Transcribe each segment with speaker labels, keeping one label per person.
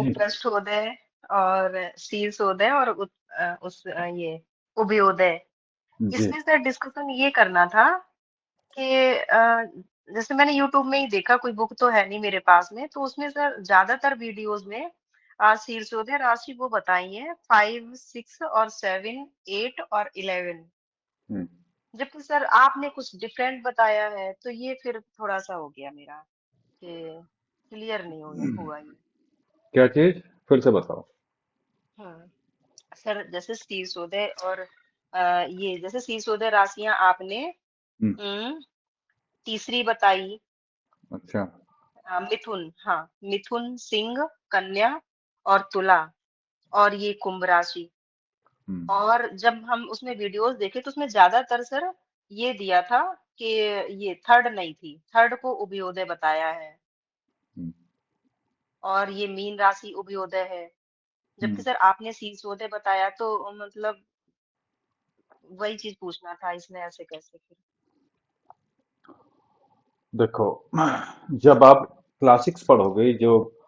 Speaker 1: जी
Speaker 2: पृष्ठोदय और शीर्षोदय और ये उभयोदय।
Speaker 1: जी।
Speaker 2: इसमें सर डिस्कशन ये करना था कि जैसे मैंने यूट्यूब में ही देखा, कोई बुक तो है नहीं मेरे पास में, तो उसमें सर ज्यादातर वीडियोस में शीर्षोदय राशि वो बताई है 5, 6 और 7, 8 और 11।
Speaker 1: हम्म,
Speaker 2: जबकि सर आपने कुछ डिफरेंट बताया है, तो ये फिर थोड़ा सा हो गया मेरा कि क्लियर नहीं हुआ ये।
Speaker 1: क्या चीज? फिर से बताओ।
Speaker 2: हम्म सर जैसे शीर्षोदय और ये जैसे शीर्षोदय राशियां आपने
Speaker 1: हम्म,
Speaker 2: हम्म, तीसरी बताई,
Speaker 1: अच्छा।
Speaker 2: मिथुन, हाँ, मिथुन, सिंह, कन्या और तुला और ये कुंभ राशि।
Speaker 1: हम्म,
Speaker 2: और जब हम उसमें वीडियोस देखे तो उसमें ज्यादातर सर ये दिया था कि ये थर्ड नहीं थी, थर्ड को उभयोदय बताया है।
Speaker 1: हम्म,
Speaker 2: और ये मीन राशि उभयोदय है। जबकि
Speaker 1: हम्म।
Speaker 2: सर आपने शीर्षोदय बताया, तो मतलब वही चीज पूछना था, इसमें ऐसे कैसे फिर।
Speaker 1: देखो, जब आप क्लासिक्स पढ़ोगे, जो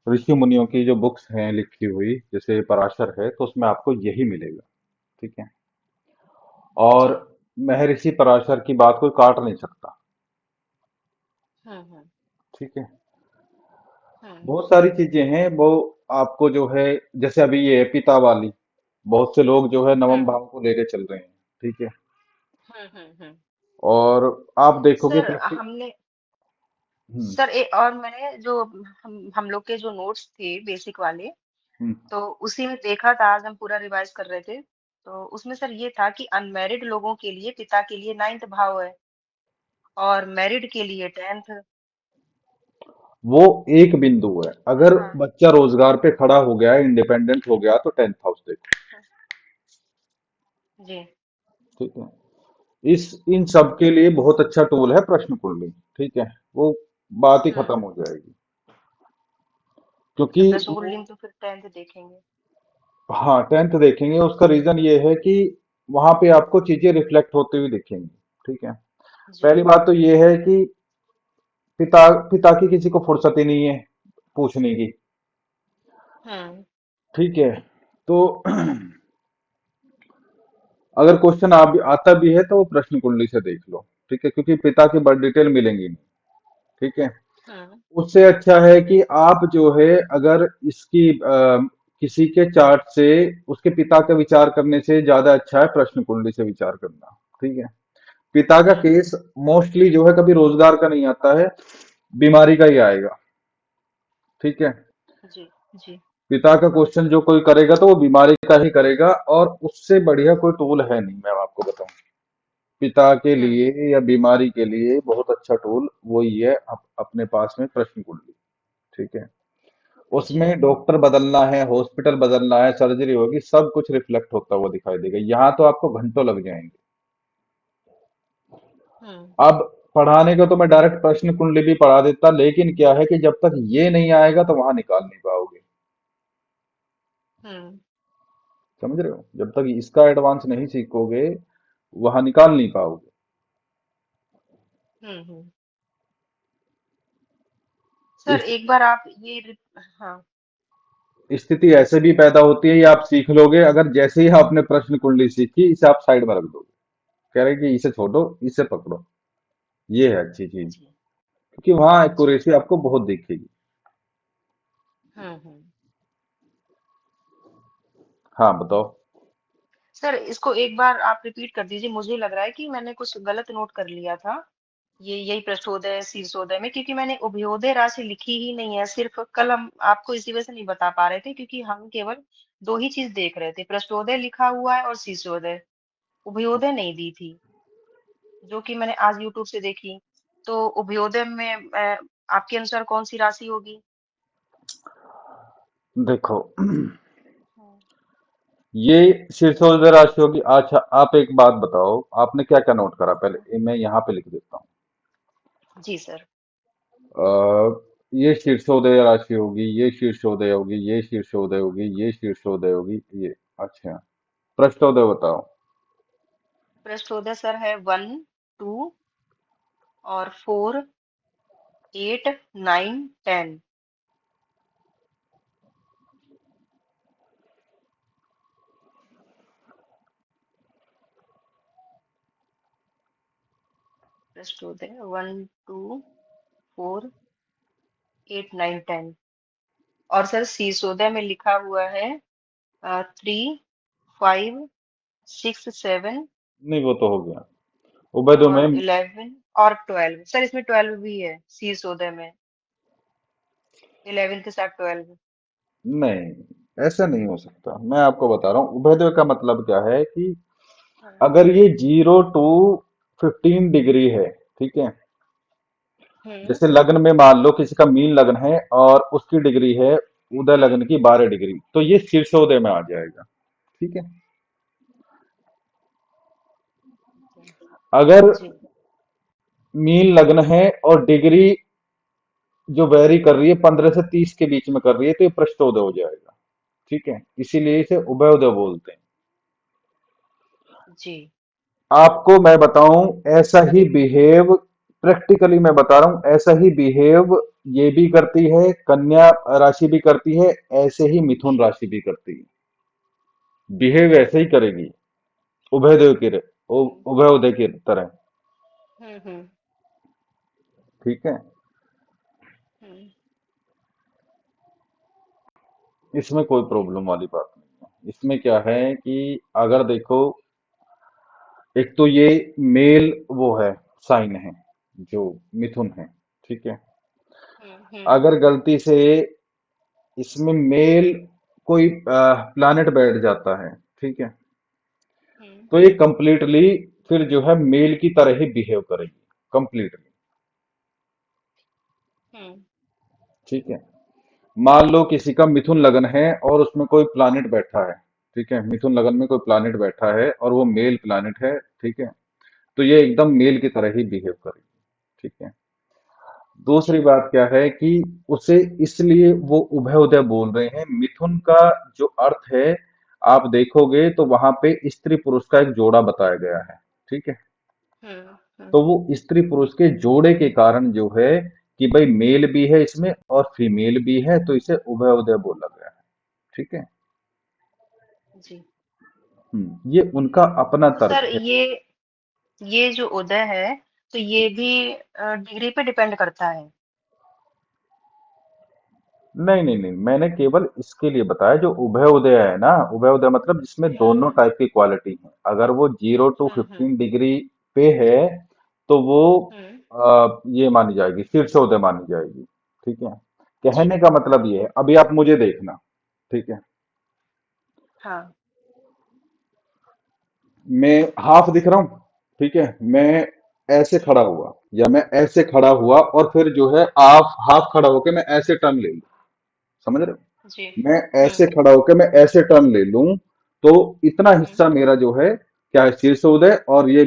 Speaker 1: ऋषि मुनियों की जो बुक्स हैं लिखी हुई, जैसे पराशर है, तो उसमें आपको यही मिलेगा। ठीक है। और
Speaker 2: जी।
Speaker 1: महर्षि पराशर की बात कोई काट नहीं सकता।
Speaker 2: हम्म।
Speaker 1: ठीक है।
Speaker 2: हम्म।
Speaker 1: बहुत सारी चीजें हैं वो आपको जो है, जैसे अभी ये पिता वाली, बहुत से लोग जो है नवम
Speaker 2: हम्म।
Speaker 1: भाव को लेके चल रहे हैं। ठीक है।
Speaker 2: हम्म।
Speaker 1: और आप देखोगे
Speaker 2: सर
Speaker 1: तो
Speaker 2: हमने
Speaker 1: हम्म,
Speaker 2: सर और मैंने जो हम लोग के जो नोट्स थे बेसिक वाले,
Speaker 1: हम्म।
Speaker 2: तो उसी में देखा था, आज हम पूरा रिवाइज कर रहे थे, तो उसमें सर ये था कि अनमैरिड लोगों के लिए पिता के लिए 9th भाव है और मैरिड के लिए 10th।
Speaker 1: वो एक बिंदु है। अगर
Speaker 2: हाँ।
Speaker 1: बच्चा रोजगार पे खड़ा हो गया, इंडिपेंडेंट हो गया, तो 10th हाउस देखो।
Speaker 2: जी।
Speaker 1: ठीक है। इस इन सब के लिए बहुत अच्छा टूल है प्रश्न कुंडली। ठीक है। वो बात ही खत्म
Speaker 2: हम्म।
Speaker 1: हो जाएगी,
Speaker 2: अच्छा,
Speaker 1: क्योंकि
Speaker 2: प्रश्न कुंडली
Speaker 1: वो,
Speaker 2: में तो फिर 10th देखेंगे।
Speaker 1: हाँ, 10th देखेंगे। उसका रीजन ये है कि वहां पे आपको चीजें रिफ्लेक्ट होती हुई दिखेंगी। ठीक है।
Speaker 2: जी।
Speaker 1: पहली बात तो ये है कि पिता पिता की किसी को फुर्सत ही नहीं है पूछने की।
Speaker 2: हम्म।
Speaker 1: ठीक है। तो अगर क्वेश्चन आता भी है तो वो प्रश्न कुंडली से देख लो। ठीक है, क्योंकि पिता की बड़ी डिटेल मिलेंगी नहीं। ठीक है।
Speaker 2: हम्म।
Speaker 1: उससे अच्छा है कि आप जो है, अगर इसकी किसी के चार्ट से उसके पिता का विचार करने से ज्यादा अच्छा है प्रश्न कुंडली से विचार करना। ठीक है। पिता का
Speaker 2: हम्म।
Speaker 1: केस मोस्टली जो है कभी रोजगार का नहीं आता है, बीमारी का ही आएगा। ठीक है।
Speaker 2: जी। जी।
Speaker 1: पिता का क्वेश्चन जो कोई करेगा तो वो बीमारी का ही करेगा, और उससे बढ़िया कोई टूल है नहीं, मैं आपको बताऊं। पिता के
Speaker 2: हम्म।
Speaker 1: लिए या बीमारी के लिए बहुत अच्छा टूल वही है, अपने पास में प्रश्न कुंडली। ठीक है।
Speaker 2: जी।
Speaker 1: उसमें डॉक्टर बदलना है, हॉस्पिटल बदलना है, सर्जरी होगी, सब कुछ रिफ्लेक्ट होता हुआ दिखाई देगा। यहाँ तो आपको घंटों लग जाएंगे।
Speaker 2: हम्म।
Speaker 1: अब पढ़ाने का तो मैं डायरेक्ट प्रश्न कुंडली भी पढ़ा देता, लेकिन क्या है कि जब तक ये नहीं आएगा तो वहां निकाल नहीं पाओगे।
Speaker 2: हम्म।
Speaker 1: समझ रहे हो? जब तक इसका एडवांस नहीं सीखोगे, वहां निकाल नहीं पाओगे।
Speaker 2: हम्म। सर
Speaker 1: इस
Speaker 2: एक बार आप ये हाँ।
Speaker 1: स्थिति ऐसे भी पैदा होती है, ये आप सीख लोगे अगर जैसे ही आपने प्रश्न कुंडली सीखी, इसे आप साइड में रख दोगे, कह रहे कि इसे छोड़ो, इसे पकड़ो। ये है अच्छी चीज,
Speaker 2: जी।
Speaker 1: क्योंकि वहां
Speaker 2: जी।
Speaker 1: एक्यूरेसी आपको बहुत दिखेगी।
Speaker 2: हम्म।
Speaker 1: हाँ, बताओ।
Speaker 2: सर इसको एक बार आप रिपीट कर दीजिए, मुझे लग रहा है कि मैंने कुछ गलत नोट कर लिया था। ये यही पृष्ठोदय शीर्षोदय में, क्योंकि मैंने उभयोदय राशि लिखी ही नहीं है। सिर्फ कल हम आपको इसी वजह से नहीं बता पा रहे थे, क्योंकि हम केवल दो ही चीज देख रहे थे, पृष्ठोदय लिखा हुआ है और शीर्षोदय, उभयोदय नहीं दी थी, जो कि मैंने आज यूट्यूब से देखी। तो उभयोदय में आपके अनुसार कौन सी राशि होगी?
Speaker 1: देखो,
Speaker 2: हम्म।
Speaker 1: ये शीर्षोदय राशि होगी। अच्छा, आप एक बात बताओ, आपने क्या क्या नोट करा? पहले ये मैं यहाँ पे लिख देता हूँ।
Speaker 2: जी सर।
Speaker 1: ये शीर्षोदय राशि होगी, ये शीर्षोदय होगी, ये शीर्षोदय होगी, ये शीर्षोदय होगी, ये। अच्छा, पृष्ठोदय बताओ।
Speaker 2: पृष्ठोदय सर है 1, 2 और 4, 8, 9, 10। प्रस्तुत है 1 2 4 8 9 10। और सर शीर्षोदय में लिखा हुआ है 3 5 6 7
Speaker 1: नहीं, वो तो हो गया। उबैदों
Speaker 2: और
Speaker 1: में
Speaker 2: 11 और 12। सर इसमें 12 भी है शीर्षोदय में, 11 के साथ 12।
Speaker 1: नहीं, ऐसा नहीं हो सकता। मैं आपको बता रहा हूँ उभयदेव का मतलब क्या है कि
Speaker 2: हाँ।
Speaker 1: अगर ये 0 to 15 डिग्री है, ठीक है।
Speaker 2: हम्म।
Speaker 1: जैसे लग्न में मान लो किसी का मीन लग्न है और उसकी डिग्री है उदय लग्न की 12 डिग्री, तो ये शीर्षोदय में आ जाएगा, ठीक है। अगर
Speaker 2: जी।
Speaker 1: मीन लग्न है और डिग्री जो वेरी कर रही है 15 से 30 के बीच में कर रही है, तो ये पृष्ठोदय हो जाएगा, ठीक है। इसीलिए इसे उभयोदय बोलते हैं।
Speaker 2: जी।
Speaker 1: आपको मैं बताऊं, ऐसा ही बिहेव, प्रैक्टिकली मैं बता रहा हूं, ऐसा ही बिहेव ये भी करती है, कन्या राशि भी करती है, ऐसे ही मिथुन राशि भी करती है। बिहेव ऐसे ही करेगी, उभयदेव की
Speaker 2: हम्म।
Speaker 1: उभयोदय की तरह,
Speaker 2: हम्म।
Speaker 1: ठीक है।
Speaker 2: हम्म।
Speaker 1: इसमें कोई प्रॉब्लम वाली बात नहीं है। इसमें क्या है कि अगर देखो, एक तो ये मेल वो है, साइन है जो मिथुन है, ठीक है।
Speaker 2: हम्म।
Speaker 1: अगर गलती से इसमें मेल कोई प्लैनेट बैठ जाता है, ठीक है,
Speaker 2: हम्म।
Speaker 1: तो ये कंप्लीटली फिर जो है मेल की तरह ही बिहेव करेगी, कंप्लीटली,
Speaker 2: हम्म।
Speaker 1: ठीक है। मान लो किसी का मिथुन लगन है और उसमें कोई प्लैनेट बैठा है, ठीक है, मिथुन लगन में कोई प्लैनेट बैठा है और वो मेल प्लैनेट है, ठीक है, तो ये एकदम मेल की तरह ही बिहेव करेगी, ठीक है। दूसरी
Speaker 2: जी।
Speaker 1: बात क्या है कि उसे इसलिए वो उभयोदय बोल रहे हैं। मिथुन का जो अर्थ है, आप देखोगे तो वहां पे स्त्री पुरुष का एक जोड़ा बताया गया है, ठीक है।
Speaker 2: हम्म।
Speaker 1: तो वो स्त्री पुरुष के जोड़े के कारण जो है कि भाई मेल भी है इसमें और फीमेल भी है, तो इसे उभयोदय बोला गया है, ठीक है।
Speaker 2: जी।
Speaker 1: ये उनका अपना
Speaker 2: तो
Speaker 1: तर्क
Speaker 2: सर
Speaker 1: है।
Speaker 2: ये जो उदय है, तो ये भी डिग्री पे डिपेंड करता है।
Speaker 1: नहीं नहीं नहीं, मैंने केवल इसके लिए बताया जो उभय उदय है ना, उभय उदय मतलब जिसमें दोनों
Speaker 2: हम्म।
Speaker 1: टाइप की क्वालिटी है। अगर वो zero two
Speaker 2: hmm.
Speaker 1: Fifteen degree पे है तो वो
Speaker 2: हम्म।
Speaker 1: ये मानी जाएगी, शीर्षोदय मानी जाएगी, ठीक है।
Speaker 2: जी।
Speaker 1: कहने का मतलब ये है, अभी आप मुझे देखना, ठीक है।
Speaker 2: हाँ।
Speaker 1: मैं हाफ दिख रहा हूं, ठीक है। मैं ऐसे
Speaker 2: जी।
Speaker 1: खड़ा हुआ या मैं ऐसे खड़ा हुआ और फिर जो है हाफ हाफ खड़ा होकर मैं ऐसे टर्न ले लूं, समझ रहे
Speaker 2: जी।
Speaker 1: हो। मैं ऐसे खड़ा होकर मैं ऐसे टर्न ले लूं, तो इतना
Speaker 2: हम्म।
Speaker 1: हिस्सा मेरा जो है क्या है, शीर्षोदय, और ये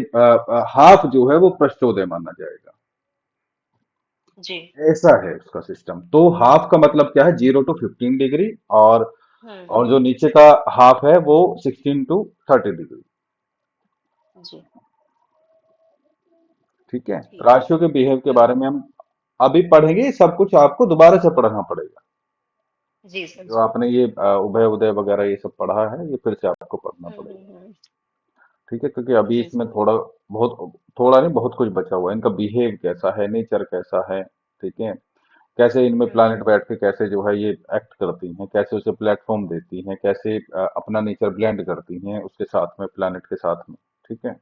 Speaker 1: हाफ जो है वो पृष्ठोदय माना जाएगा।
Speaker 2: जी।
Speaker 1: ऐसा है उसका सिस्टम। तो हाफ का मतलब क्या है, 0 to 15 डिग्री, और
Speaker 2: हम्म।
Speaker 1: जो नीचे का हाफ है वो 16 to 30 डिग्री,
Speaker 2: जी।
Speaker 1: ठीक है।
Speaker 2: ठीक है।
Speaker 1: राशियों के बिहेव के बारे
Speaker 2: हम्म।
Speaker 1: में हम अभी पढ़ेंगे, ये सब कुछ आपको दोबारा से पढ़ना पड़ेगा।
Speaker 2: जी सर
Speaker 1: जो
Speaker 2: जी।
Speaker 1: आपने ये उभय उदय वगैरह ये सब पढ़ा है, ये फिर से आपको पढ़ना पड़ेगा,
Speaker 2: हम्म।
Speaker 1: ठीक है। क्योंकि अभी
Speaker 2: जी
Speaker 1: इसमें
Speaker 2: सर।
Speaker 1: बहुत थोड़ा नहीं, बहुत कुछ बचा हुआ है। इनका बिहेव कैसा है, नेचर कैसा है, ठीक है। कैसे इनमें प्लानिट
Speaker 2: हम्म।
Speaker 1: बैठ के कैसे जो है ये एक्ट करती हैं, कैसे उसे प्लेटफॉर्म देती हैं, कैसे अपना नेचर ब्लेंड करती हैं उसके साथ में, प्लानिट के साथ में, ठीक है।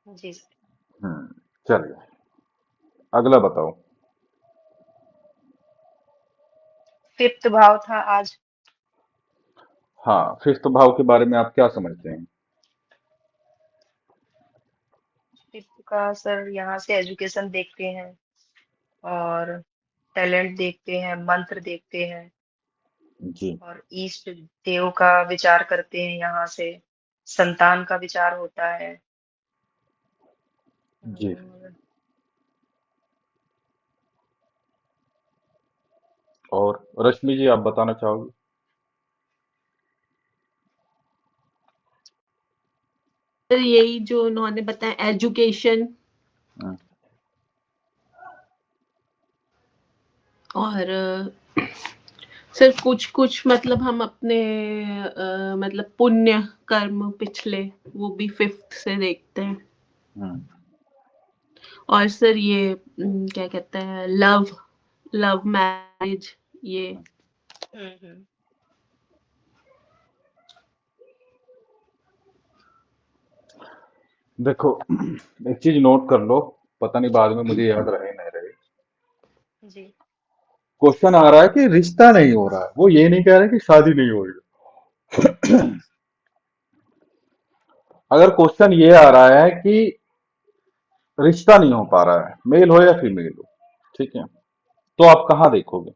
Speaker 2: जी सर।
Speaker 1: चलिए, अगला बताओ।
Speaker 2: फिफ्थ भाव था आज।
Speaker 1: हाँ, फिफ्थ भाव के बारे में आप क्या समझते हैं?
Speaker 2: फिफ्थ का सर यहाँ से एजुकेशन देखते हैं, और टैलेंट देखते हैं, मंत्र देखते हैं,
Speaker 1: जी।
Speaker 2: और इष्ट देव का विचार करते हैं यहाँ से, संतान का विचार होता है।
Speaker 1: जी।
Speaker 2: और
Speaker 1: और रश्मि जी, आप बताना चाहोगे?
Speaker 3: सर यही जो उन्होंने बताया, एजुकेशन,
Speaker 1: हम्म,
Speaker 3: और सर कुछ कुछ मतलब हम अपने मतलब पुण्य कर्म पिछले, वो भी फिफ्थ से देखते हैं।
Speaker 1: हम्म,
Speaker 3: और सर ये क्या कहते हैं, लव लव मैरिज, ये
Speaker 2: हम्म।
Speaker 1: देखो, एक चीज नोट कर लो, पता नहीं बाद में मुझे याद रहे नहीं रहे।
Speaker 2: जी।
Speaker 1: क्वेश्चन आ रहा है कि रिश्ता नहीं हो रहा है, वो ये नहीं कह रहे कि शादी नहीं हो रही। अगर क्वेश्चन ये आ रहा है कि रिश्ता नहीं हो पा रहा है, मेल हो या फीमेल हो, ठीक है, तो आप कहाँ देखोगे,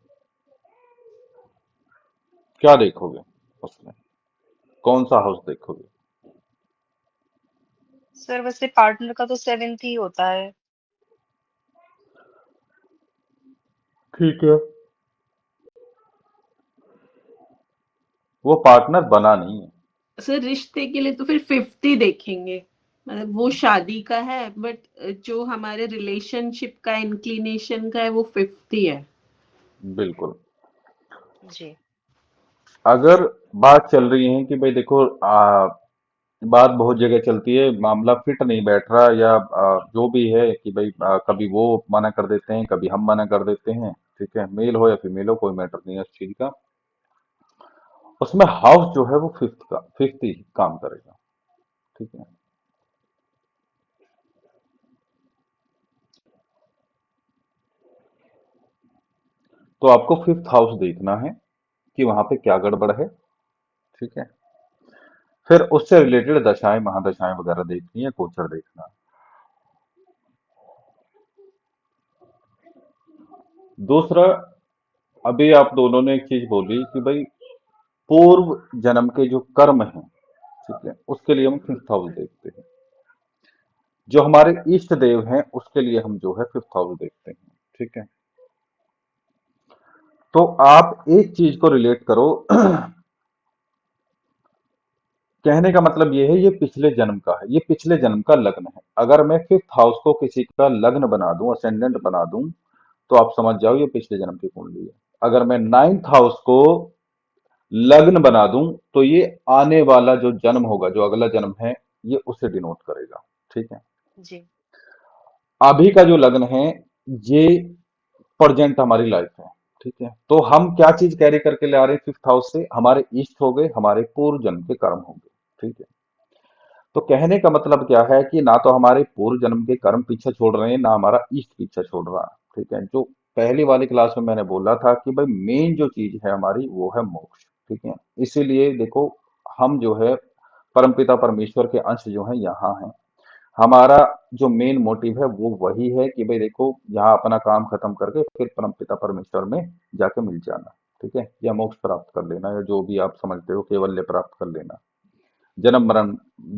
Speaker 1: क्या देखोगे उसमें, कौन सा हाउस देखोगे?
Speaker 2: सर वैसे पार्टनर का तो सेवेंथ ही होता है।
Speaker 1: ठीक है, वो पार्टनर बना नहीं है।
Speaker 3: सर रिश्ते के लिए तो फिर 50 देखेंगे, मतलब वो शादी का है बट जो हमारे रिलेशनशिप का इंक्लिनेशन का है वो 50 है।
Speaker 1: बिल्कुल।
Speaker 2: जी।
Speaker 1: अगर बात चल रही है कि भाई देखो, बात बहुत जगह चलती है, मामला फिट नहीं बैठ रहा, या जो भी है कि भाई कभी वो मना कर देते हैं, कभी हम मना कर देते हैं, ठीक है, मेल हो या फीमेल हो, कोई मैटर नहीं है उस चीज का। उसमें हाउस जो है वो फिफ्थ ही काम करेगा, ठीक है। तो आपको फिफ्थ हाउस देखना है कि वहां पे क्या गड़बड़ है, ठीक है। फिर उससे रिलेटेड दशाएं महादशाएं वगैरह देखनी है, गोचर देखना है। दूसरा, अभी आप दोनों ने एक चीज बोली कि भाई पूर्व जन्म के जो कर्म हैं, ठीक है, उसके लिए हम फिफ्थ हाउस देखते हैं। जो हमारे इष्ट देव हैं उसके लिए हम जो है फिफ्थ हाउस देखते हैं, ठीक है। तो आप एक चीज को रिलेट करो। कहने का मतलब ये है, ये पिछले जन्म का है, ये पिछले जन्म का लग्न है। अगर मैं फिफ्थ हाउस को किसी का लग्न बना दूं, असेंडेंट बना दूं, तो आप समझ जाओ ये पिछले जन्म की कुंडली है। अगर मैं नाइन्थ हाउस को लग्न बना दूं, तो ये आने वाला जो जन्म होगा, जो अगला जन्म है, ये उसे डिनोट करेगा, ठीक है।
Speaker 2: जी।
Speaker 1: अभी का जो लग्न है, ये प्रेजेंट हमारी लाइफ है, ठीक है। तो हम क्या चीज कैरी करके ले आ रहे हैं फिफ्थ हाउस से, हमारे इष्ट हो गए, हमारे पूर्व जन्म के कर्म हो गए, ठीक है। तो कहने का मतलब क्या है कि ना तो हमारे पूर्व जन्म के कर्म पीछे छोड़ रहे हैं, ना हमारा इष्ट पीछे छोड़ रहा है, ठीक है। जो पहली वाली क्लास में मैंने बोला था कि भाई मेन जो चीज है हमारी वो है मोक्ष, ठीक है। इसीलिए देखो, हम जो है परमपिता परमेश्वर के अंश जो है यहाँ हैं। हमारा जो मेन मोटिव है वो वही है कि भाई देखो, यहाँ अपना काम खत्म करके फिर परमपिता परमेश्वर में जाके मिल जाना, ठीक है, या मोक्ष प्राप्त कर लेना, या जो भी आप समझते हो केवल्य प्राप्त कर लेना। जन्म मरण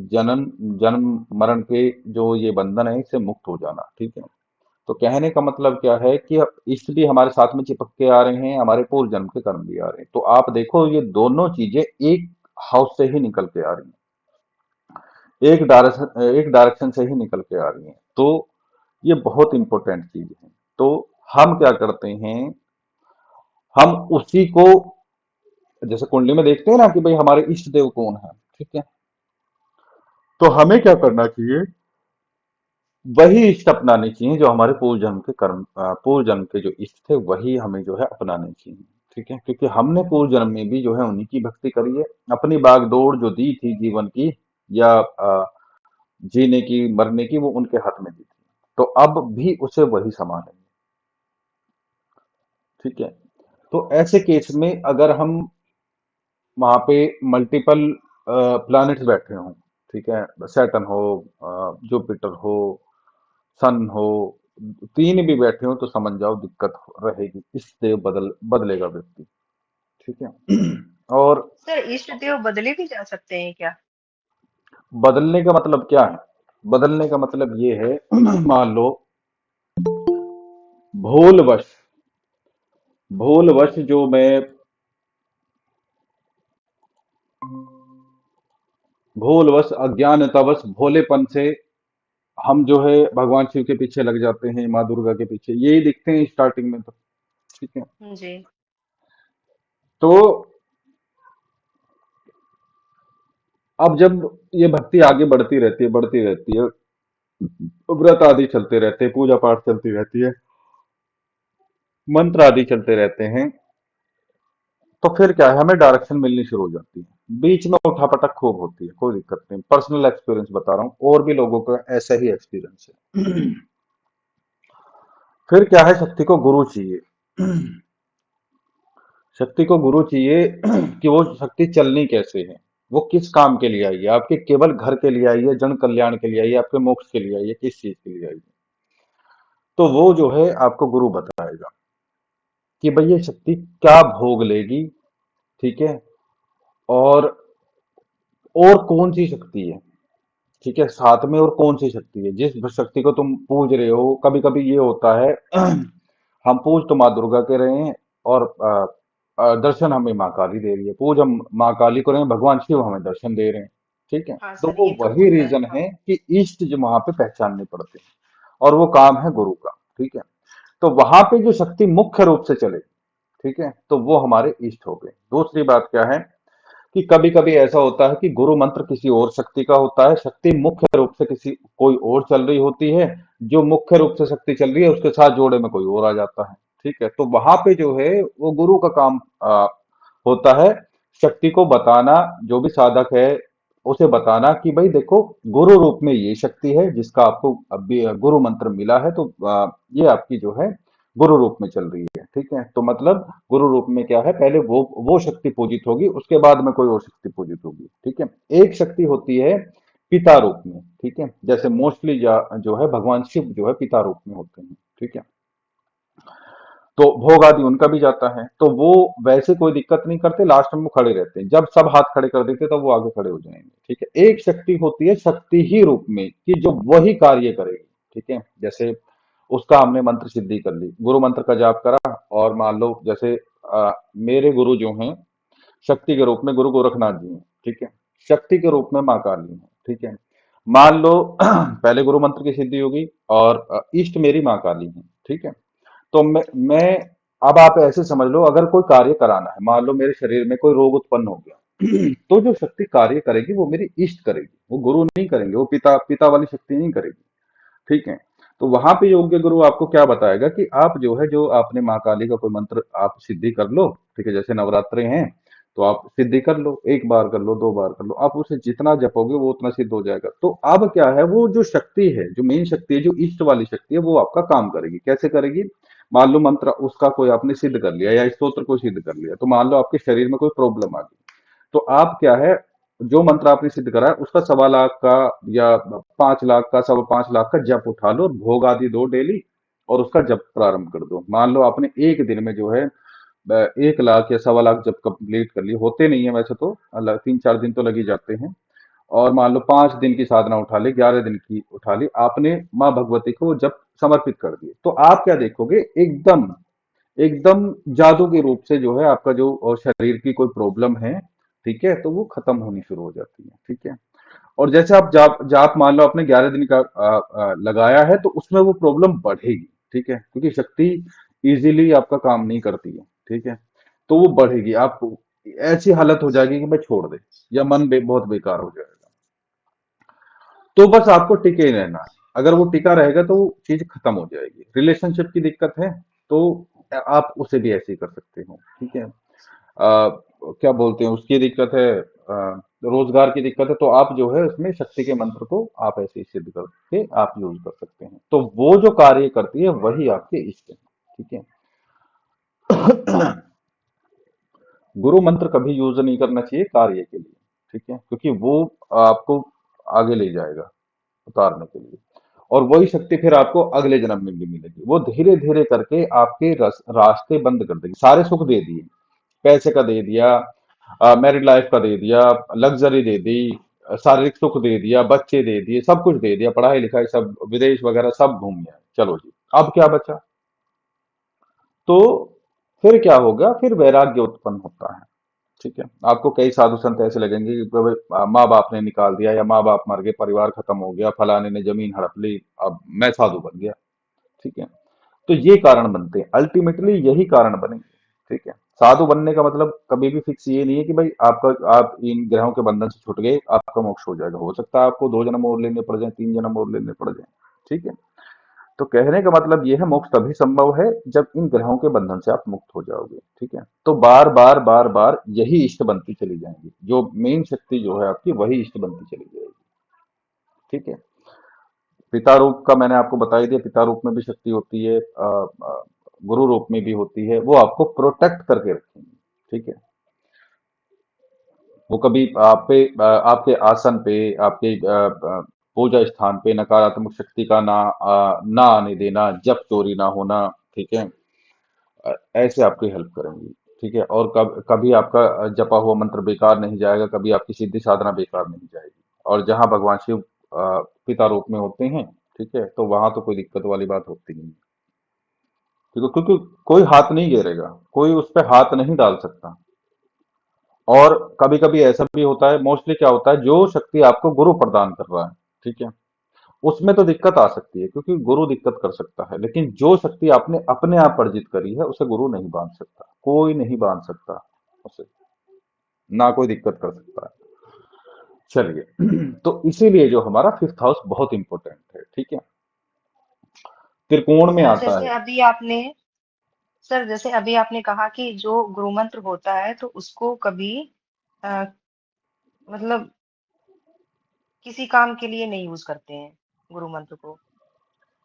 Speaker 1: जनन जन्म मरण के जो ये बंधन है इससे मुक्त हो जाना, ठीक है। तो कहने का मतलब क्या है कि अब इष्ट भी हमारे साथ में चिपक के आ रहे हैं, हमारे पूर्व जन्म के कर्म भी आ रहे हैं। तो आप देखो, ये दोनों चीजें एक हाउस से ही निकल के आ रही हैं, एक डायरेक्शन से ही निकल के आ रही हैं। तो ये बहुत इंपॉर्टेंट चीज है। तो हम क्या करते हैं, हम उसी को, जैसे कुंडली में देखते हैं ना कि भाई हमारे इष्ट देव कौन है, ठीक है, तो हमें क्या करना चाहिए, वही इष्ट अपनाने चाहिए जो हमारे पूर्व जन्म के कर्म, पूर्व जन्म के जो इष्ट थे वही हमें जो है अपनाने चाहिए, ठीक है। क्योंकि हमने पूर्व जन्म में भी जो है उन्हीं की भक्ति करी है। अपनी बागडोर जो दी थी जीवन की, या जीने की मरने की, वो उनके हाथ में दी थी। तो अब भी उसे वही संभालेंगे, ठीक है। तो ऐसे केस में अगर हम वहां पे मल्टीपल प्लैनेट्स बैठे हों, ठीक है, सैटर्न हो, जुपिटर हो, सन हो, तीन भी बैठे हो, तो समझ जाओ दिक्कत रहेगी, इससे बदलेगा व्यक्ति, ठीक है। और
Speaker 2: सर इष्ट देव बदले भी जा सकते हैं क्या?
Speaker 1: बदलने का मतलब क्या है, बदलने का मतलब ये है, मान लो भूलवश, भूलवश जो मैं भूलवश अज्ञानतावश भोलेपन से हम जो है भगवान शिव के पीछे लग जाते हैं, माँ दुर्गा के पीछे, यही दिखते हैं स्टार्टिंग में तो, ठीक है।
Speaker 2: जी।
Speaker 1: तो अब जब ये भक्ति आगे बढ़ती रहती है, बढ़ती रहती है, व्रत आदि चलते रहते हैं, पूजा पाठ चलती रहती है, मंत्र आदि चलते रहते हैं, तो फिर क्या है, हमें डायरेक्शन मिलनी शुरू हो जाती है। बीच में उठापटक खूब होती है, कोई दिक्कत नहीं, पर्सनल एक्सपीरियंस बता रहा हूँ, और भी लोगों का ऐसा ही एक्सपीरियंस है। फिर क्या है, शक्ति को गुरु चाहिए। शक्ति को गुरु चाहिए कि वो शक्ति चलनी कैसे है, वो किस काम के लिए आई है, आपके केवल घर के लिए आई है, जन कल्याण के लिए आई है, आपके मोक्ष के लिए आई है, किस चीज के लिए आई है। तो वो जो है आपको गुरु बताएगा कि भाई ये शक्ति क्या भोग लेगी, ठीक है, और कौन सी शक्ति है, ठीक है, साथ में और कौन सी शक्ति है, जिस शक्ति को तुम पूज रहे हो। कभी कभी ये होता है हम पूज तो माँ दुर्गा के रहे हैं, और दर्शन हमें माँ काली दे रही है, पूज हम माँ काली को रहे हैं, भगवान शिव हमें दर्शन दे रहे हैं, ठीक है।
Speaker 2: हाँ
Speaker 1: तो
Speaker 2: सर,
Speaker 1: वो
Speaker 2: ये तो
Speaker 1: वही
Speaker 2: होता है।
Speaker 1: रीजन
Speaker 2: हाँ।
Speaker 1: है कि ईष्ट जो वहां पे पहचानने पड़ते हैं, और वो काम है गुरु का, ठीक है। तो वहां पे जो शक्ति मुख्य रूप से चले, ठीक है, तो वो हमारे इष्ट हो गए। दूसरी बात क्या है कि कभी कभी ऐसा होता है कि गुरु मंत्र किसी और शक्ति का होता है, शक्ति मुख्य रूप से किसी कोई और चल रही होती है, जो मुख्य रूप से शक्ति चल रही है उसके साथ जोड़े में कोई और आ जाता है, ठीक है। तो वहां पे जो है वो गुरु का काम होता है, शक्ति को बताना, जो भी साधक है उसे बताना कि भाई देखो, गुरु रूप में ये शक्ति है जिसका आपको अभी गुरु मंत्र मिला है, तो ये आपकी जो है गुरु रूप में चल रही है, ठीक है। तो मतलब गुरु रूप में क्या है, पहले वो शक्ति पूजित होगी, उसके बाद में कोई और शक्ति पूजित होगी, ठीक है। एक शक्ति होती है पिता रूप में, ठीक है, जैसे मोस्टली जो है भगवान शिव जो है पिता रूप में होते हैं, ठीक है। तो भोग आदि उनका भी जाता है, तो वो वैसे कोई दिक्कत नहीं करते, लास्ट में वो खड़े रहते हैं, जब सब हाथ खड़े कर देते तब वो आगे खड़े हो जाएंगे, ठीक है। एक शक्ति होती है शक्ति ही रूप में कि जो वही कार्य करेगी, ठीक है। जैसे उसका हमने मंत्र सिद्धि कर ली, गुरु मंत्र का जाप करा, और मान लो जैसे मेरे गुरु जो हैं शक्ति के रूप में गुरु गोरखनाथ जी हैं, ठीक है, शक्ति के रूप में माँ काली है, ठीक है। मान लो पहले गुरु मंत्र की सिद्धि होगी, और इष्ट मेरी माँ काली है, ठीक है। तो मैं अब आप ऐसे समझ लो, अगर कोई कार्य कराना है, मान लो मेरे शरीर में कोई रोग उत्पन्न हो गया, तो जो शक्ति कार्य करेगी वो मेरी इष्ट करेगी, वो गुरु नहीं करेंगे, वो पिता पिता वाली शक्ति नहीं करेगी, ठीक है। तो वहां पे योग्य गुरु आपको क्या बताएगा कि आप जो है, जो आपने माँ काली का कोई मंत्र आप सिद्धि कर लो, ठीक है, जैसे नवरात्रे हैं, तो आप सिद्धि कर लो, एक बार कर लो, दो बार कर लो, आप उसे जितना जपोगे वो उतना सिद्ध हो जाएगा। तो अब क्या है, वो जो शक्ति है, जो मेन शक्ति है, जो इष्ट वाली शक्ति है, वो आपका काम करेगी, कैसे करेगी। मान लो मंत्र उसका कोई आपने सिद्ध कर लिया, या स्तोत्र को सिद्ध कर लिया, तो मान लो आपके शरीर में कोई प्रॉब्लम आ गई, तो आप क्या है, जो मंत्र आपने सिद्ध करा है उसका 1.25 लाख का या 5 लाख का, 5.25 लाख का जप उठा लो, और भोग आदि दो डेली, और उसका जप प्रारंभ कर दो। मान लो आपने एक दिन में जो है 1 लाख या 1.25 लाख जब कंप्लीट कर लिए, होते नहीं है वैसे तो, 3-4 दिन तो लग ही जाते हैं, और मान लो 5 दिन की साधना उठा ली, 11 दिन की उठा ली, आपने माँ भगवती को जब समर्पित कर दिए, तो आप क्या देखोगे, एकदम एकदम जादू के रूप से जो है आपका जो शरीर की कोई प्रॉब्लम है, ठीक है, तो वो खत्म होनी शुरू हो जाती है, ठीक है। और जैसे आप जाप जाप मान लो आपने 11 दिन का लगाया है, तो उसमें वो प्रॉब्लम बढ़ेगी, ठीक है, क्योंकि शक्ति इजीली आपका काम नहीं करती है, ठीक है। तो वो बढ़ेगी, आपको ऐसी हालत हो जाएगी कि मैं छोड़ दे, या मन बहुत बेकार हो जाएगा। तो बस आपको टिके ही रहना है, अगर वो टिका रहेगा तो वो चीज खत्म हो जाएगी। रिलेशनशिप की दिक्कत है, तो आप उसे भी ऐसे ही कर सकते हो, ठीक है। क्या बोलते हैं, उसकी दिक्कत है, रोजगार की दिक्कत है, तो आप जो है उसमें शक्ति के मंत्र को आप ऐसे ही सिद्ध करके आप यूज कर सकते हैं, तो वो जो कार्य करती है वही आपके इष्ट है, ठीक है। गुरु मंत्र कभी यूज नहीं करना चाहिए कार्य के लिए, ठीक है, क्योंकि वो आपको आगे ले जाएगा उतारने के लिए, और वही शक्ति फिर आपको अगले जन्म में भी मिलेगी। वो धीरे धीरे करके आपके रास्ते बंद कर देगी, सारे सुख दे दिए, पैसे का दे दिया, मैरिड लाइफ का दे दिया, लग्जरी दे दी, शारीरिक सुख दे दिया, बच्चे दे दिए, सब कुछ दे दिया, पढ़ाई लिखाई सब, विदेश वगैरह सब घूम गया, चलो जी, अब क्या बचा। तो फिर क्या होगा, फिर वैराग्य उत्पन्न होता है, ठीक है। आपको कई साधु संत ऐसे लगेंगे कि भाई माँ बाप ने निकाल दिया, या माँ बाप मर गए, परिवार खत्म हो गया, फलाने ने जमीन हड़प ली, अब मैं साधु बन गया, ठीक है। तो ये कारण बनते हैं, अल्टीमेटली यही कारण बनेंगे, ठीक है। साधु बनने का मतलब कभी भी फिक्स ये नहीं है कि भाई आपका आप इन ग्रहों के बंधन से छूट गए आपका मोक्ष हो जाएगा। हो सकता है आपको 2 जन्म और लेने पड़ जाए, 3 जन्म और लेने पड़ जाए। ठीक है। तो कहने का मतलब ये है मोक्ष तभी संभव है जब इन ग्रहों के बंधन से आप मुक्त हो जाओगे। ठीक है। तो बार बार बार बार यही इष्ट बनती चली जाएंगी, जो मेन शक्ति जो है आपकी वही इष्ट बनती चली जाएगी। ठीक है। पिता रूप का मैंने आपको बता ही दिया, पिता रूप में भी शक्ति होती है, गुरु रूप में भी होती है, वो आपको प्रोटेक्ट करके रखेंगे। ठीक है। वो कभी आप पे आपके आसन पे, आपके पूजा स्थान पे नकारात्मक शक्ति का ना आने देना, जप चोरी ना होना। ठीक है। ऐसे आपकी हेल्प करेंगी। ठीक है। और कभी आपका जपा हुआ मंत्र बेकार नहीं जाएगा, कभी आपकी सिद्धि साधना बेकार नहीं जाएगी। और जहां भगवान शिव पिता रूप में होते हैं, ठीक है, तो वहां तो कोई दिक्कत वाली बात होती नहीं। ठीक है, क्योंकि कोई हाथ नहीं गिरेगा, कोई उस पर हाथ नहीं डाल सकता। और कभी कभी ऐसा भी होता है, मोस्टली क्या होता है, जो शक्ति आपको गुरु प्रदान कर रहा है, ठीक है, उसमें तो दिक्कत आ सकती है क्योंकि गुरु दिक्कत कर सकता है, लेकिन जो शक्ति आपने अपने आप अर्जित करी है उसे गुरु नहीं बांध सकता, कोई नहीं बांध सकता उसे, ना कोई दिक्कत कर सकता है। चलिए तो इसीलिए जो हमारा फिफ्थ हाउस बहुत इंपॉर्टेंट है। ठीक है। त्रिकोण में
Speaker 2: सर
Speaker 1: आता
Speaker 2: जैसे
Speaker 1: है।
Speaker 2: अभी आपने सर जैसे अभी आपने कहा कि जो गुरु मंत्र होता है तो उसको कभी अ, मतलब किसी काम के लिए नहीं यूज करते हैं गुरु मंत्र को।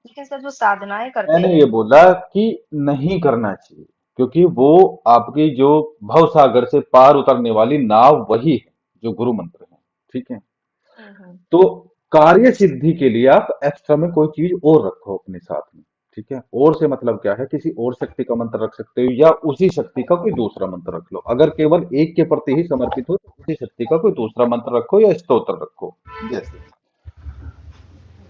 Speaker 2: लेकिन सर जो साधनाएं करते
Speaker 1: मैंने ये
Speaker 2: हैं।
Speaker 1: बोला कि नहीं करना चाहिए, क्योंकि वो आपकी जो भव सागर से पार उतरने वाली नाव वही है जो गुरु मंत्र है। ठीक है।
Speaker 2: हम्म।
Speaker 1: तो कार्य सिद्धि के लिए आप एक्स्ट्रा में कोई चीज और रखो अपने साथ में। ठीक है। और से मतलब क्या है, किसी और शक्ति का मंत्र रख सकते हो या उसी शक्ति का कोई दूसरा मंत्र रख लो। अगर केवल एक के प्रति ही समर्पित हो तो उसी शक्ति का कोई दूसरा मंत्र रखो या स्तोत्र रखो। जैसे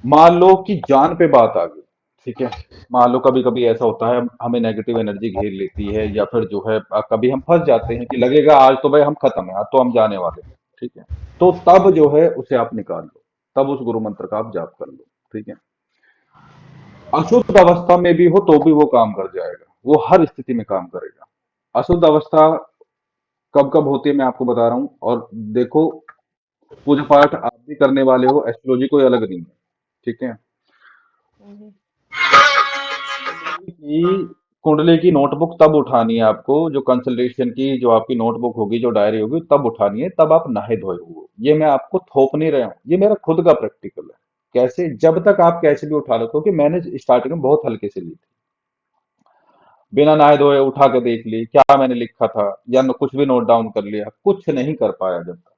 Speaker 1: मान लो कि जान पे बात आ गई। ठीक है। मान लो कभी कभी ऐसा होता है, हमें नेगेटिव एनर्जी घेर लेती है, या फिर जो है कभी हम फंस जाते हैं कि लगेगा आज तो भाई हम खत्म है, आज तो हम जाने वाले हैं। ठीक है। तो तब जो है उसे आप निकाल लो, तब उस गुरु मंत्र का आप जाप कर लो। ठीक है। अशुद्ध अवस्था में भी हो तो भी वो काम कर जाएगा, वो हर स्थिति में काम करेगा। अशुद्ध अवस्था कब कब होती है मैं आपको बता रहा हूं। और देखो, पूजा पाठ आप भी करने वाले हो, एस्ट्रोलॉजी कोई अलग नहीं है। ठीक है।
Speaker 2: हम्म।
Speaker 1: की कुंडली की नोटबुक तब उठानी है आपको, जो कंसल्टेशन की जो आपकी नोटबुक होगी, जो डायरी होगी, तब उठानी है, तब आप नहाए धोए हो। ये मैं आपको थोप नहीं रहा हूँ, ये मेरा खुद का प्रैक्टिकल है। कैसे, जब तक आप कैसे भी उठा लो, क्योंकि मैंने स्टार्टिंग में बहुत हल्के से ली थी, बिना नहाए धोए उठा के देख ली क्या मैंने लिखा था, या कुछ भी नोट डाउन कर लिया, कुछ नहीं कर पाया जब तक।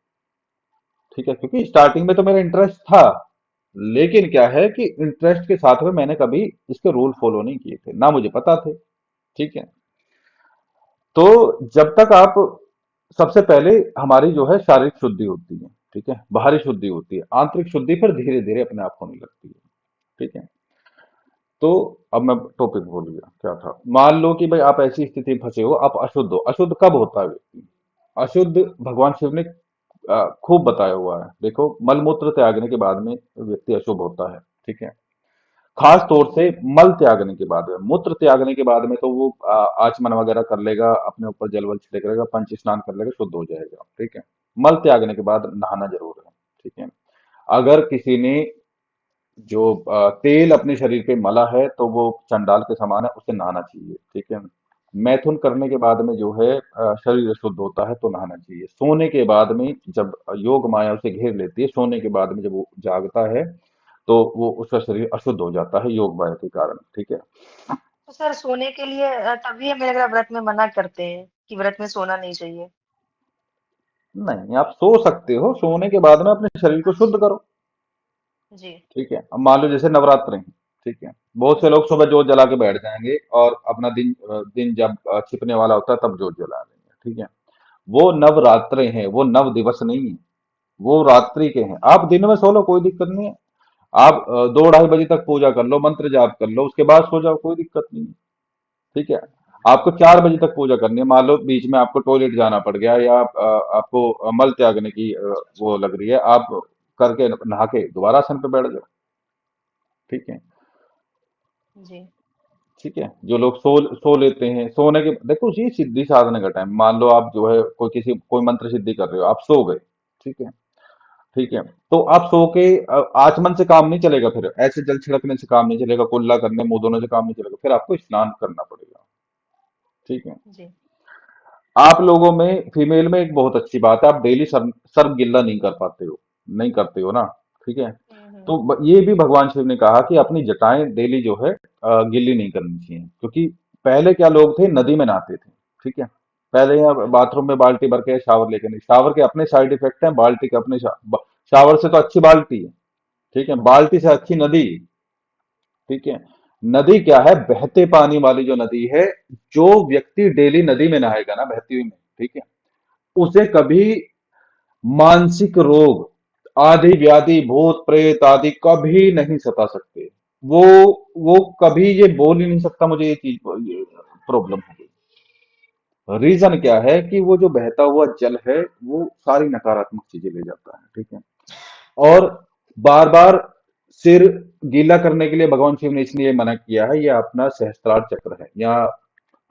Speaker 1: ठीक है। क्योंकि स्टार्टिंग में तो मेरा इंटरेस्ट था, लेकिन क्या है कि इंटरेस्ट के साथ में मैंने कभी इसके रूल फॉलो नहीं किए थे, ना मुझे पता थे। ठीक है। तो जब तक आप, सबसे पहले हमारी जो है शारीरिक शुद्धि होती है। ठीक है। बाहरी शुद्धि होती है, आंतरिक शुद्धि फिर धीरे धीरे अपने आप होने लगती है। ठीक है। तो अब मैं टॉपिक भूल गया क्या था। मान लो कि भाई आप ऐसी स्थिति में फंसे हो, आप अशुद्ध हो। अशुद्ध कब होता है व्यक्ति? अशुद्ध भगवान शिव ने खूब बताया हुआ है। देखो, मलमूत्र त्यागने के बाद में व्यक्ति अशुभ होता है। ठीक है। खास तौर से मल त्यागने के बाद में, मूत्र त्यागने के बाद में तो वो आचमन वगैरह कर लेगा, अपने ऊपर जल वल छिड़क लेगा, पंच स्नान कर लेगा, शुद्ध हो जाएगा। ठीक है। मल त्यागने के बाद नहाना जरूर है। ठीक है। अगर किसी ने जो तेल अपने शरीर पे मला है तो वो चंडाल के समान है, उसे नहाना चाहिए। ठीक है। मैथुन करने के बाद में जो है शरीर शुद्ध होता है तो नहाना चाहिए। सोने के बाद में जब योग माया उसे घेर लेती है, सोने के बाद में जब वो जागता है तो वो उसका शरीर अशुद्ध हो जाता है योग माया के कारण। ठीक है।
Speaker 2: तो सर सोने के लिए तभी हम मेरे व्रत में मना करते हैं कि व्रत में सोना नहीं चाहिए।
Speaker 1: नहीं, आप सो सकते हो, सोने के बाद में अपने शरीर को शुद्ध
Speaker 2: अच्छा।
Speaker 1: करो।
Speaker 2: जी।
Speaker 1: ठीक है। अब मान लो जैसे नवरात्र हैं। ठीक है। बहुत से
Speaker 2: हम्म।
Speaker 1: लोग सुबह जोत जला के बैठ जाएंगे और अपना दिन जब छिपने वाला होता है तब जोत जला लेंगे। ठीक है। वो नवरात्रे हैं, वो नव दिवस नहीं है, वो रात्रि के हैं। आप दिन में सो लो, कोई दिक्कत नहीं है। आप 2 ढाई बजे तक पूजा कर लो, मंत्र जाप कर लो, उसके बाद सो जाओ, कोई दिक्कत नहीं है। ठीक है। आपको 4 बजे तक पूजा करनी है, मान लो बीच में आपको टॉयलेट जाना पड़ गया, या आपको मल त्यागने की वो लग रही है, आप करके नहा के दोबारा आसन पे बैठ जाओ। ठीक है।
Speaker 2: जी।
Speaker 1: ठीक है, जो लोग सो सो लेते हैं, सोने के देखो ये सिद्धि साधने का टाइम, मान लो आप जो है कोई मंत्र सिद्धि कर रहे हो, आप सो गए, ठीक है, ठीक है, तो आप सो के आचमन से काम नहीं चलेगा, फिर ऐसे जल छिड़कने से काम नहीं चलेगा, कुल्ला करने मुंह धोने से काम नहीं चलेगा, फिर आपको स्नान करना पड़ेगा, ठीक है।
Speaker 2: जी।
Speaker 1: आप लोगों में फीमेल में एक बहुत अच्छी बात है, आप डेली सर्व गिल्ला नहीं कर पाते हो, नहीं करते हो ना, ठीक है।
Speaker 2: हम्म।
Speaker 1: तो ये भी भगवान शिव ने कहा कि अपनी जटाएं डेली जो है गिल्ली नहीं करनी चाहिए, क्योंकि पहले क्या लोग थे नदी में नहाते थे, ठीक है। पहले यहाँ
Speaker 2: हम्म।
Speaker 1: बाथरूम में बाल्टी भर के शावर लेके नहीं, शावर के अपने साइड इफेक्ट हैं, बाल्टी के अपने शावर से तो अच्छी बाल्टी है, ठीक है, बाल्टी से अच्छी नदी, ठीक है। नदी क्या है, बहते पानी वाली जो नदी है, जो व्यक्ति डेली नदी में नहाएगा ना बहती हुई में, ठीक है, उसे कभी मानसिक रोग आदि व्याधि भूत प्रेत आदि कभी नहीं सता सकते। वो वो कभी ये बोल ही नहीं सकता मुझे ये चीज प्रॉब्लम हो गई। रीजन क्या है कि वो जो बहता हुआ जल है वो सारी नकारात्मक चीजें ले जाता है, ठीक है। और बार बार सिर गीला करने के लिए भगवान शिव ने इसलिए मना किया है, यह अपना सहस्त्रार चक्र है, यहाँ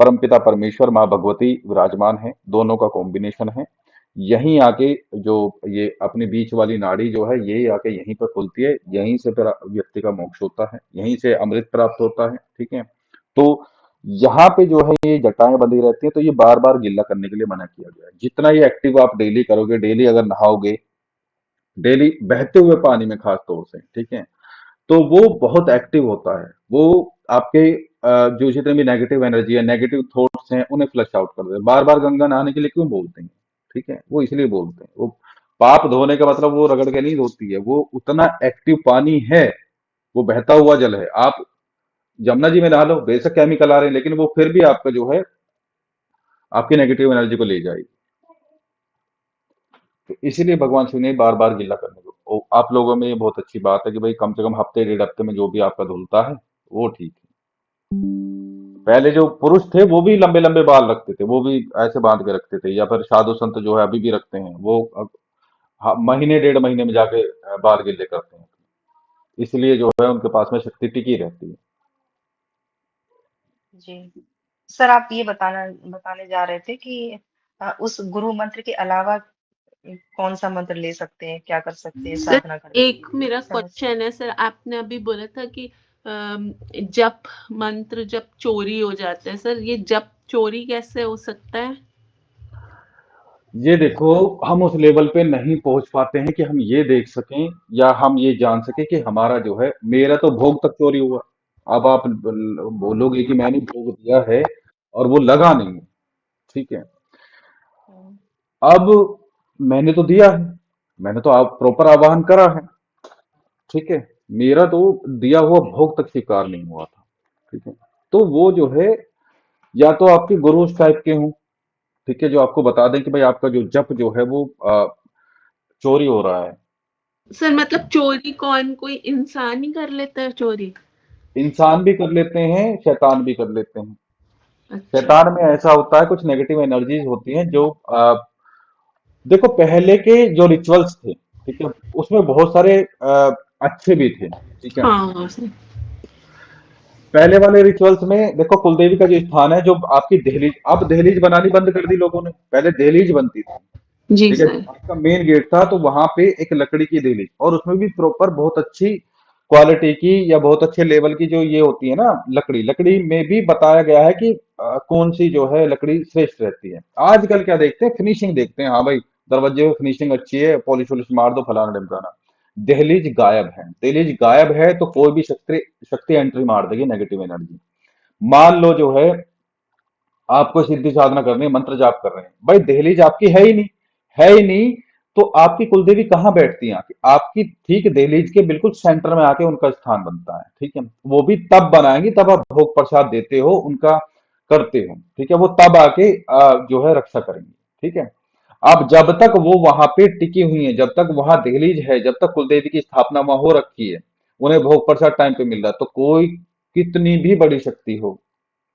Speaker 1: परमपिता परमेश्वर माँ भगवती विराजमान है, दोनों का कॉम्बिनेशन है। यहीं आके जो ये अपनी बीच वाली नाड़ी जो है ये आके यहीं पर खुलती है, यहीं से फिर व्यक्ति का मोक्ष होता है, यहीं से अमृत प्राप्त होता है, ठीक है। तो यहाँ पे जो है ये जटाएं बंधी रहती हैं, तो ये बार बार गिल्ला करने के लिए मना किया गया है। जितना ये एक्टिव आप डेली करोगे, डेली अगर नहाओगे, डेली बहते हुए पानी में खास तौर से, ठीक है, तो वो बहुत एक्टिव होता है। वो आपके जो जितने भी नेगेटिव एनर्जी है, नेगेटिव थॉट्स हैं, उन्हें फ्लश आउट कर देते हैं। बार बार गंगा नहाने के लिए क्यों बोलते हैं, ठीक है, वो इसलिए बोलते हैं। वो पाप धोने का मतलब वो रगड़ के नहीं धोती है, वो उतना एक्टिव पानी है, वो बहता हुआ जल है। आप जमुना जी में नहा लो, बेशक केमिकल आ रहे हैं, लेकिन वो फिर भी आपका जो है आपकी नेगेटिव एनर्जी को ले जाएगी। तो इसीलिए भगवान शिव ने बार बार गिल्ला करने को आप लोगों में ये बहुत अच्छी बात है कि भाई कम से कम हफ्ते डेढ़ हफ्ते में जो भी आपका धुलता है वो ठीक है। पहले जो पुरुष थे वो भी लंबे लंबे बाल रखते थे, वो भी ऐसे बांध के रखते थे, या फिर साधु संत जो है अभी भी रखते हैं, वो अब महीने डेढ़ महीने में जाके बाल गिले करते हैं, इसलिए जो है उनके पास में शक्ति टिकी रहती है।
Speaker 2: जी। सर आप ये बताना बताने जा रहे थे कि उस गुरु मंत्र के अलावा कौन सा मंत्र ले सकते हैं, क्या कर सकते हैं
Speaker 3: सर
Speaker 2: साधना करने के
Speaker 3: एक
Speaker 2: लिए,
Speaker 3: मेरा
Speaker 2: समझ।
Speaker 3: क्वेश्चन है सर, आपने अभी बोला था कि जप मंत्र जब चोरी हो जाता है, सर ये जप चोरी कैसे हो सकता है?
Speaker 1: ये देखो, हम उस लेवल पे नहीं पहुंच पाते हैं कि हम ये देख सकें या हम ये जान सकें कि हमारा जो है, मेरा तो भोग तक चोरी हुआ। अब आप बोलोगे कि मैंने भोग दिया है और वो लगा नहीं है, ठीक है।
Speaker 2: हम्म।
Speaker 1: अब मैंने तो दिया है, मैंने तो आप प्रॉपर आवाहन करा है, ठीक है, मेरा तो दिया हुआ भोग तक स्वीकार नहीं हुआ था, ठीक है। तो वो जो है या तो आपके गुरु उस टाइप के हों, ठीक है, जो आपको बता दें कि भाई आपका जो जप जो है वो चोरी हो रहा है,
Speaker 3: सर
Speaker 1: ठीक
Speaker 3: मतलब
Speaker 1: है।
Speaker 3: चोरी कौन, कोई इंसान ही कर लेता है चोरी?
Speaker 1: इंसान भी कर लेते हैं, शैतान भी कर लेते हैं।
Speaker 3: अच्छा।
Speaker 1: शैतान में ऐसा होता है, कुछ नेगेटिव एनर्जीज होती हैं जो देखो पहले के जो रिचुअल्स थे, ठीक है, उसमें बहुत सारे अच्छे भी थे, ठीक है।
Speaker 3: हाँ सर।
Speaker 1: पहले वाले रिचुअल्स में देखो कुलदेवी का जो स्थान है, जो आपकी दहलीज, अब दहलीज बनानी बंद कर दी लोगों ने, पहले दहलीज बनती थी,
Speaker 3: जी
Speaker 1: ठीक है, जो
Speaker 3: सर।
Speaker 1: आपका मेन गेट था तो वहां पे एक लकड़ी की दहलीज, और उसमें भी प्रॉपर बहुत अच्छी क्वालिटी की या बहुत अच्छे लेवल की जो ये होती है ना लकड़ी, लकड़ी में भी बताया गया है कि कौन सी जो है लकड़ी श्रेष्ठ रहती है। आजकल क्या देखते हैं, फिनिशिंग देखते हैं, हाँ भाई दरवाजे में फिनिशिंग अच्छी है, पॉलिश वॉलिश मार दो, फलाना ढिमकाना। दहलीज गायब है, दहलीज गायब है तो कोई भी शक्ति शक्ति एंट्री मार देगी नेगेटिव एनर्जी। मान लो जो है आपको सिद्धि साधना करनी है, मंत्र जाप कर रहे हैं, भाई दहलीज आपकी है ही नहीं, है ही नहीं, तो आपकी कुलदेवी कहाँ बैठती हैं आके, आपकी ठीक दहलीज के बिल्कुल सेंटर में आके उनका स्थान बनता है, ठीक है। वो भी तब बनाएंगी तब आप भोग प्रसाद देते हो उनका, करते हो, ठीक है, वो तब आके जो है रक्षा करेंगे, ठीक है। अब जब तक वो वहां पे टिकी हुई है, जब तक वहां दहलीज है, जब तक कुलदेवी की स्थापना वहां हो रखी है, उन्हें भोग प्रसाद टाइम पे मिल रहा है, तो कोई कितनी भी बड़ी शक्ति हो,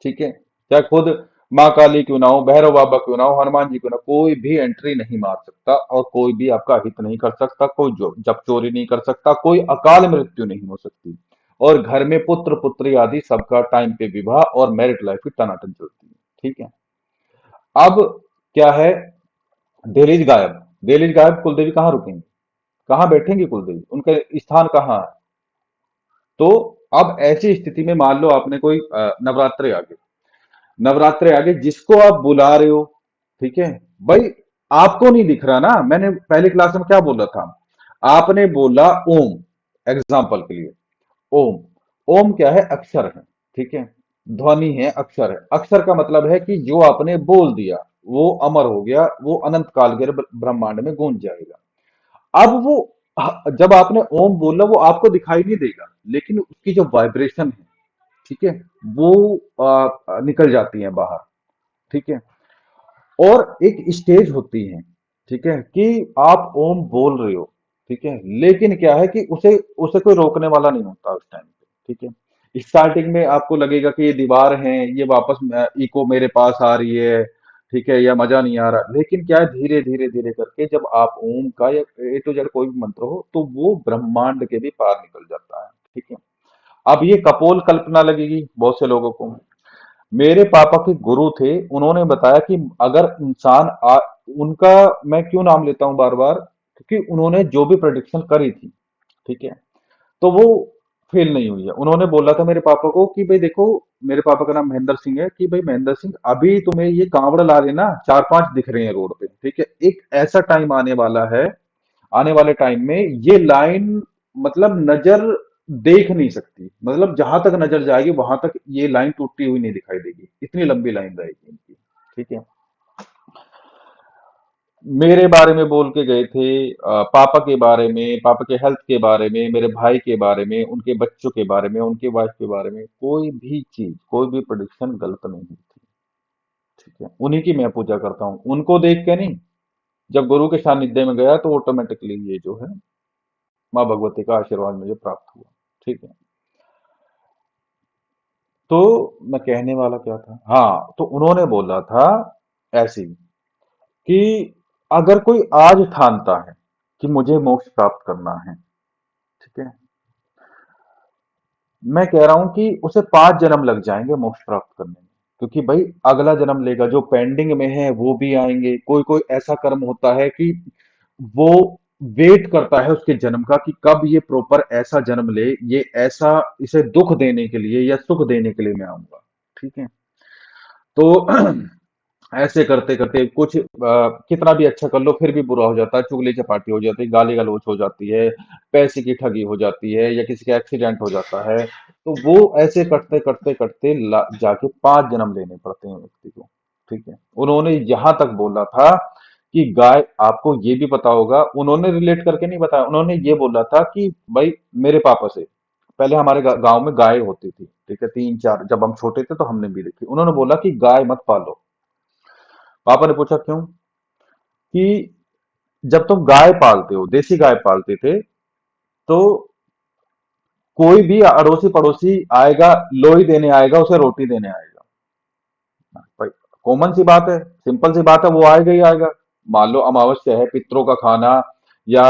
Speaker 1: ठीक है, चाहे खुद माँ काली क्यों ना हो, भैरव बाबा क्यों ना हो, हनुमान जी क्यों ना हो, कोई भी एंट्री नहीं मार सकता और कोई भी आपका हित नहीं कर सकता, कोई जो जब चोरी नहीं कर सकता, कोई अकाल मृत्यु नहीं हो सकती। और घर में पुत्र पुत्री आदि सबका टाइम पे विवाह और मैरिड लाइफ की टनाटन चलती है। ठीक है। अब क्या है, दहलीज गायब। दहलीज गायब, कुलदेवी कहाँ रुकेंगी, कहाँ बैठेंगी कुलदेवी, उनका स्थान कहाँ है। तो अब ऐसी स्थिति में मान लो आपने कोई नवरात्रे आ गए, नवरात्रे आगे जिसको आप बुला रहे हो, ठीक है भाई, आपको नहीं दिख रहा ना। मैंने पहली क्लास में क्या बोला था, आपने बोला ओम, एग्जाम्पल के लिए ओम। ओम क्या है, अक्षर है, ठीक है, ध्वनि है, अक्षर है। अक्षर का मतलब है कि जो आपने बोल दिया वो अमर हो गया, वो अनंत काल के ब्रह्मांड में गूंज जाएगा। अब वो जब आपने ओम बोला वो आपको दिखाई नहीं देगा, लेकिन उसकी जो वाइब्रेशन है, ठीक है, वो निकल जाती है बाहर। ठीक है। और एक स्टेज होती है, ठीक है, कि आप ओम बोल रहे हो, ठीक है, लेकिन क्या है कि उसे उसे कोई रोकने वाला नहीं होता उस टाइम पे। ठीक है। स्टार्टिंग में आपको लगेगा कि ये दीवार है, ये वापस इको मेरे पास आ रही है, ठीक है, या मजा नहीं आ रहा, लेकिन क्या है, धीरे धीरे धीरे करके जब आप ओम का या ए टू जेड कोई भी मंत्र हो तो वो ब्रह्मांड के भी पार निकल जाता है। ठीक है। अब ये कपोल कल्पना लगेगी बहुत से लोगों को। मेरे पापा के गुरु थे, उन्होंने बताया कि अगर उनका मैं क्यों नाम लेता हूं बार बार, क्योंकि उन्होंने जो भी प्रेडिक्शन करी थी, ठीक है, तो वो फेल नहीं हुई है। उन्होंने बोला था मेरे पापा को कि भाई देखो, मेरे पापा का नाम महेंद्र सिंह है, कि भाई महेंद्र सिंह अभी तुम्हें ये कांवड़ ला रहे ना, चार पांच दिख रहे हैं रोड पे, ठीक है, एक ऐसा टाइम आने वाला है, आने वाले टाइम में ये लाइन, मतलब नजर देख नहीं सकती, मतलब जहां तक नजर जाएगी वहां तक ये लाइन टूटती हुई नहीं दिखाई देगी, इतनी लंबी लाइन रहेगी इनकी। ठीक है। मेरे बारे में बोल के गए थे, पापा के बारे में, पापा के हेल्थ के बारे में, मेरे भाई के बारे में, उनके बच्चों के बारे में, उनके वाइफ के बारे में, कोई भी चीज, कोई भी प्रोडिक्शन गलत नहीं हुई थी। ठीक है। उन्हीं की मैं पूजा करता हूँ, उनको देख के नहीं। जब गुरु के सानिध्य में गया तो ऑटोमेटिकली ये जो है माँ भगवती का आशीर्वाद मुझे प्राप्त हुआ। ठीक है। तो मैं कहने वाला क्या था, हाँ, तो उन्होंने बोला था ऐसी कि अगर कोई आज ठानता है कि मुझे मोक्ष प्राप्त करना है, ठीक है, मैं कह रहा हूं कि उसे 5 जन्म लग जाएंगे मोक्ष प्राप्त करने में, क्योंकि भाई अगला जन्म लेगा, जो पेंडिंग में है वो भी आएंगे। कोई कोई ऐसा कर्म होता है कि वो वेट करता है उसके जन्म का कि कब ये प्रॉपर ऐसा जन्म ले, ये ऐसा इसे दुख देने के लिए या सुख देने के लिए मैं आऊंगा। ठीक है। तो ऐसे करते करते कुछ कितना भी अच्छा कर लो फिर भी बुरा हो जाता है, चुगली चपाटी हो जाती है, गाली गलौज हो जाती है, पैसे की ठगी हो जाती है, या किसी का एक्सीडेंट हो जाता है। तो वो ऐसे करते करते करते जाके 5 जन्म लेने पड़ते हैं व्यक्ति को। ठीक है। उन्होंने यहां तक बोला था कि गाय, आपको ये भी पता होगा, उन्होंने रिलेट करके नहीं बताया, उन्होंने ये बोला था कि भाई मेरे पापा से पहले हमारे गांव में गाय होती थी, ठीक है, 3 4, जब हम छोटे थे तो हमने भी देखी। उन्होंने बोला कि गाय मत पालो। पापा ने पूछा क्यों, कि जब तुम गाय पालते हो, देसी गाय पालते थे, तो कोई भी अड़ोसी पड़ोसी आएगा, लोई देने आएगा, उसे रोटी देने आएगा। भाई कॉमन सी बात है, सिंपल सी बात है, वो आएगा ही आएगा। मान लो अमावस्या है, पितरों का खाना या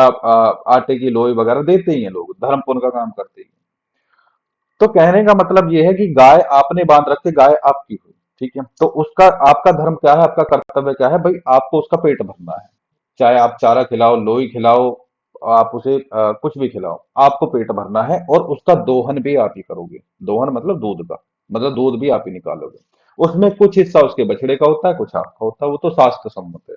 Speaker 1: आटे की लोई वगैरह देते ही हैं लोग, धर्म पुण्य का काम करते ही हैं। तो कहने का मतलब ये है कि गाय आपने बांध रखी, गाय आपकी हुई, ठीक है, तो उसका आपका धर्म क्या है, आपका कर्तव्य क्या है, भाई आपको उसका पेट भरना है। चाहे आप चारा खिलाओ, लोई खिलाओ, आप उसे कुछ भी खिलाओ, आपको पेट भरना है, और उसका दोहन भी आप ही करोगे। दोहन मतलब दूध का, मतलब दूध भी आप ही निकालोगे। उसमें कुछ हिस्सा उसके बछड़े का होता है, कुछ आपका होता है, वो तो शास्त्र सम्मत है।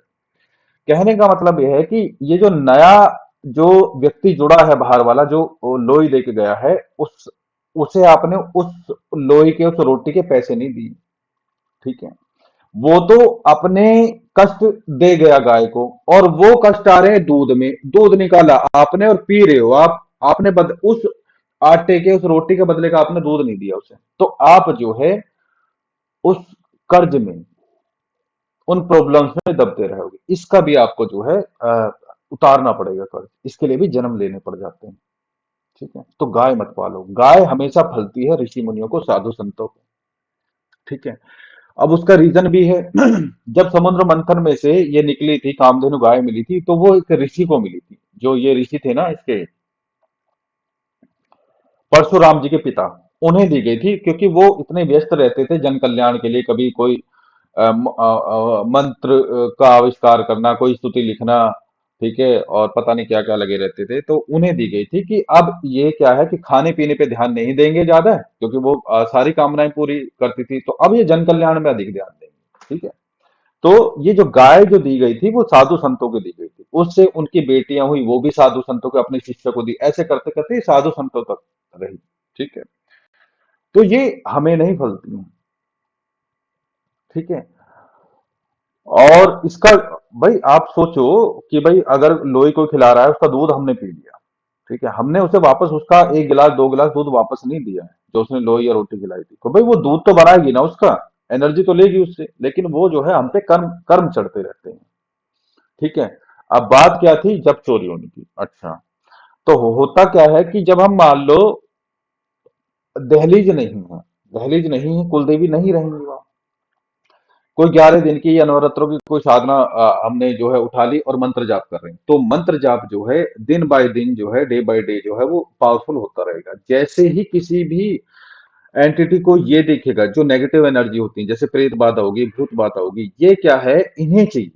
Speaker 1: कहने का मतलब यह है कि ये जो नया जो व्यक्ति जुड़ा है बाहर वाला, जो लोई लेके गया है, उस उसे आपने उस लोई के, उस रोटी के पैसे नहीं दिए। ठीक है। वो तो अपने कष्ट दे गया गाय को, और वो कष्ट आ रहे हैं दूध में। दूध निकाला आपने और पी रहे हो आप, आपने उस आटे के, उस रोटी के बदले का आपने दूध नहीं दिया उसे, तो आप जो है उस कर्ज में, उन प्रॉब्लम्स में दबते रहोगे। इसका भी आपको जो है उतारना पड़ेगा कर्ज, इसके लिए भी जन्म लेने पड़ जाते हैं। ठीक है। तो गाय मत पालो, गाय हमेशा फलती है ऋषि मुनियों को, साधु संतों को। ठीक है। अब उसका रीजन भी है। जब समुद्र मंथन में से ये निकली थी, कामधेनु गाय मिली थी, तो वो एक ऋषि को मिली थी, जो ये ऋषि थे ना इसके, परशुराम जी के पिता, उन्हें दी गई थी, क्योंकि वो इतने व्यस्त रहते थे जन कल्याण के लिए, कभी कोई मंत्र का आविष्कार करना, कोई स्तुति लिखना, ठीक है, और पता नहीं क्या क्या लगे रहते थे, तो उन्हें दी गई थी कि अब ये क्या है कि खाने पीने पे ध्यान नहीं देंगे ज्यादा, क्योंकि वो सारी कामनाएं पूरी करती थी, तो अब ये जन कल्याण में अधिक ध्यान देंगे, ठीक है। तो ये जो गाय जो दी गई थी वो साधु संतों को दी गई थी, उससे उनकी बेटियां हुई, वो भी साधु संतों को अपने शिष्य को दी, ऐसे करते करते ये साधु संतों तक रही, ठीक है। तो ये हमें नहीं फलती है, ठीक है। और इसका, भाई आप सोचो कि भाई अगर लोई को खिला रहा है, उसका दूध हमने पी लिया, ठीक है, हमने उसे वापस उसका एक गिलास दो गिलास दूध वापस नहीं दिया है जो उसने लोई या रोटी खिलाई थी, तो भाई वो दूध तो बनाएगी ना, उसका एनर्जी तो लेगी उससे, लेकिन वो जो है हम पे कर्म कर्म चढ़ते रहते हैं, ठीक है। अब बात क्या थी, जब चोरी होने की, अच्छा, तो होता क्या है कि जब हम मान लो दहलीज नहीं है, दहलीज नहीं है, कुलदेवी नहीं रहेंगी वहां, कोई 11 दिन की या नवरात्रों की कोई साधना हमने जो है उठा ली और मंत्र जाप कर रहे हैं, तो मंत्र जाप जो है दिन बाय दिन जो है, डे बाय डे जो है वो पावरफुल होता रहेगा। जैसे ही किसी भी एंटिटी को ये देखेगा जो नेगेटिव एनर्जी होती है, जैसे प्रेत बाधा होगी, भूत बाधा होगी, ये क्या है, इन्हें चाहिए,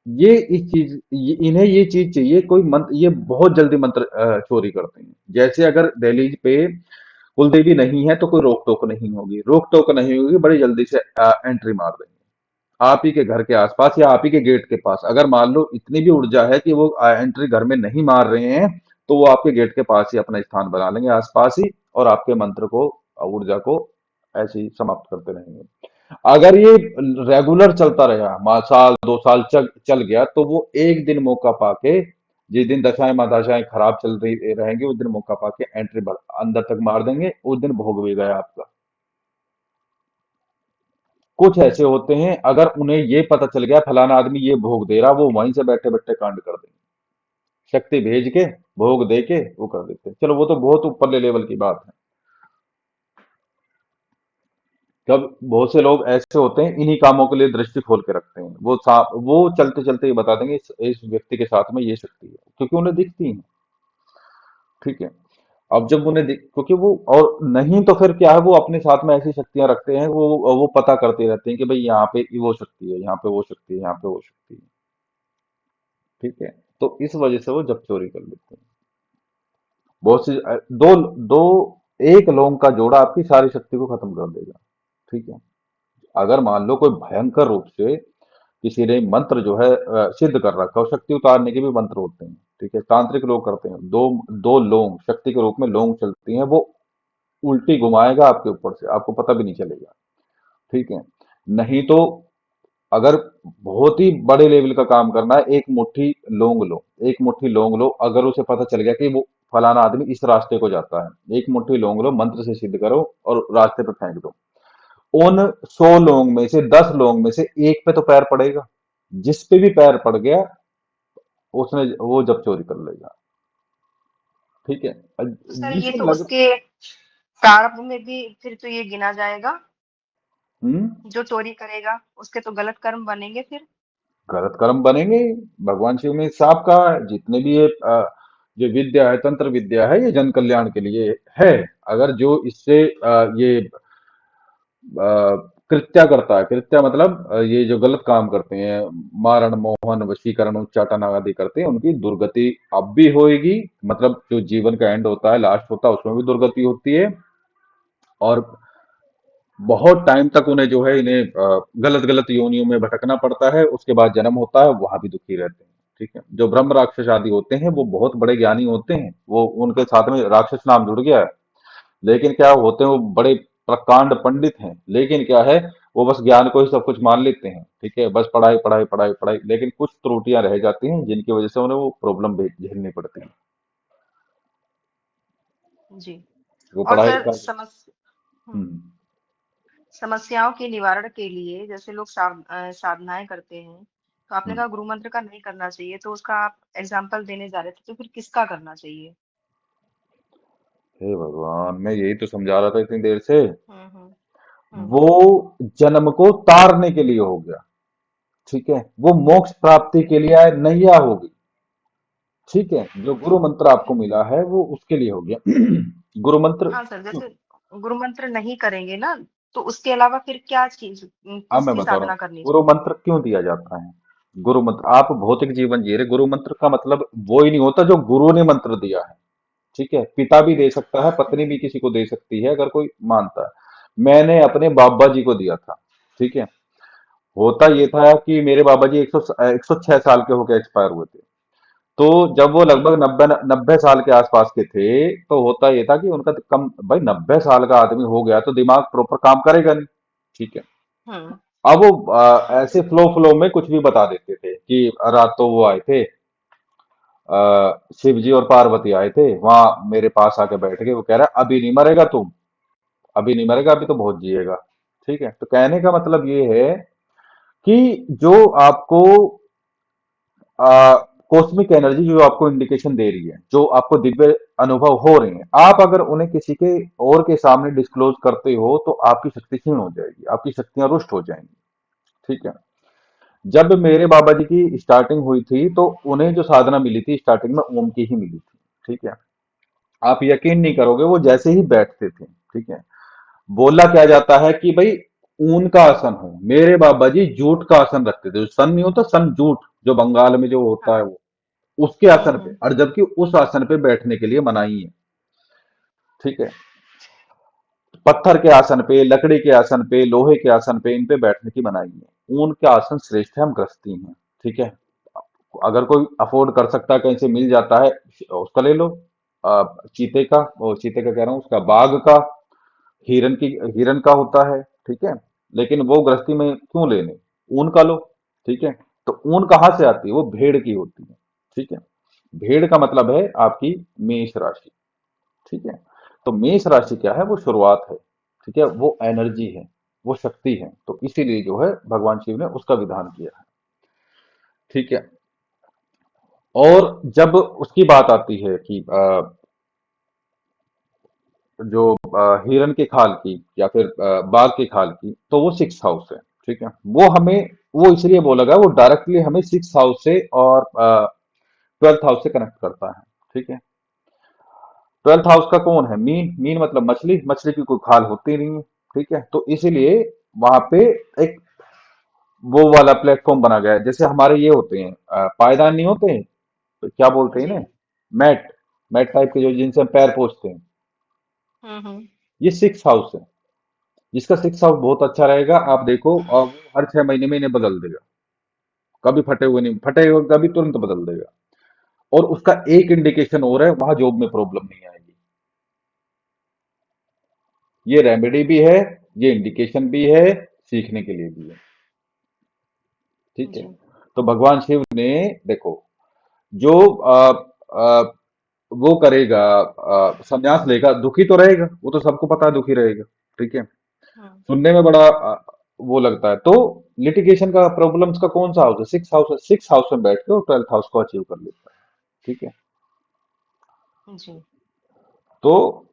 Speaker 1: ये इस चीज इन्हें ये चीज चाहिए, कोई मंत्र, ये बहुत जल्दी मंत्र चोरी करते हैं। जैसे अगर दहलीज पे कुलदेवी नहीं है तो कोई रोक टोक नहीं होगी, रोक टोक नहीं होगी, बड़ी जल्दी से एंट्री मार देंगे आप ही के घर के आसपास या आप ही के गेट के पास। अगर मान लो इतनी भी ऊर्जा है कि वो एंट्री घर में नहीं मार रहे हैं, तो वो आपके गेट के पास ही अपना स्थान बना लेंगे आसपास ही, और आपके मंत्र को, ऊर्जा को ऐसे ही समाप्त करते रहेंगे। अगर ये रेगुलर चलता रहा, साल 2 साल चल गया, तो वो एक दिन मौका पाके, जिस दिन दशाएं महादशाएं खराब चल रही रहेंगी, उस दिन मौका पाके एंट्री अंदर तक मार देंगे, उस दिन भोग भी गया आपका। कुछ ऐसे होते हैं, अगर उन्हें ये पता चल गया फलाना आदमी ये भोग दे रहा, वो वहीं से बैठे बैठे कांड कर देंगे, शक्ति भेज के, भोग दे के वो कर देते हैं। चलो वो तो बहुत ऊपर लेवल की बात है। तब बहुत से लोग ऐसे होते हैं, इन्हीं कामों के लिए दृष्टि खोल के रखते हैं, वो चलते चलते ये बता देंगे इस व्यक्ति के साथ में ये शक्ति है, क्योंकि उन्हें दिखती है, ठीक है। अब जब उन्हें क्योंकि वो, और नहीं तो फिर क्या है, वो अपने साथ में ऐसी शक्तियां रखते हैं, वो पता करते रहते हैं कि भाई यहाँ पे वो शक्ति है, यहाँ पे वो शक्ति है, यहाँ पे वो शक्ति है, ठीक है। तो इस वजह से वो जब चोरी कर लेते हैं। बहुत सी दो दो एक लोग का जोड़ा आपकी सारी शक्ति को खत्म कर देगा, ठीक है। अगर मान लो कोई भयंकर रूप से किसी ने मंत्र जो है सिद्ध कर रखा हो, शक्ति उतारने के भी मंत्र होते हैं, ठीक है, तांत्रिक लोग करते हैं, दो दो लोग शक्ति के रूप में लोग चलती हैं, वो उल्टी घुमाएगा आपके ऊपर से, आपको पता भी नहीं चलेगा, ठीक है। नहीं तो अगर बहुत ही बड़े लेवल का काम करना है, एक मुट्ठी लौंग लो, एक मुट्ठी लौंग लो, अगर उसे पता चल गया कि वो फलाना आदमी इस रास्ते को जाता है, एक मुट्ठी लौंग लो, मंत्र से सिद्ध करो और रास्ते पे फेंक दो, उन 100 लोग में से 10 लोग में से एक पे तो पैर पड़ेगा, जिस पे भी पैर पड़ गया उसने वो जब चोरी कर लेगा, ठीक है।
Speaker 2: तो सर ये
Speaker 1: जिसे
Speaker 2: तो
Speaker 1: लग
Speaker 2: उसके प्रारब्ध में भी फिर तो ये गिना जाएगा,
Speaker 1: हम्म
Speaker 2: जो चोरी करेगा उसके तो गलत कर्म बनेंगे फिर।
Speaker 1: गलत कर्म बनेंगे ही। भगवान शिव ने साफ कहा है, जितने भी ये जो विद्या है, तंत्र विद्या है, ये जन कल्याण के लिए है। अगर जो इससे ये कृत्या करता है, कृत्या मतलब ये जो गलत काम करते हैं, मारण मोहन वशीकरण उच्चाटन आदि करते हैं, उनकी दुर्गति अब भी होएगी, मतलब जो जीवन का एंड होता है, लास्ट होता है, उसमें भी दुर्गति होती है, और बहुत टाइम तक उन्हें जो है, इन्हें गलत गलत योनियों में भटकना पड़ता है, उसके बाद जन्म होता है, वहां भी दुखी रहते हैं, ठीक है। जो ब्रह्म राक्षस आदि होते हैं वो बहुत बड़े ज्ञानी होते हैं, वो उनके साथ में राक्षस नाम जुड़ गया है, लेकिन क्या होते हैं, वो बड़े प्रकांड पंडित हैं, लेकिन क्या है, वो बस ज्ञान को ही सब कुछ मान लेते हैं, ठीक है, बस पढ़ाई पढ़ाई पढ़ाई पढ़ाई, लेकिन कुछ त्रुटियां रह जाती हैं जिनकी वजह से उन्हें वो प्रॉब्लम झेलनी पड़ती है।
Speaker 2: जी।
Speaker 1: वो
Speaker 2: और
Speaker 1: पढ़ाई
Speaker 2: सर
Speaker 1: लिखाई। हम्म
Speaker 2: समस्याओं के निवारण के लिए जैसे लोग साधनाएं करते हैं, तो आपने
Speaker 1: हम्म
Speaker 2: कहा गुरु मंत्र का नहीं करना चाहिए, तो उसका आप एग्जाम्पल देने जा रहे थे, तो फिर किसका करना चाहिए?
Speaker 1: हे भगवान, मैं यही तो समझा रहा था इतनी देर से।
Speaker 2: हम्म हम्म हम्म
Speaker 1: वो जन्म को तारने के लिए हो गया, ठीक है, वो मोक्ष प्राप्ति के लिए नैया होगी, ठीक है। जो गुरु मंत्र आपको मिला है वो उसके लिए हो गया। गुरु मंत्र।
Speaker 2: हाँ सर, जैसे गुरु मंत्र नहीं करेंगे ना, तो उसके अलावा फिर क्या चीज,
Speaker 1: अब मैं
Speaker 2: किसकी
Speaker 1: बता रहा
Speaker 2: साधना
Speaker 1: हूँ
Speaker 2: करनी
Speaker 1: गुरु
Speaker 2: चाहिए?
Speaker 1: मंत्र क्यों दिया जाता है। गुरु मंत्र, आप भौतिक जीवन जी रहे, गुरु मंत्र का मतलब वो ही नहीं होता जो गुरु ने मंत्र दिया है। ठीक है, पिता भी दे सकता है, पत्नी भी किसी को दे सकती है अगर कोई मानता है। मैंने अपने बाबा जी को दिया था। ठीक है, होता ये था कि मेरे बाबा जी 106 साल के होकर एक्सपायर हुए थे। तो जब वो
Speaker 2: जी।
Speaker 1: लगभग नब्बे नब्बे साल के आसपास के थे, तो होता ये था कि उनका तो कम, भाई 90 साल का आदमी हो गया तो दिमाग प्रॉपर काम करेगा नहीं। ठीक है,
Speaker 2: हम्म।
Speaker 1: अब वो ऐसे फ्लो फ्लो में कुछ भी बता देते थे कि रात तो वो आए थे, शिव जी और पार्वती आए थे वहां मेरे पास आके बैठ गए, वो कह रहा है अभी नहीं मरेगा तुम, अभी नहीं मरेगा, अभी तो बहुत जिएगा। ठीक है, तो कहने का मतलब ये है कि जो आपको कॉस्मिक एनर्जी जो आपको इंडिकेशन दे रही है, जो आपको दिव्य अनुभव हो रहे हैं, आप अगर उन्हें किसी के और के सामने डिस्क्लोज करते हो तो आपकी शक्ति क्षीण हो जाएगी, आपकी शक्तियां रुष्ट हो जाएंगी। ठीक है, जब मेरे बाबा जी की स्टार्टिंग हुई थी तो उन्हें जो साधना मिली थी स्टार्टिंग में ओम की ही मिली थी। ठीक है, आप यकीन नहीं करोगे वो जैसे ही बैठते थे, ठीक है, बोला क्या जाता है कि भाई ऊन का आसन हो। मेरे बाबा जी जूट का आसन रखते थे, जो सन नहीं होता, सन जूट जो बंगाल में जो होता है
Speaker 2: हाँ।
Speaker 1: वो, उसके आसन पे,
Speaker 2: हम्म।
Speaker 1: और जबकि उस आसन पे बैठने के लिए मनाही है। ठीक है, पत्थर के आसन पे, लकड़ी के आसन पे, लोहे के आसन पे, इन पे बैठने की मनाही है। ऊन का आसन श्रेष्ठ है, हम ग्रस्ती हैं। ठीक है, अगर कोई अफोर्ड कर सकता है, कहीं से मिल जाता है, उसका ले लो। चीते का, वो चीते का कह रहा हूँ, उसका बाघ का, हिरन की, हिरन का होता है। ठीक है, लेकिन वो गृहस्थी में क्यों लेने, ऊन का लो। ठीक है, तो ऊन कहाँ से आती है, वो भेड़ की होती है। ठीक है, भेड़ का मतलब है आपकी मेष राशि। ठीक है, तो मेष राशि क्या है, वो शुरुआत है। ठीक है, वो एनर्जी है, वो शक्ति है, तो इसीलिए जो है भगवान शिव ने उसका विधान किया है। ठीक है, और जब उसकी बात आती है कि जो हिरन के खाल की या फिर बाघ के खाल की, तो वो सिक्स हाउस है। ठीक है, वो हमें, वो इसलिए बोला गया, वो डायरेक्टली हमें सिक्स हाउस से और 12th हाउस से कनेक्ट करता है। ठीक है, 12th हाउस का कौन है, मीन, मीन मतलब मछली, मछली की कोई खाल होती नहीं है। ठीक है, तो इसीलिए वहां पे एक वो वाला प्लेटफॉर्म बना गया है, जैसे हमारे ये होते हैं पायदान नहीं होते हैं, तो क्या बोलते हैं
Speaker 2: जी।
Speaker 1: इन्हें, मैट, मैट टाइप के जो जिनसे हम पैर पोछते हैं,
Speaker 2: हम्म।
Speaker 1: ये सिक्स हाउस है। जिसका सिक्स हाउस बहुत अच्छा रहेगा, आप देखो, और वो हर 6 महीने में इन्हें बदल देगा, कभी फटे हुए नहीं, फटे हुए कभी तुरंत बदल देगा। और उसका एक इंडिकेशन और है, वहां जॉब में प्रॉब्लम नहीं आएगी। ये रेमेडी भी है, ये इंडिकेशन भी है, सीखने के लिए भी है। ठीक है,
Speaker 2: जी।
Speaker 1: तो भगवान शिव ने, देखो, जो वो करेगा, संन्यास लेगा, दुखी तो रहेगा, वो तो सबको पता है दुखी रहेगा। ठीक है,
Speaker 2: हम्म।
Speaker 1: सुनने में बड़ा वो लगता है, तो लिटिगेशन का, प्रॉब्लम्स का कौन सा हाउस है, सिक्स हाउस है, सिक्स हाउस में बैठ के वो 12th हाउस को अचीव कर लेता है। ठीक है,
Speaker 2: जी।
Speaker 1: तो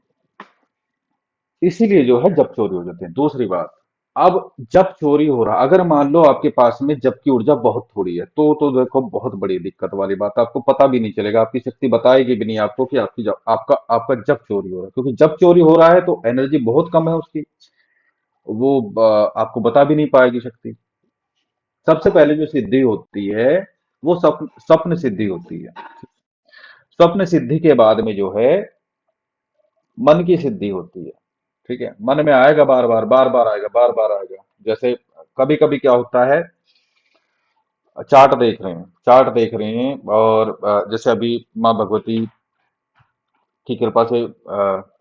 Speaker 1: इसीलिए जो है जब चोरी हो जाते हैं। दूसरी बात, अब जब चोरी हो रहा, अगर मान लो आपके पास में जब की ऊर्जा बहुत थोड़ी है, तो देखो बहुत बड़ी दिक्कत वाली बात है, आपको पता भी नहीं चलेगा, आपकी शक्ति बताएगी भी नहीं आपको कि आपकी जब, आपका आपका जब चोरी हो रहा है, क्योंकि जब चोरी हो रहा है तो एनर्जी बहुत कम है उसकी, वो आपको बता भी नहीं पाएगी शक्ति। सबसे
Speaker 2: हाँ।
Speaker 1: पहले जो सिद्धि होती है वो स्वप्न स्वप्न सिद्धि होती है। स्वप्न सिद्धि के बाद में जो है मन की सिद्धि होती है। ठीक है, मन में आएगा, बार बार आएगा, बार बार आएगा। जैसे कभी कभी क्या होता है, चार्ट देख रहे हैं, चार्ट देख रहे हैं, और जैसे अभी माँ भगवती की कृपा से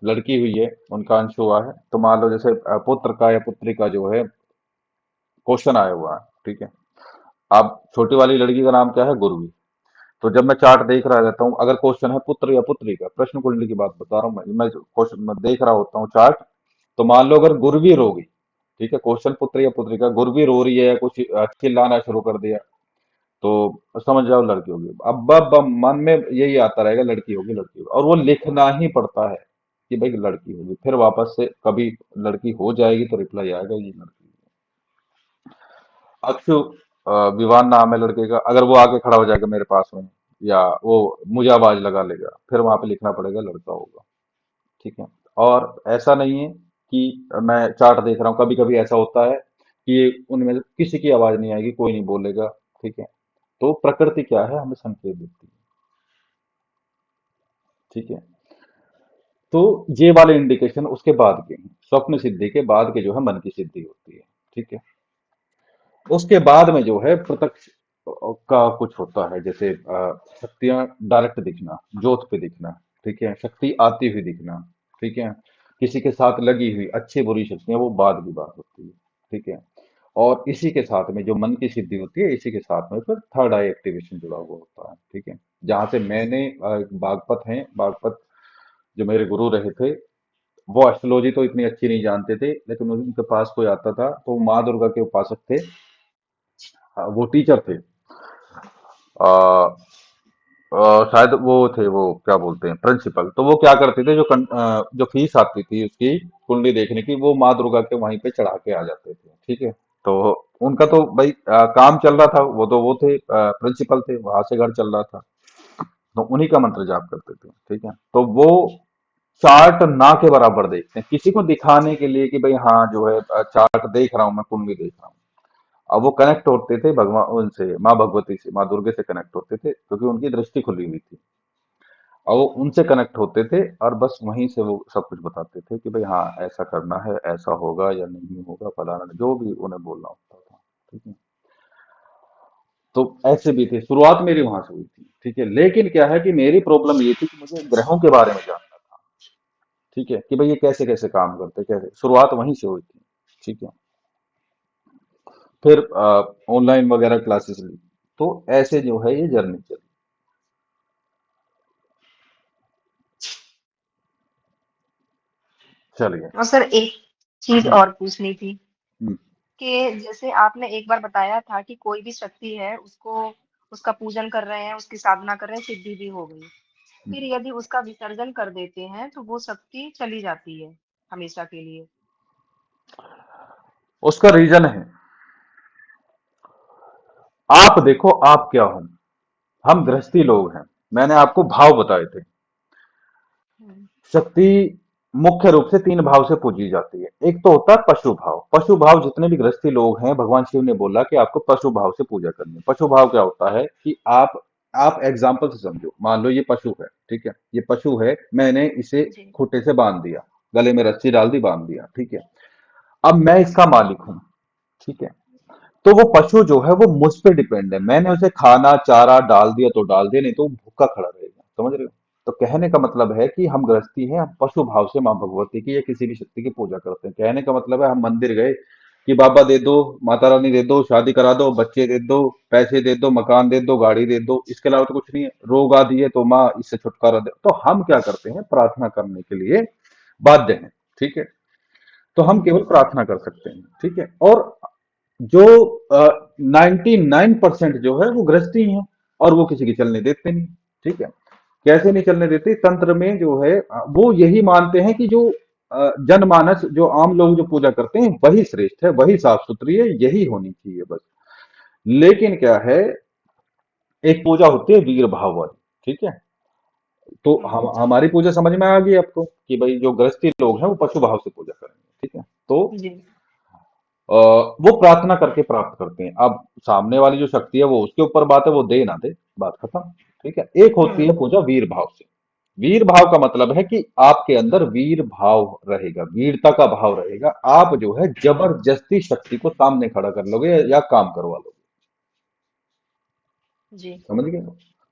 Speaker 1: लड़की हुई है, उनका अंश हुआ है, तो मान लो जैसे पुत्र का या पुत्री का जो है क्वेश्चन आया हुआ है। ठीक है, अब छोटी वाली लड़की का नाम क्या है, गुरवी। तो जब मैं चार्ट देख रहा रहता हूँ, अगर क्वेश्चन है पुत्र या पुत्री का, प्रश्न कुंडली की बात बता रहा हूँ, मैं क्वेश्चन मैं देख रहा होता हूँ चार्ट, तो मान लो अगर गुरवी रोगी, ठीक है, क्वेश्चन पुत्र या पुत्री का, गुरवी रो रही है या कुछ चिल्लाना शुरू कर दिया, तो समझ जाओ लड़की होगी। अब मन में यही आता रहेगा, लड़की होगी, लड़की होगी, और वो लिखना ही पड़ता है कि भाई लड़की होगी, फिर वापस से कभी लड़की हो जाएगी तो रिप्लाई आएगा ये लड़की होगी। अक्षु, विवान नाम है लड़के का, अगर वो आके खड़ा हो जाएगा मेरे पास में, या वो मुझे आवाज लगा लेगा, फिर वहां पे लिखना पड़ेगा लड़का होगा। ठीक है। और ऐसा नहीं है कि मैं चार्ट देख रहा हूँ, कभी कभी ऐसा होता है कि उनमें से किसी की आवाज नहीं आएगी, कोई नहीं बोलेगा, ठीक है। तो प्रकृति क्या है, हमें संकेत देती है, ठीक है। तो ये वाले इंडिकेशन उसके बाद के हैं, स्वप्न सिद्धि के बाद के जो है मन की सिद्धि होती है, ठीक है। उसके बाद में जो है प्रत्यक्ष का कुछ होता है, जैसे शक्तियां डायरेक्ट दिखना, ज्योत पे दिखना, ठीक है, शक्ति आती हुई दिखना, ठीक है, किसी के साथ लगी हुई अच्छी बुरी शक्तियां, वो बाद की बात होती है, ठीक है। और इसी के साथ में जो मन की सिद्धि होती है, इसी के साथ में फिर थर्ड आई एक्टिवेशन जुड़ा हुआ होता है, ठीक है। जहां से मैंने बागपत हैं, बागपत जो मेरे गुरु रहे थे, वो एस्ट्रोलॉजी तो इतनी अच्छी नहीं जानते थे, लेकिन उनके पास कोई आता था तो वो माँ दुर्गा के उपासक थे। वो टीचर थे। शायद वो थे, वो क्या बोलते हैं, प्रिंसिपल। तो वो क्या करते थे, जो फीस आती थी उसकी कुंडली देखने की, वो माँ दुर्गा के वहीं पे चढ़ा के आ जाते थे, ठीक है। तो उनका तो भाई काम चल रहा था, वो थे प्रिंसिपल थे, वहां से घर चल रहा था, तो उन्हीं का मंत्र जाप करते थे, ठीक है। तो वो चार्ट ना के बराबर देखते हैं, किसी को दिखाने के लिए कि भाई हाँ जो है चार्ट देख रहा हूँ, मैं कुंडली देख रहा हूँ। अब वो कनेक्ट होते थे भगवान उनसे, माँ भगवती से, माँ दुर्गे से कनेक्ट होते थे, क्योंकि उनकी दृष्टि खुली हुई थी। और वो उनसे कनेक्ट होते थे, और बस वहीं से वो सब कुछ बताते थे कि भाई हाँ ऐसा करना है, ऐसा होगा या नहीं होगा, फलाना, जो भी उन्हें बोलना होता था, ठीक है। तो ऐसे भी थे, शुरुआत मेरी वहां से हुई थी, ठीक है। लेकिन क्या है कि मेरी प्रॉब्लम ये थी कि मुझे ग्रहों के बारे में जानना था, ठीक है, कि भाई ये कैसे कैसे काम करते, कैसे, शुरुआत वहीं से हुई थी, ठीक है। फिर ऑनलाइन वगैरह क्लासेस ली, तो ऐसे जो है ये जर्नी चली। चलिए।
Speaker 2: और सर एक चीज
Speaker 1: हम्म।
Speaker 2: और पूछनी थी
Speaker 1: हम्म।
Speaker 2: कि जैसे आपने एक बार बताया था कि कोई भी शक्ति है उसको उसका पूजन कर रहे हैं, उसकी साधना कर रहे हैं, सिद्धि भी हो गई,
Speaker 1: हम्म।
Speaker 2: फिर यदि उसका विसर्जन कर देते हैं तो वो शक्ति चली जाती है हमेशा के लिए।
Speaker 1: उसका रीजन है, आप देखो आप क्या हो, हम गृहस्थी लोग हैं, मैंने आपको भाव बताए थे।
Speaker 2: हम्म,
Speaker 1: शक्ति मुख्य रूप से तीन भाव से पूजी जाती है। एक तो होता है पशु भाव, पशु भाव जितने भी गृहस्थी लोग हैं, भगवान शिव ने बोला कि आपको पशु भाव से पूजा करनी है। पशु भाव क्या होता है कि आप एग्जाम्पल से समझो, मान लो ये पशु है, ठीक है, ये पशु है, मैंने इसे
Speaker 2: जी
Speaker 1: खूंटे से बांध दिया, गले में रस्सी डाल दी, बांध दिया, ठीक है। अब मैं इसका मालिक हूं, ठीक है। तो वो पशु जो है वो मुझ पे डिपेंड है, मैंने उसे खाना चारा डाल दिया तो डाल दिया, नहीं तो वो भूखा खड़ा रहेगा, समझ रहे हो। तो कहने का मतलब है कि हम गृहस्थी हैं, हम पशु भाव से माँ भगवती की या किसी भी शक्ति की पूजा करते हैं। कहने का मतलब है हम मंदिर गए कि बाबा दे दो, माता रानी दे दो, शादी करा दो, बच्चे दे दो, पैसे दे दो, मकान दे दो, गाड़ी दे दो, इसके अलावा तो कुछ नहीं है। रोग आदि है तो माँ इससे छुटकारा दे। तो हम क्या करते हैं, प्रार्थना करने के लिए बाध्य हैं, ठीक है। तो हम केवल प्रार्थना कर सकते हैं, ठीक है। और जो 99% जो है वो गृहस्थी हैं, और वो किसी की चलने देते नहीं, ठीक है। कैसे नहीं चलने देते, तंत्र में जो है वो यही मानते हैं कि जो जनमानस, जो आम लोग जो पूजा करते हैं वही श्रेष्ठ है, वही साफ सुथरी है, यही होनी चाहिए बस। लेकिन क्या है, एक पूजा होती है वीर भाव वाली, ठीक है। तो हम हमारी पूजा समझ में आ गई आपको कि भाई जो गृहस्थी लोग हैं वो पशु भाव से पूजा करेंगे, ठीक है। तो
Speaker 2: जी
Speaker 1: वो प्रार्थना करके प्राप्त करते हैं। अब सामने वाली जो शक्ति है वो उसके ऊपर बात है, वो दे ना दे, बात खत्म, ठीक है। एक होती है पूजा वीर भाव से। वीर भाव का मतलब है कि आपके अंदर वीर भाव रहेगा, वीरता का भाव रहेगा, आप जो है जबरदस्ती शक्ति को सामने खड़ा कर लोगे या काम करवा लोगे,
Speaker 2: जी
Speaker 1: समझ गए।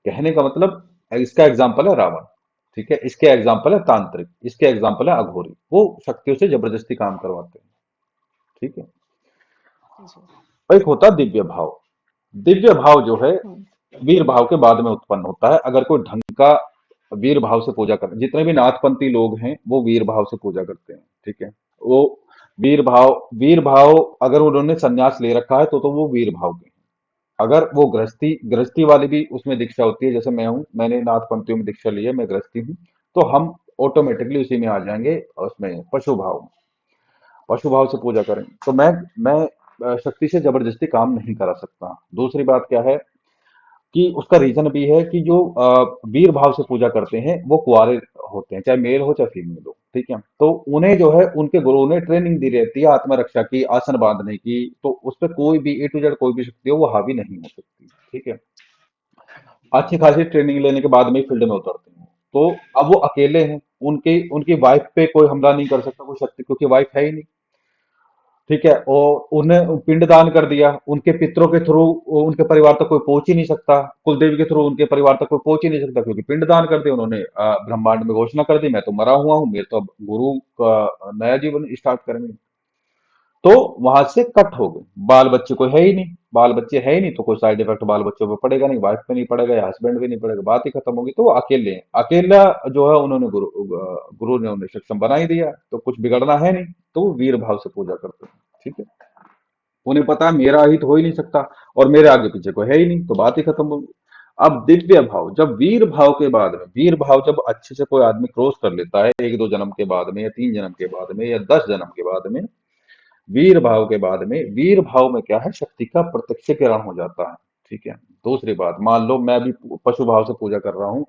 Speaker 1: कहने का मतलब, इसका एग्जाम्पल है रावण, ठीक है, इसके एग्जाम्पल है तांत्रिक, इसके एग्जाम्पल है अघोरी, वो शक्तियों से जबरदस्ती काम करवाते हैं, ठीक है।
Speaker 2: जी
Speaker 1: एक होता है दिव्य भाव। दिव्य भाव जो है
Speaker 2: हम्म,
Speaker 1: वीर भाव के बाद में उत्पन्न होता है। अगर कोई ढंग का वीर भाव से पूजा कर, जितने भी नाथपंथी लोग हैं वो वीर भाव से पूजा करते हैं, ठीक है। वो वीर भाव अगर उन्होंने संन्यास ले रखा है तो वो वीर भाव के हैं। अगर वो गृहस्थी गृहस्थी वाली भी उसमें दीक्षा होती है, जैसे मैं हूं, मैंने नाथपंथियों में दीक्षा ली है, मैं गृहस्थी हूँ, तो हम ऑटोमेटिकली उसी में आ जाएंगे, उसमें पशु भाव में, पशु भाव से पूजा करें। तो मैं शक्ति से जबरदस्ती काम नहीं करा सकता। दूसरी बात क्या है कि उसका रीजन भी है कि जो वीर भाव से पूजा करते हैं वो कुंवारे होते हैं, चाहे मेल हो चाहे फीमेल हो, ठीक है। तो उन्हें जो है उनके गुरु ने ट्रेनिंग दी रहती है आत्मरक्षा की, आसन बांधने की, तो उस पर कोई भी ए टू जेड कोई भी शक्ति हो वो हावी नहीं हो सकती, ठीक है। अच्छी खासी ट्रेनिंग लेने के बाद में फील्ड में उतरते हैं। तो अब वो अकेले हैं, उनकी उनकी वाइफ पे कोई हमला नहीं कर सकता कोई शक्ति, क्योंकि वाइफ है ही नहीं, ठीक है। और उन्हें पिंडदान कर दिया, उनके पितरों के थ्रू उनके परिवार तक कोई पहुंच ही नहीं सकता, कुलदेवी के थ्रू उनके परिवार तक कोई पहुंच ही नहीं सकता, क्योंकि पिंडदान कर दिया उन्होंने, ब्रह्मांड में घोषणा कर दी मैं तो मरा हुआ हूँ, मेरे तो अब गुरु का नया जीवन स्टार्ट करेंगे। तो वहां से कट हो गए, बाल बच्चे कोई है ही नहीं, बाल बच्चे है ही नहीं, तो कोई साइड इफेक्ट बाल बच्चों पे पड़ेगा नहीं, वाइफ पे नहीं पड़ेगा या हस्बैंड पे नहीं पड़ेगा, बात ही खत्म होगी। तो वो अकेले हैं, अकेला जो है उन्होंने गुरु ने उन्हें सक्षम बना ही दिया, तो कुछ बिगड़ना है नहीं, तो वो वीर भाव से पूजा करते हैं, ठीक है। उन्हें पता है मेरा हित हो ही नहीं सकता और मेरे आगे पीछे कोई है ही नहीं, तो बात ही खत्म होगी। अब दिव्य भाव, जब वीर भाव के बाद में, वीर भाव जब अच्छे से कोई आदमी क्रॉस कर लेता है, एक दो जन्म के बाद में या तीन जन्म के बाद में या 10 जन्म के बाद में, वीर भाव के बाद में, वीर भाव में क्या है, शक्ति का प्रत्यक्ष किरण हो जाता है, ठीक है। दूसरी बात, मान लो मैं अभी पशु भाव से पूजा कर रहा हूँ,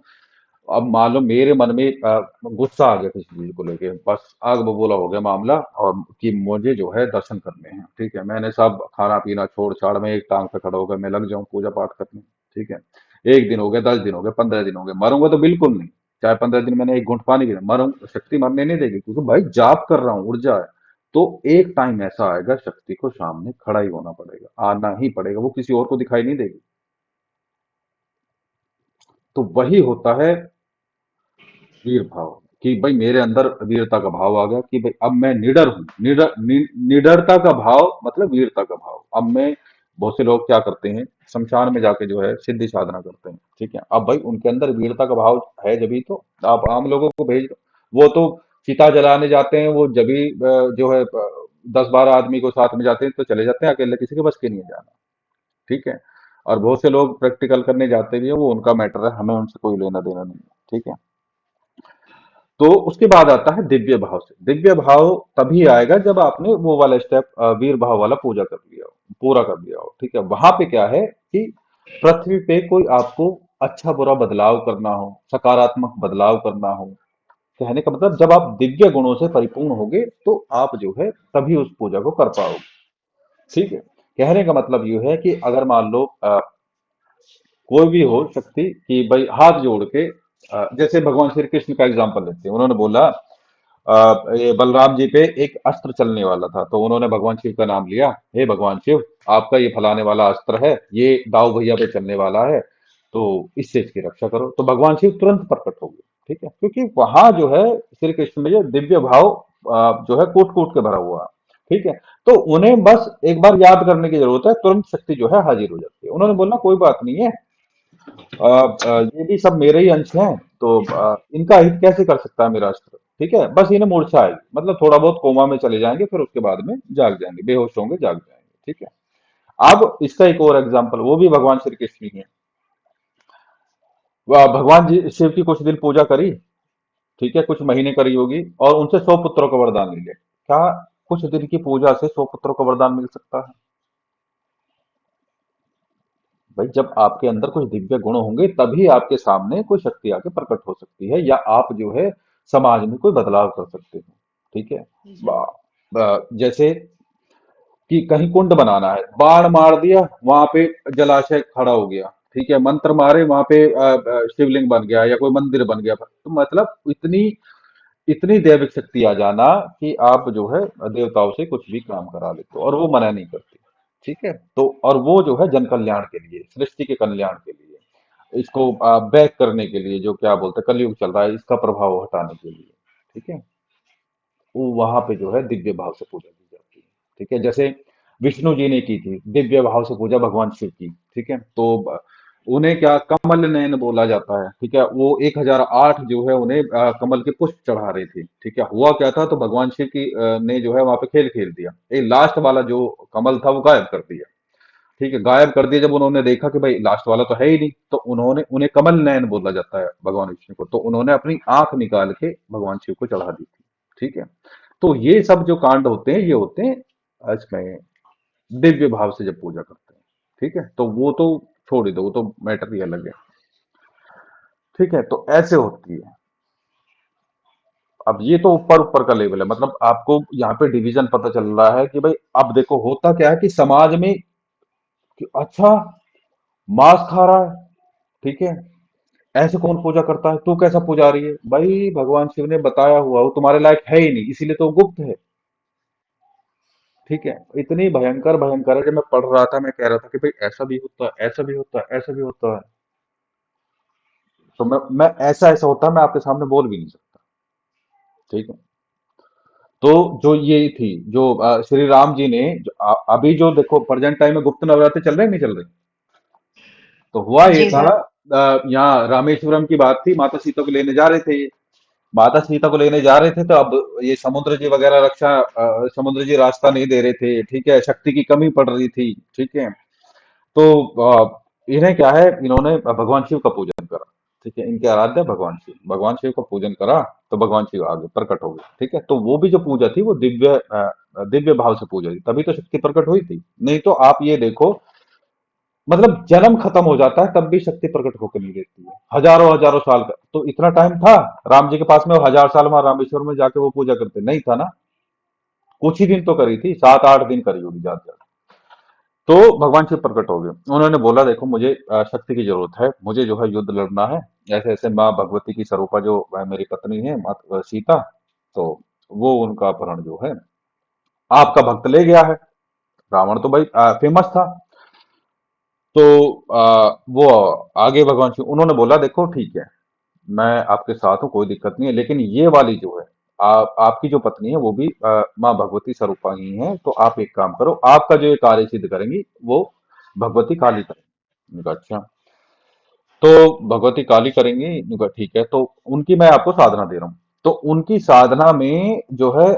Speaker 1: अब मान लो मेरे मन में गुस्सा आ गया किसी चीज को लेके, बस आग बबूला हो गया मामला, और कि मुझे जो है दर्शन करने हैं, ठीक है। मैंने सब खाना पीना छोड़ छाड़, मैं एक टांग पे खड़ा होकर मैं लग जाऊं पूजा पाठ करने, ठीक है। 1 दिन हो गया, 10 दिन हो गए, 15 दिन हो गए, मरूंगा तो बिल्कुल नहीं, चाहे 15 दिन मैंने एक घूंट पानी पीना, मरूं शक्ति मरने नहीं देगी, क्योंकि भाई जाप कर रहा हूँ, ऊर्जा है। तो एक टाइम ऐसा आएगा शक्ति को सामने खड़ा ही होना पड़ेगा, आना ही पड़ेगा, वो किसी और को दिखाई नहीं देगी। तो वही होता है वीर भाव, कि भाई मेरे अंदर वीरता का भाव आ गया, कि भाई अब मैं निडर हूं, निडरता का भाव मतलब वीरता का भाव। अब मैं, बहुत से लोग क्या करते हैं, शमशान में जाके जो है सिद्धि साधना करते हैं, ठीक है। अब भाई उनके अंदर वीरता का भाव है जभी तो, आप आम लोगों को भेज दो, वो तो चिता जलाने जाते हैं, वो जभी जो है 10-12 आदमी को साथ में जाते हैं तो चले जाते हैं, अकेले किसी के बस के नहीं है जाना, ठीक है। और बहुत से लोग प्रैक्टिकल करने जाते भी हैं, वो उनका मैटर है, हमें उनसे कोई लेना देना नहीं है, ठीक है। तो उसके बाद आता है दिव्य भाव से। दिव्य भाव तभी आएगा जब आपने वो वाला स्टेप, वीर भाव वाला पूजा कर लिया हो, पूरा कर लिया हो, ठीक है। वहां पे क्या है कि पृथ्वी पे कोई आपको अच्छा बुरा बदलाव करना हो, सकारात्मक बदलाव करना हो, कहने का मतलब जब आप दिव्य गुणों से परिपूर्ण होगे तो आप जो है तभी उस पूजा को कर पाओगे, ठीक है। कहने का मतलब ये है कि अगर मान लो कोई भी हो शक्ति, कि भाई हाथ जोड़ के, जैसे भगवान श्री कृष्ण का एग्जांपल लेते हैं, उन्होंने बोला ये बलराम जी पे एक अस्त्र चलने वाला था, तो उन्होंने भगवान शिव का नाम लिया, हे भगवान शिव, आपका ये फलाने वाला अस्त्र है, ये दाऊ भैया पे चलने वाला है, तो इससे इसकी रक्षा करो, तो भगवान शिव तुरंत प्रकट हो गए, ठीक है। क्योंकि वहां जो है श्री कृष्ण में जो दिव्य भाव जो है कूट कूट के भरा हुआ है, ठीक है। तो उन्हें बस एक बार याद करने की जरूरत है, तुरंत शक्ति जो है हाजिर हो जाती है। उन्होंने बोला कोई बात नहीं है, ये भी सब मेरे ही अंश हैं, तो इनका हित कैसे कर सकता है मेरा अस्त्र, ठीक है। बस इन्हें मूर्छा आएगी, मतलब थोड़ा बहुत कोमा में चले जाएंगे, फिर उसके बाद में जाग जाएंगे, बेहोश होंगे, जाग जाएंगे, ठीक है। अब इसका एक और एग्जाम्पल, वो भी भगवान श्री कृष्ण ही है। भगवान जी शिव की कुछ दिन पूजा करी, ठीक है, कुछ महीने करी होगी, और उनसे 100 पुत्रों का वरदान ले लिया। क्या कुछ दिन की पूजा से 100 पुत्रों का वरदान मिल सकता है? भाई जब आपके अंदर कुछ दिव्य गुण होंगे तभी आपके सामने कोई शक्ति आके प्रकट हो सकती है, या आप जो है समाज में कोई बदलाव कर सकते हो, ठीक है।
Speaker 2: जी।
Speaker 1: जैसे कि कहीं कुंड बनाना है, बाण मार दिया, वहां पे जलाशय खड़ा हो गया, ठीक है, मंत्र मारे, वहां पे शिवलिंग बन गया या कोई मंदिर बन गया, तो मतलब इतनी इतनी दैविक शक्ति आ जाना कि आप जो है देवताओं से कुछ भी काम करा लेते हो और वो मना नहीं करती, ठीक है। तो और वो जो है जन कल्याण के लिए, सृष्टि के कल्याण के लिए, इसको बैक करने के लिए, जो क्या बोलते हैं कलयुग चल रहा है इसका प्रभाव हटाने के लिए, ठीक है। वो वहां पे जो है दिव्य भाव से पूजा की जाती है, ठीक है। जैसे विष्णु जी ने की थी दिव्य भाव से पूजा भगवान शिव की, ठीक है। तो उन्हें क्या कमल नयन बोला जाता है, ठीक है। वो 1008 जो है उन्हें कमल के पुष्प चढ़ा रहे थे, ठीक है। हुआ क्या था, तो भगवान शिव की ने जो है वहां पे खेल खेल दिया, ये लास्ट वाला जो कमल था वो गायब कर दिया, ठीक है। गायब कर दिया, जब उन्होंने देखा कि भाई लास्ट वाला तो है ही नहीं, तो उन्होंने, उन्हें कमल नयन बोला जाता है भगवान विष्णु को, तो उन्होंने अपनी आंख निकाल के भगवान शिव को चढ़ा दी थी, ठीक है। तो ये सब जो कांड होते हैं ये होते हैं इसमें दिव्य भाव से जब पूजा करते हैं, ठीक है। तो वो तो छोड़ ही दो, वो तो मैटर ही अलग है, ठीक है। तो ऐसे होती है। अब ये तो ऊपर ऊपर का लेवल है, मतलब आपको यहाँ पे डिवीजन पता चल रहा है कि भाई अब देखो होता क्या है कि समाज में कि अच्छा मांस खा रहा है, ठीक है, ऐसे कौन पूजा करता है, तू कैसा पुजारी है, भाई भगवान शिव ने बताया हुआ वो तुम्हारे लायक है ही नहीं, इसीलिए तो वो गुप्त है। ठीक है, इतनी भयंकर भयंकर है, जब मैं पढ़ रहा था मैं कह रहा था कि भाई ऐसा भी होता है, ऐसा भी होता है, ऐसा भी होता है। तो मैं ऐसा ऐसा होता है मैं आपके सामने बोल भी नहीं सकता। ठीक है, तो जो ये थी जो श्री राम जी ने अभी जो देखो प्रेजेंट टाइम में गुप्त नवरात्रि चल रहे हैं नहीं चल रहे, तो हुआ ये
Speaker 2: जी
Speaker 1: था
Speaker 2: सर।
Speaker 1: यहाँ रामेश्वरम की बात थी, माता सीता को लेने जा रहे थे ये, माता सीता को लेने जा रहे थे, तो अब ये समुद्र जी वगैरह रक्षा समुद्र जी रास्ता नहीं दे रहे थे, ठीक है, शक्ति की कमी पड़ रही थी, ठीक है। तो इन्हें क्या है, इन्होंने भगवान शिव का पूजन करा, ठीक है, इनके आराध्य भगवान शिव का पूजन करा, तो भगवान शिव आगे प्रकट हो गए, ठीक है। तो वो भी जो पूजा थी वो दिव्य भाव से पूजा थी, तभी तो शक्ति प्रकट हुई थी, नहीं तो आप ये देखो, मतलब जन्म खत्म हो जाता है तब भी शक्ति प्रकट होकर नहीं देती है, हजारों हजारों साल का तो इतना टाइम था राम जी के पास में, वो 1000 साल वहां रामेश्वर में जाके वो पूजा करते नहीं था ना, कुछ ही दिन तो करी थी, 7-8 दिन करी होगी ज्यादा। तो भगवान शिव प्रकट हो गए, उन्होंने बोला देखो मुझे शक्ति की जरूरत है, मुझे जो है युद्ध लड़ना है, ऐसे ऐसे माँ भगवती की स्वरूपा जो मेरी पत्नी है सीता, तो वो उनका अपहरण जो है आपका भक्त ले गया है। रावण तो भाई फेमस था, तो वो आगे भगवान शिव उन्होंने बोला देखो ठीक है, मैं आपके साथ हूँ, कोई दिक्कत नहीं है, लेकिन ये वाली जो है आपकी जो पत्नी है वो भी माँ भगवती स्वरूपा ही है, तो आप एक काम करो, आपका जो ये कार्य सिद्ध करेंगी वो भगवती काली करेंगी। मैंने कहा, अच्छा, तो भगवती काली करेंगी, मैंने कहा, ठीक है, तो उनकी मैं आपको साधना दे रहा हूँ। तो उनकी साधना में जो है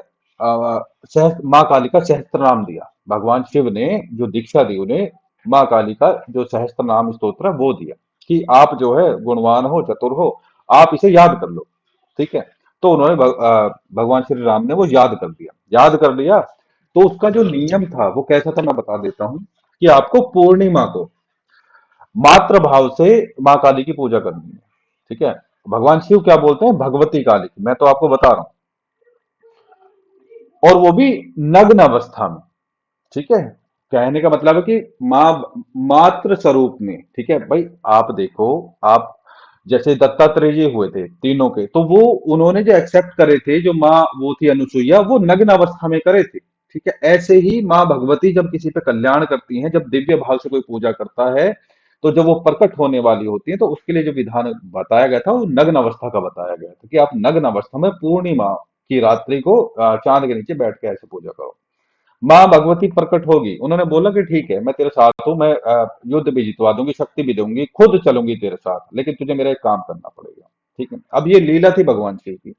Speaker 1: माँ काली का सहस्त्र नाम दिया, भगवान शिव ने जो दीक्षा दी उन्हें, माँ काली का जो सहस्त्र नाम स्तोत्र है वो दिया, कि आप जो है गुणवान हो, चतुर हो, आप इसे याद कर लो, ठीक है। तो उन्होंने भगवान श्री राम ने वो याद कर दिया, याद कर लिया। तो उसका जो नियम था वो कैसा था मैं बता देता हूँ, कि आपको पूर्णिमा को मात्र भाव से माँ काली की पूजा करनी है, ठीक है। भगवान शिव क्या बोलते हैं, भगवती काली की, मैं तो आपको बता रहा हूँ, और वो भी नग्न अवस्था में, ठीक है। कहने का मतलब है कि माँ मात्र स्वरूप में, ठीक है भाई। आप देखो, आप जैसे दत्तात्रेय जी हुए थे तीनों के, तो वो उन्होंने जो एक्सेप्ट करे थे, जो माँ वो थी अनुसुईया, वो नग्न अवस्था में करे थे, ठीक है। ऐसे ही माँ भगवती जब किसी पे कल्याण करती हैं, जब दिव्य भाव से कोई पूजा करता है, तो जब वो प्रकट होने वाली होती है, तो उसके लिए जो विधान बताया गया था वो नग्न अवस्था का बताया गया था, कि आप नग्न अवस्था में पूर्णिमा की रात्रि को चांद के नीचे बैठ के ऐसे पूजा करो, माँ भगवती प्रकट होगी। उन्होंने बोला कि ठीक है मैं तेरे साथ हूं, मैं युद्ध भी जितवा दूंगी, शक्ति भी दूंगी, खुद चलूंगी तेरे साथ, लेकिन तुझे मेरा एक काम करना पड़ेगा, ठीक है। अब ये लीला थी भगवान शिव की,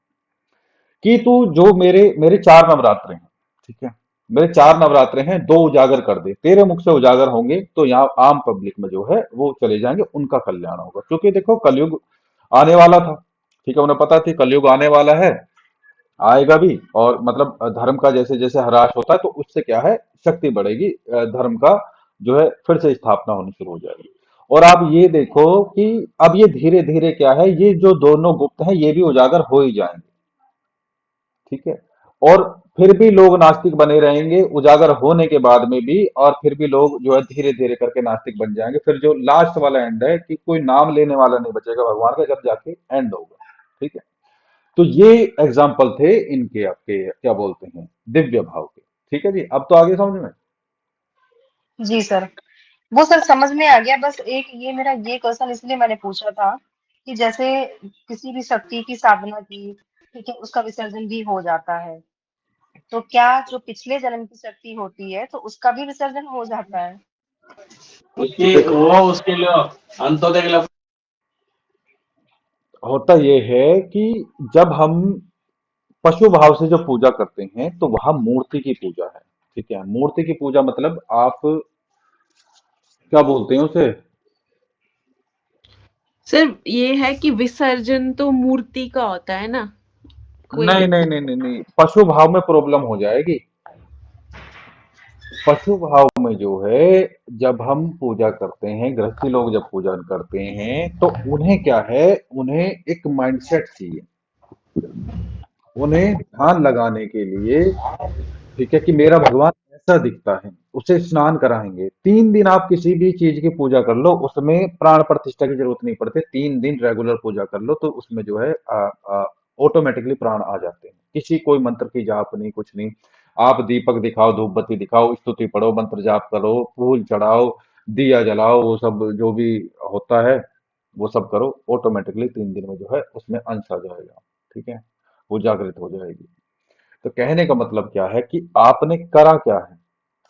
Speaker 1: कि तू जो मेरे मेरे 4 नवरात्र हैं, ठीक है, मेरे 4 नवरात्र हैं, 2 उजागर कर दे, तेरे मुख से उजागर होंगे तो यहाँ आम पब्लिक में जो है वो चले जाएंगे, उनका कल्याण होगा, क्योंकि देखो कलयुग आने वाला था, ठीक है, उन्हें पता थी कलयुग आने वाला है, आएगा भी, और मतलब धर्म का जैसे जैसे ह्रास होता है तो उससे क्या है, शक्ति बढ़ेगी, धर्म का जो है फिर से स्थापना होनी शुरू हो जाएगी। और आप ये देखो कि अब ये धीरे धीरे क्या है, ये जो दोनों गुप्त हैं ये भी उजागर हो ही जाएंगे, ठीक है। और फिर भी लोग नास्तिक बने रहेंगे उजागर होने के बाद में भी, और फिर भी लोग जो है धीरे धीरे करके नास्तिक बन जाएंगे, फिर जो लास्ट वाला एंड है कि कोई नाम लेने वाला नहीं बचेगा भगवान का, जब जाके एंड होगा, ठीक है। तो ये एग्जाम्पल थे इनके, आपके क्या बोलते हैं, दिव्य भाव के। ठीक है जी, अब तो आगे समझ में।
Speaker 2: जी सर। वो सर समझ में आ गया, बस एक ये मेरा ये क्वेश्चन इसलिए मैंने पूछा था कि जैसे किसी भी शक्ति की साधना की, ठीक है, उसका विसर्जन भी हो जाता है, तो क्या जो पिछले जन्म की शक्ति होती है तो उसका भी विसर्जन हो जाता है?
Speaker 4: उसकी
Speaker 1: देखो,
Speaker 4: वो उसके लिए अंत्योदय के लिए
Speaker 1: होता ये है कि जब हम पशु भाव से जो पूजा करते हैं तो वहां मूर्ति की पूजा है, ठीक है। मूर्ति की पूजा मतलब आप क्या बोलते हैं उसे,
Speaker 3: सिर्फ ये है कि विसर्जन तो मूर्ति का होता है ना, कोई।
Speaker 1: नहीं नहीं नहीं नहीं नहीं, पशु भाव में प्रॉब्लम हो जाएगी। पशु भाव में जो है, जब हम पूजा करते हैं, गृहस्थी लोग जब पूजा करते हैं, तो उन्हें क्या है, उन्हें एक माइंडसेट चाहिए, उन्हें ध्यान लगाने के लिए, ठीक है, कि मेरा भगवान ऐसा दिखता है, उसे स्नान कराएंगे। 3 दिन आप किसी भी चीज की पूजा कर लो, उसमें प्राण प्रतिष्ठा की जरूरत नहीं पड़ती। 3 दिन रेगुलर पूजा कर लो तो उसमें जो है ऑटोमेटिकली प्राण आ जाते हैं। किसी कोई मंत्र की जाप नहीं, कुछ नहीं। आप दीपक दिखाओ, धूप बत्ती दिखाओ, स्तुति पढ़ो, मंत्र जाप करो, फूल चढ़ाओ, दिया जलाओ, वो सब जो भी होता है वो सब करो। ऑटोमेटिकली 3 दिन में जो है उसमें अंश आ जाएगा। ठीक है, वो जागृत हो जाएगी। तो कहने का मतलब क्या है कि आपने करा क्या है।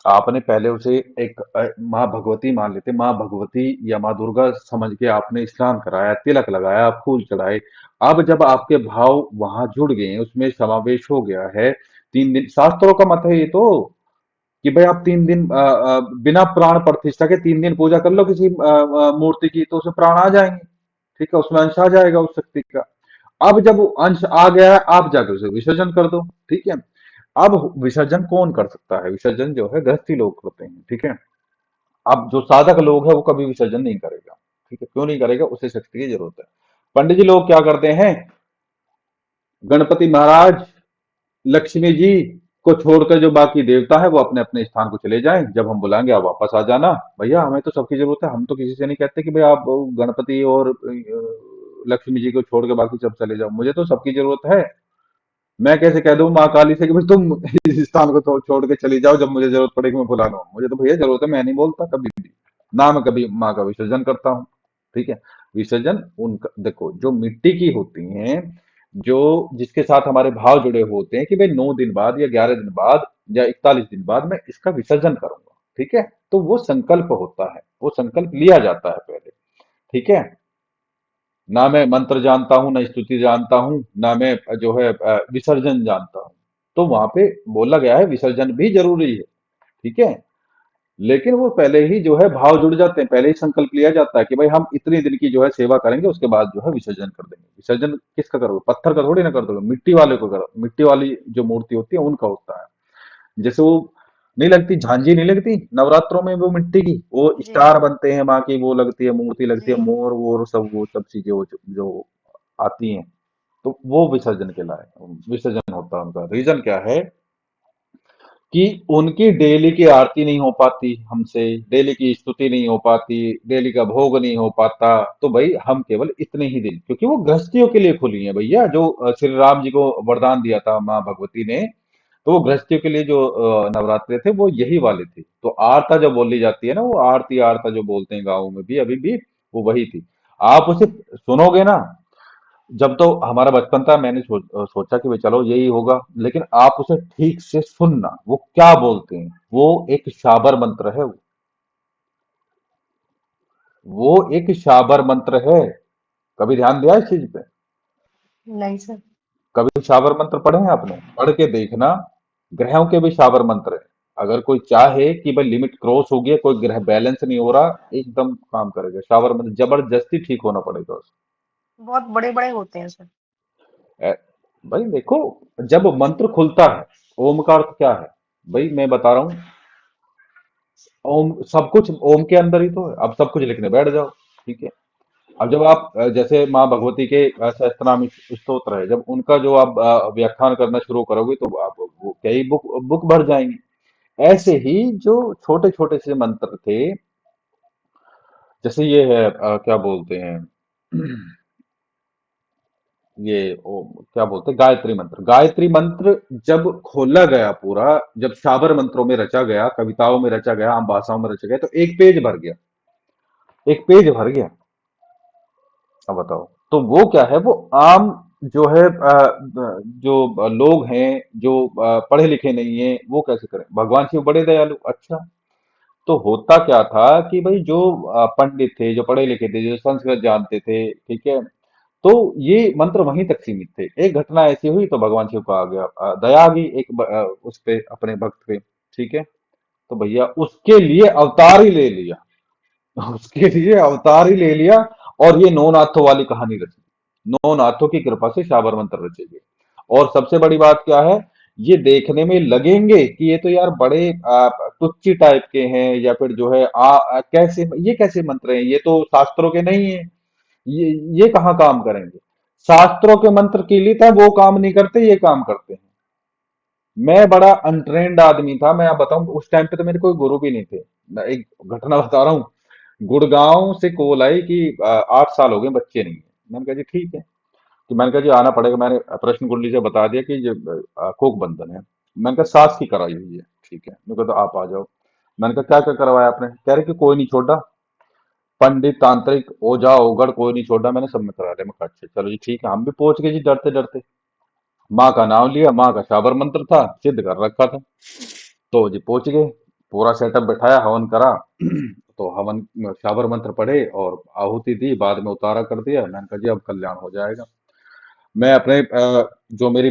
Speaker 1: आपने पहले उसे एक माँ भगवती मान लेते, माँ भगवती या माँ दुर्गा समझ के आपने स्नान कराया, तिलक लगाया, फूल चढ़ाए। अब जब आपके भाव वहां जुड़ गए हैं, उसमें समावेश हो गया है, 3 दिन शास्त्रों का मत है ये तो, कि भाई आप 3 दिन बिना प्राण प्रतिष्ठा के 3 दिन पूजा कर लो किसी मूर्ति की, तो उसमें प्राण आ जाएंगे। ठीक है, उसमें अंश आ जाएगा उस शक्ति का। अब जब वो अंश आ गया है, आप जाकर उसे विसर्जन कर दो। ठीक है, अब विसर्जन कौन कर सकता है? विसर्जन जो है गृहस्थी लोग करते हैं। ठीक है, अब जो साधक लोग है वो कभी विसर्जन नहीं करेगा। ठीक है, क्यों नहीं करेगा? उसे शक्ति की जरूरत है। पंडित जी लोग क्या करते हैं, गणपति महाराज, लक्ष्मी जी को छोड़कर जो बाकी देवता है वो अपने अपने स्थान को चले जाएं, जब हम बुलाएंगे आप वापस आ जाना। भैया हमें तो सबकी जरूरत है, हम तो किसी से नहीं कहते कि भाई आप गणपति और लक्ष्मी जी को छोड़ के बाकी सब चले जाओ। मुझे तो सबकी जरूरत है। मैं कैसे कह दूं माँ काली से कि भाई तुम इस स्थान को तो छोड़ के चली जाओ, जब मुझे जरूरत पड़ेगी मैं बुला लूंगा। मुझे तो भैया जरूरत है, मैं नहीं बोलता कभी भी ना, मैं कभी माँ का विसर्जन करता हूँ। ठीक है, विसर्जन उनका देखो, जो मिट्टी की होती हैं, जो जिसके साथ हमारे भाव जुड़े होते हैं कि भाई 9 दिन बाद या 11 दिन बाद या 41 दिन बाद मैं इसका विसर्जन करूंगा। ठीक है, तो वो संकल्प होता है, वो संकल्प लिया जाता है पहले। ठीक है, ना मैं मंत्र जानता हूँ, ना स्तुति जानता हूँ, ना मैं जो है विसर्जन जानता हूँ। तो वहां पे बोला गया है विसर्जन भी जरूरी है। ठीक है, लेकिन वो पहले ही जो है भाव जुड़ जाते हैं, पहले ही संकल्प लिया जाता है कि भाई हम इतने दिन की जो है सेवा करेंगे, उसके बाद जो है विसर्जन कर देंगे। विसर्जन किसका करोगे? पत्थर का थोड़ी ना कर दोगे, मिट्टी वाले को करो। मिट्टी वाली जो मूर्ति होती है उनका होता है। जैसे वो नहीं लगती झांझी, नहीं लगती नवरात्रों में, वो मिट्टी की वो
Speaker 2: जी
Speaker 1: स्टार बनते हैं माँ की, वो लगती है, मूर्ति लगती है,
Speaker 2: जी।
Speaker 1: मोर वोर सब, वो सब चीजें जो आती हैं, तो वो विसर्जन के लायक विसर्जन होता है। उनका रीजन क्या है कि उनकी डेली की आरती नहीं हो पाती हमसे, डेली की स्तुति नहीं हो पाती, डेली का भोग नहीं हो पाता। तो भाई हम केवल इतने ही दिन, क्योंकि वो गृहस्थियों के लिए खुली है भैया, जो श्री राम जी को वरदान दिया था माँ भगवती ने, तो वो गृहस्थियों के लिए जो नवरात्रे थे वो यही वाले थे। तो आरता जो बोली जाती है ना, वो आरती आरता जो बोलते हैं गाँव में भी अभी भी, वो वही थी। आप उसे सुनोगे ना, जब तो हमारा बचपन था, मैंने सोचा कि भाई चलो यही होगा, लेकिन आप उसे ठीक से सुनना वो क्या बोलते हैं। वो एक शाबर मंत्र है, वो एक शाबर मंत्र है। कभी ध्यान दिया इस चीज पे?
Speaker 2: नहीं सर।
Speaker 1: कभी शाबर मंत्र पढ़े हैं आपने? पढ़ के देखना, ग्रहों के भी शाबर मंत्र है। अगर कोई चाहे कि भाई लिमिट क्रॉस हो गया, कोई ग्रह बैलेंस नहीं हो रहा, एकदम काम करेगा शाबर मंत्र, जबरदस्ती ठीक होना पड़ेगा उसे।
Speaker 2: बहुत बड़े बड़े होते हैं सर।
Speaker 1: ए, भाई देखो, जब मंत्र खुलता है, ओम का अर्थ क्या है? भाई मैं बता रहा हूँ, ओम सब कुछ ओम के अंदर ही तो है। अब सब कुछ लिखने बैठ जाओ। ठीक है, अब जब आप जैसे माँ भगवती के सहस्त्रनाम स्तोत्र है, जब उनका जो आप व्याख्यान करना शुरू करोगे तो आप वो कई बुक बुक भर जाएंगी। ऐसे ही जो छोटे छोटे से मंत्र थे, जैसे ये है क्या बोलते हैं ये क्या बोलते हैं, गायत्री मंत्र। गायत्री मंत्र जब खोला गया पूरा, जब शाबर मंत्रों में रचा गया, कविताओं में रचा गया, आम भाषाओं में रचा गया, तो एक पेज भर गया, एक पेज भर गया। अब बताओ, तो वो क्या है, वो आम जो है जो लोग हैं, जो पढ़े लिखे नहीं है, वो कैसे करें? भगवान शिव बड़े दयालु। अच्छा, तो होता क्या था कि भाई जो पंडित थे, जो पढ़े लिखे थे, जो संस्कृत जानते थे, ठीक है, तो ये मंत्र वहीं तक सीमित थे। एक घटना ऐसी हुई तो भगवान शिव को आ गया दया आ गई एक उस पे, अपने भक्त पे। ठीक है, तो भैया उसके लिए अवतार ही ले लिया, उसके लिए अवतार ही ले लिया, और ये नौ नाथों वाली कहानी रची। नौ नाथों की कृपा से शाबर मंत्र रचे गए। और सबसे बड़ी बात क्या है, ये देखने में लगेंगे कि ये तो यार बड़े तुच्ची टाइप के हैं, या फिर जो है कैसे ये कैसे मंत्र हैं, ये तो शास्त्रों के नहीं है, ये कहाँ काम करेंगे। शास्त्रों के मंत्र कीलित है, वो काम नहीं करते, ये काम करते हैं। मैं बड़ा अनट्रेंड आदमी था, मैं आप बताऊं उस टाइम पे तो मेरे कोई गुरु भी नहीं थे। मैं एक घटना बता रहा हूँ। गुड़गांव से कॉल आई कि 8 साल हो गए बच्चे नहीं है। मैंने कहा जी ठीक है। कि मैंने कहा जी आना पड़ेगा। मैंने प्रश्न कुंडली से बता दिया कि ये कोक बंधन है। मैंने कहा सास की कराई हुई है। ठीक है, मैंने कहा तो आप आ जाओ। मैंने कहा क्या क्या करवाया आपने? कह रहे कि कोई नहीं छोड़ा, पंडित तांत्रिक ओझा ओगड़ कोई नहीं छोड़ा, मैंने सब में करा लिया। मैं कहा अच्छा चलो जी ठीक है। हम भी पहुंच गए जी डरते डरते। माँ का नाम लिया, माँ का शाबर मंत्र था, सिद्ध कर रखा था। तो जी पहुंच गए, पूरा सेटअप बैठाया, हवन करा। तो हवन शाबर मंत्र पढ़े और आहुति दी, बाद में उतारा कर दिया। मैंने कहा जी अब कल्याण हो जाएगा। मैं अपने जो मेरी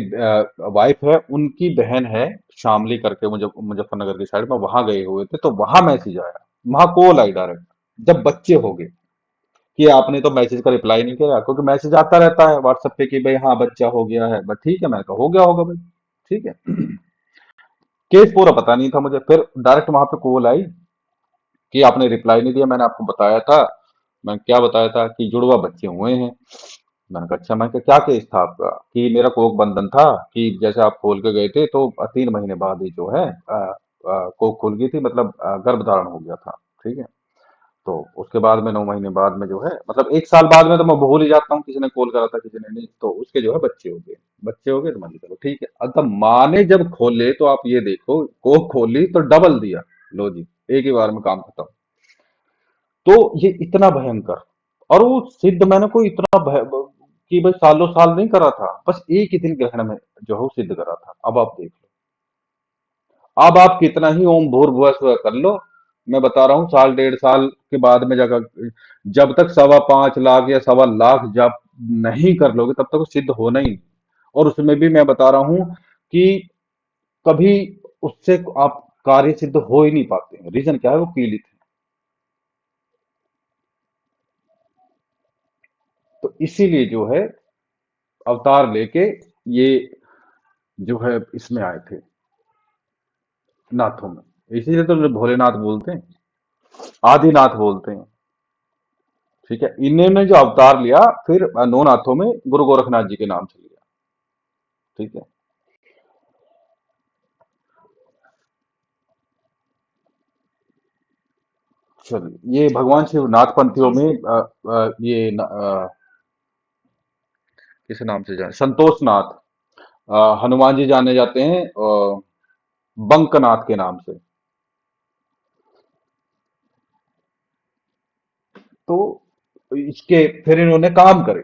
Speaker 1: वाइफ है उनकी बहन है, शामली करके, मुझे मुजफ्फरनगर की साइड में, वहां गए हुए थे, तो वहां मैसेज आया, वहां कॉल आई डायरेक्ट। जब बच्चे हो गए कि आपने तो मैसेज का रिप्लाई नहीं किया, क्योंकि मैसेज आता रहता है व्हाट्सएप पे कि भाई हाँ बच्चा हो गया है। बस ठीक है, मैंने कहा हो गया होगा भाई। ठीक है। केस पूरा पता नहीं था मुझे, फिर डायरेक्ट वहां पे कॉल आई कि आपने रिप्लाई नहीं दिया, मैंने आपको बताया था। मैं क्या बताया था? कि जुड़वा बच्चे हुए हैं। मैंने कहा अच्छा। मैं कहा क्या केस था आपका? कि मेरा कोक बंधन था, कि जैसे आप खोल के गए थे तो 3 महीने बाद ही जो है कोक खुल गई थी, मतलब गर्भ धारण हो गया था। ठीक है। तो उसके बाद में 9 महीने बाद में जो है, मतलब 1 साल बाद में तो मैं भूल ही जाता हूँ किसी ने कॉल करा था किसी ने नहीं। तो उसके जो है बच्चे हो गए। बच्चे हो गए तो मैंने कहा, चलो ठीक है। अब तब माँ ने जब खोले तो आप ये देखो, कोक खोली तो डबल दिया। लो जी, एक ही बार में काम खत्म। तो ये इतना भयंकर। और वो सिद्ध मैंने कोई इतना कि भाई सालों साल नहीं करा था, बस एक ही दिन ग्रहण में जो है वो सिद्ध करा था। अब आप देख लो, अब आप कितना ही ओम भूर्भुवः स्वः कर लो, मैं बता रहा हूँ साल 1.5 साल के बाद में जाकर, जब तक 5.25 लाख या 1.25 लाख जब नहीं कर लोगे तब तक वो सिद्ध होना ही नहीं। और उसमें भी मैं बता रहा हूँ कि कभी उससे आप कार्य सिद्ध हो ही नहीं पाते हैं। रीजन क्या है? वो पीड़ित है। तो इसीलिए जो है अवतार लेके ये जो है इसमें आए थे, नाथों में। इसीलिए तो भोलेनाथ बोलते हैं, आदिनाथ बोलते हैं। ठीक है। इन्होंने जो अवतार लिया फिर 9 नाथों में गुरु गोरखनाथ जी के नाम से लिया। ठीक है। चलिए, ये भगवान शिव नाथ पंथियों
Speaker 2: जी
Speaker 1: में
Speaker 2: सर।
Speaker 1: किस नाम से जाने, संतोष नाथ, हनुमान जी जाने जाते हैं बंकनाथ के नाम से। तो इसके फिर इन्होंने काम करे।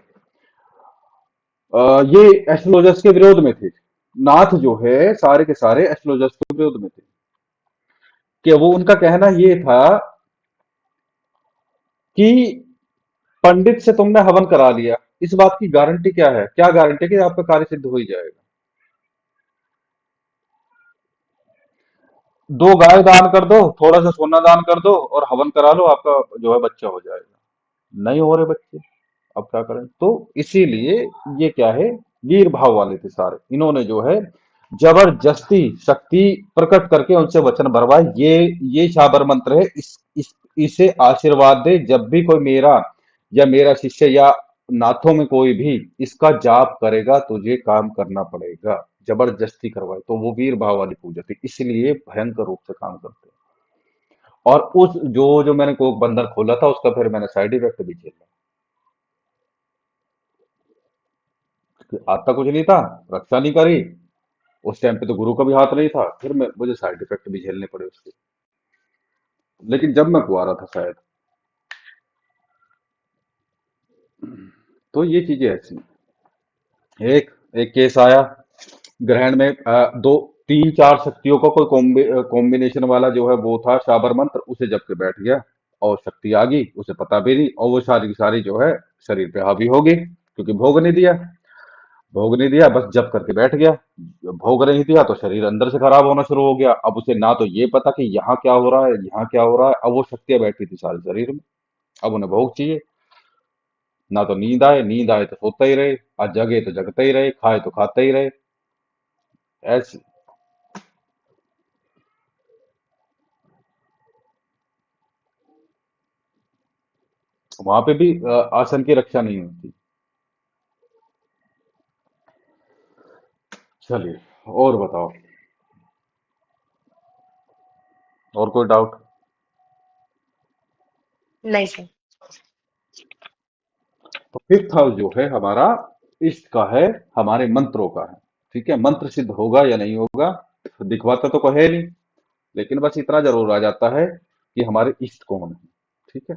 Speaker 1: ये एस्ट्रोलॉजर्स के विरोध में थे। नाथ जो है सारे के सारे एस्ट्रोलॉजर्स के विरोध में थे। कि वो उनका कहना ये था कि पंडित से तुमने हवन करा लिया, इस बात की गारंटी क्या है? क्या गारंटी कि आपका कार्य सिद्ध हो ही जाएगा? 2 गाय दान कर दो, थोड़ा सा सोना दान कर दो और हवन करा लो, आपका जो है बच्चा हो जाएगा। नहीं हो रहे बच्चे, अब क्या करें? तो इसीलिए ये क्या है, वीर भाव वाले थे सारे। इन्होंने जो है जबरदस्ती शक्ति प्रकट करके उनसे वचन भरवाए। ये शाबर मंत्र है, इसे आशीर्वाद दे, जब भी कोई मेरा या मेरा शिष्य या नाथों में कोई भी इसका जाप करेगा तुझे काम करना पड़ेगा। जबरदस्ती करवाए, तो वो वीर भाव वाली पूजा थी, इसलिए भयंकर रूप से काम करते हैं। और उस जो मैंने कोक बंधन खोला था उसका फिर मैंने साइड इफेक्ट भी झेला। कि आता कुछ नहीं था, रक्षा नहीं करी, उस टाइम पे तो गुरु का भी हाथ नहीं था, फिर मुझे साइड इफेक्ट भी झेलने पड़े उसके। लेकिन जब मैं कुआरा था शायद। तो ये चीजें ऐसी हैं। एक एक केस आया ग्रहण में, दो तीन चार शक्तियों का कोई कॉम्बिनेशन वाला जो है वो था शाबर मंत्र, उसे जब के बैठ गया और शक्ति आ गई, उसे पता भी नहीं, और वो सारी की सारी जो है शरीर पे हावी हो गई, क्योंकि भोग नहीं दिया। भोग नहीं दिया, बस जप करके बैठ गया। भोग नहीं दिया तो शरीर अंदर से खराब होना शुरू हो गया। अब उसे ना तो ये पता कि यहाँ क्या हो रहा है, यहाँ क्या हो रहा है। अब वो शक्तियां बैठी थी सारे शरीर में, अब उन्हें भोग चाहिए। ना तो नींद आए तो सोते ही रहे, आज जगे तो जगते ही रहे, खाए तो खाते ही रहे। ऐसे वहां पे भी आसन की रक्षा नहीं होती। चलिए, और बताओ, और कोई डाउट?
Speaker 2: नहीं सर।
Speaker 1: तो फिफ्थ हाउस जो है हमारा इष्ट का है, हमारे मंत्रों का है। ठीक है, मंत्र सिद्ध होगा या नहीं होगा, दिखवाता तो कोई है नहीं, लेकिन बस इतना जरूर आ जाता है कि हमारे इष्ट कौन है। ठीक है,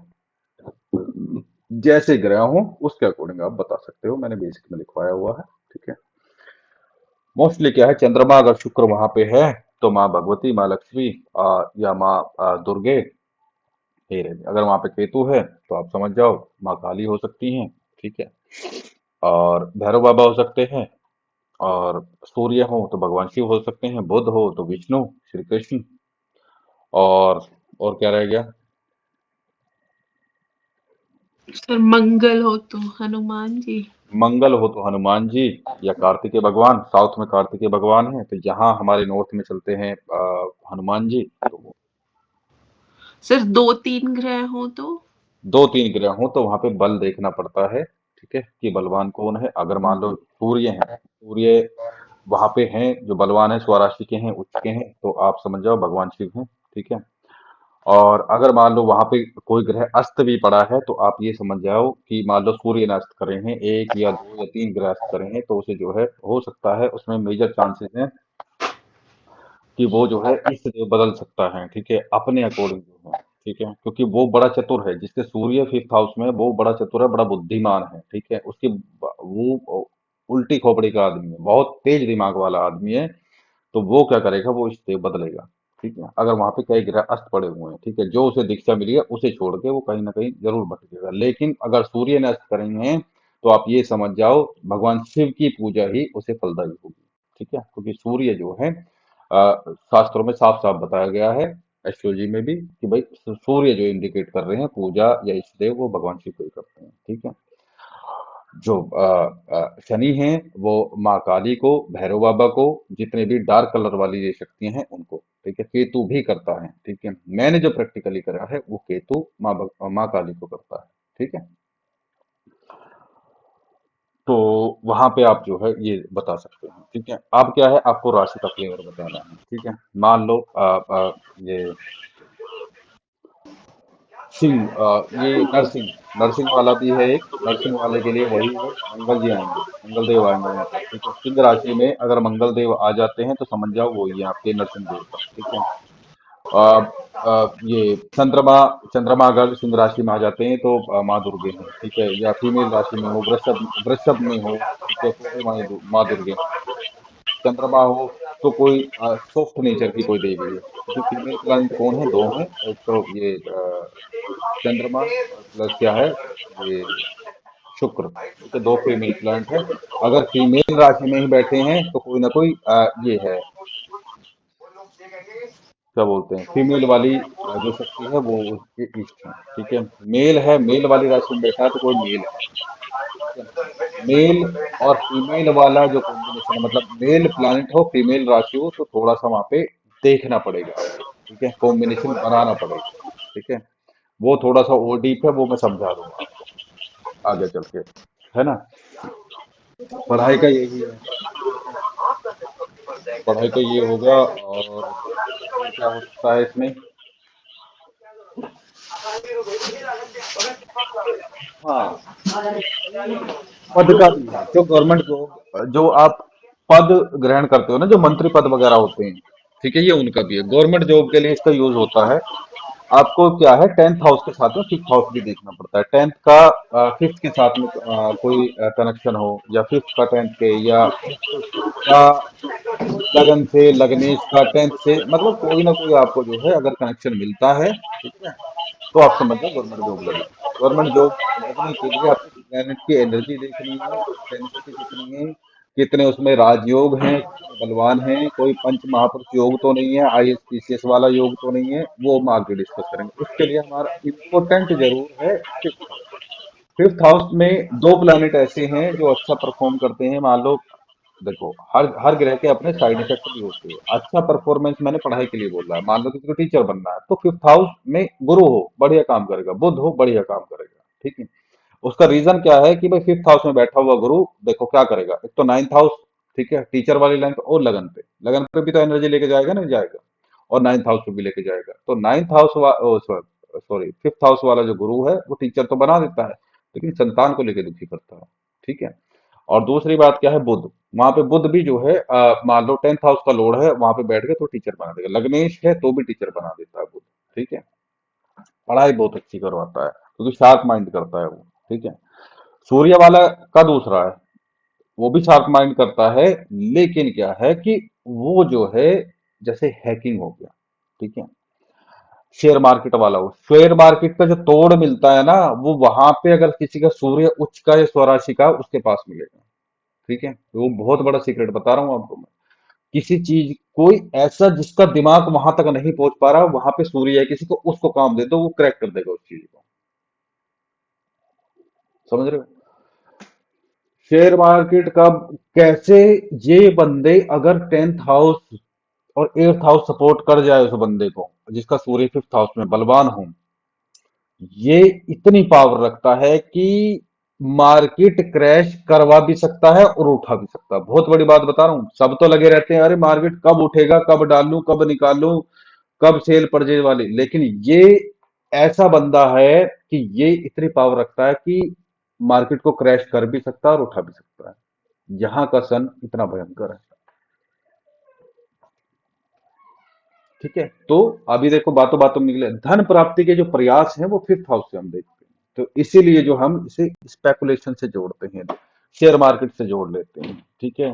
Speaker 1: जैसे ग्रह हो उसके अकॉर्डिंग आप बता सकते हो, मैंने बेसिक में लिखवाया हुआ है। ठीक है, मोस्टली क्या है, चंद्रमा अगर शुक्र वहां पे है तो माँ भगवती, माँ लक्ष्मी, या माँ दुर्गे ये रहेगी। अगर वहां पे केतु है तो आप समझ जाओ माँ काली हो सकती हैं। ठीक है, और भैरव बाबा हो सकते हैं, और सूर्य हो तो भगवान शिव हो सकते हैं, बुध हो तो विष्णु, श्री कृष्ण, और क्या रह गया?
Speaker 3: सर मंगल हो तो हनुमान जी।
Speaker 1: मंगल हो तो हनुमान जी, या कार्तिकेय भगवान, साउथ में कार्तिकेय भगवान है तो यहाँ हमारे नॉर्थ में चलते हैं हनुमान जी। तो
Speaker 3: सर दो तीन ग्रह हो तो।
Speaker 1: दो तीन ग्रह हो तो वहां पे बल देखना पड़ता है। ठीक है, कि बलवान कौन है। अगर मान लो सूर्य है, सूर्य वहां पे हैं जो बलवान है, स्वराशि के हैं, उच्च के हैं, तो आप समझ जाओ भगवान शिव हैं। ठीक है, और अगर मान लो वहां पे कोई ग्रह अस्त भी पड़ा है तो आप ये समझ जाओ कि मान लो सूर्य ने अस्त करे हैं, एक या दो या तीन ग्रह अस्त करे हैं, तो उसे जो है हो सकता है उसमें मेजर चांसेस हैं कि वो जो है इष्ट देव बदल सकता है। ठीक है, अपने अकॉर्डिंग जो है। ठीक है, क्योंकि वो बड़ा चतुर है, जिसके सूर्य फिफ्थ हाउस में है, वो बड़ा चतुर है, बड़ा बुद्धिमान है। ठीक है, वो उल्टी खोपड़ी का आदमी है, बहुत तेज दिमाग वाला आदमी है। तो वो क्या करेगा, वो इष्ट देव बदलेगा। ठीक है, अगर वहां पे कई ग्रह अस्त पड़े हुए हैं, ठीक है, जो उसे दीक्षा मिली है उसे छोड़ के वो कहीं ना कहीं जरूर भटकेगा। लेकिन अगर सूर्य ने अस्त करेंगे हैं तो आप ये समझ जाओ भगवान शिव की पूजा ही उसे फलदायी होगी। ठीक है, क्योंकि सूर्य जो है शास्त्रों में साफ साफ बताया गया है, एस्ट्रोलॉजी में भी, कि भाई सूर्य जो इंडिकेट कर रहे हैं पूजा या इष्ट देव, वो भगवान शिव को ही करते हैं। ठीक है, जो शनि हैं वो माँ काली को, भैरव बाबा को, जितने भी डार्क कलर वाली ये शक्तियां हैं उनको। ठीक है, केतु भी करता है। ठीक है, मैंने जो प्रैक्टिकली करा है वो केतु माँ काली को करता है। ठीक है, तो वहां पे आप जो है ये बता सकते हैं। ठीक है, अब क्या है, आपको राशि का फ्लेवर बताना है। ठीक है, मान लो ये सिंह, ये नरसिंह, नरसिंह वाला भी है एक, नरसिंह वाले के लिए वही है, मंगल जी आएंगे, मंगल देव आएंगे वहां पे। ठीक है, सिंह राशि में अगर मंगल देव आ जाते हैं तो समझ जाओ वो ही है आपके नरसिंह देवता। ठीक है, ये चंद्रमा, चंद्रमा अगर सिंह राशि में आ जाते हैं तो माँ दुर्गे हैं। ठीक है, या फीमेल राशि में हो, वृषभ वृषभ में हो, ठीक है, तो भी माँ दुर्गे हैं। चंद्रमा हो तो कोई सॉफ्ट नेचर की कोई देवी है, क्योंकि फीमेल प्लानिट कौन है, दो हैं, एक तो ये चंद्रमा और प्लस क्या है, ये शुक्र। ठीक है, दो फीमेल प्लांट है। अगर फीमेल राशि में ही बैठे हैं तो कोई ना कोई ये है, क्या बोलते हैं, फीमेल वाली जो शक्ति है वो उसके इष्ट है। ठीक है, मेल है, मेल वाली राशि में बैठा है तो कोई मेल है। ठीक है, मेल और फीमेल वाला जो कॉम्बिनेशन है, मतलब मेल प्लानिट हो, फीमेल राशि हो, तो थोड़ा सा वहां पे देखना पड़ेगा आपको। ठीक है, कॉम्बिनेशन बनाना पड़ेगा। ठीक है, वो थोड़ा सा और डीप है, वो मैं समझा दूंगा आपको आगे चल के, है ना। पढ़ाई का यही है। ठीक है, पढ़ाई का ये होगा, और क्या हो सकता है इसमें। हाँ, पद का भी है, जो गवर्नमेंट जॉब, जो आप पद ग्रहण करते हो ना, जो मंत्री पद वगैरह होते हैं, ठीक है, ये उनका भी है। गवर्नमेंट जॉब के लिए इसका यूज होता है। आपको क्या है, टेंथ हाउस के साथ में फिफ्थ हाउस भी देखना पड़ता है। टेंथ का फिफ्थ के साथ में कोई कनेक्शन हो, या फिफ्थ का टेंथ के, या फिफ्थ का लगन से, लगनेश का टेंथ से, मतलब कोई ना कोई आपको जो है अगर कनेक्शन मिलता है, ठीक है, तो आप समझ लो गवर्नमेंट जॉब लगी। गवर्नमेंट जॉब लगने के लिए आपको प्लेनेट की एनर्जी देखनी है, डेंसिटी कितनी है, कितने उसमें राजयोग हैं, कितने बलवान हैं, कोई पंच महापुरुष योग तो नहीं है, आईएएस पीसीएस वाला योग तो नहीं है, वो हम आगे डिस्कस करेंगे। उसके लिए हमारा इम्पोर्टेंट जरूर है फिफ्थ हाउस। फिफ्थ हाउस में दो प्लैनेट ऐसे हैं जो अच्छा परफॉर्म करते हैं। मान लो, देखो, हर हर ग्रह के अपने साइड इफेक्ट भी होते हैं। अच्छा परफॉर्मेंस मैंने पढ़ाई के लिए बोला है, मान लो किसी को टीचर बनना है तो फिफ्थ हाउस में गुरु हो बढ़िया काम करेगा, बुध हो बढ़िया काम करेगा। ठीक है, उसका रीजन क्या है कि भाई फिफ्थ हाउस में बैठा हुआ गुरु देखो क्या करेगा, एक तो नाइन्थ हाउस, ठीक है, टीचर वाली लाइन पे और लगन पे भी तो एनर्जी लेके जाएगा ना, जाएगा। और नाइन्थ हाउस पे भी लेके जाएगा, तो ninth house sorry fifth house वाला जो गुरु है वो टीचर तो बना देता है, लेकिन संतान को लेके दुखी करता है। ठीक है। और दूसरी बात क्या है, बुध, वहां पे बुध भी जो है मान लो टेंथ हाउस का लोड है, वहां पे बैठ के तो टीचर बना देगा, लग्नेश है तो भी टीचर बना देता है बुध। ठीक है। पढ़ाई बहुत अच्छी करवाता है क्योंकि शार्प माइंड करता है वो। ठीक है। सूर्य वाला का दूसरा है, वो भी शार्प माइंड करता है, लेकिन क्या है कि वो जो है जैसे हैकिंग हो गया। ठीक है। शेयर मार्केट वाला, हो शेयर मार्केट का जो तोड़ मिलता है ना, वो वहां पे अगर किसी का सूर्य उच्च का या स्वराशि का उसके पास मिलेगा। ठीक है। तो वो बहुत बड़ा सीक्रेट बता रहा हूं आपको मैं। किसी चीज कोई ऐसा जिसका दिमाग वहां तक नहीं पहुंच पा रहा, वहां पे सूर्य है किसी को, उसको काम दे दो वो क्रैक कर देगा उस चीज को। समझ रहे हो? शेयर मार्केट का कैसे, ये बंदे अगर टेंथ हाउस और एट्थ हाउस सपोर्ट कर जाए उस बंदे को, जिसका सूर्य फिफ्थ हाउस में बलवान हो, ये इतनी पावर रखता है कि मार्केट क्रैश करवा भी सकता है और उठा भी सकता है। बहुत बड़ी बात बता रहा हूं। सब तो लगे रहते हैं अरे मार्केट कब उठेगा, कब डालूं, कब निकालूं, कब सेल पड़ जाए वाली, लेकिन ये ऐसा बंदा है कि ये इतनी पावर रखता है कि मार्केट को क्रैश कर भी सकता है और उठा भी सकता है। यहाँ का सन इतना भयंकर है। ठीक है। तो अभी देखो बातों बातों में निकले धन प्राप्ति के जो प्रयास हैं वो फिफ्थ हाउस से हम देखते हैं, तो इसीलिए जो हम इसे स्पेकुलेशन से जोड़ते हैं, शेयर मार्केट से जोड़ लेते हैं। ठीक है।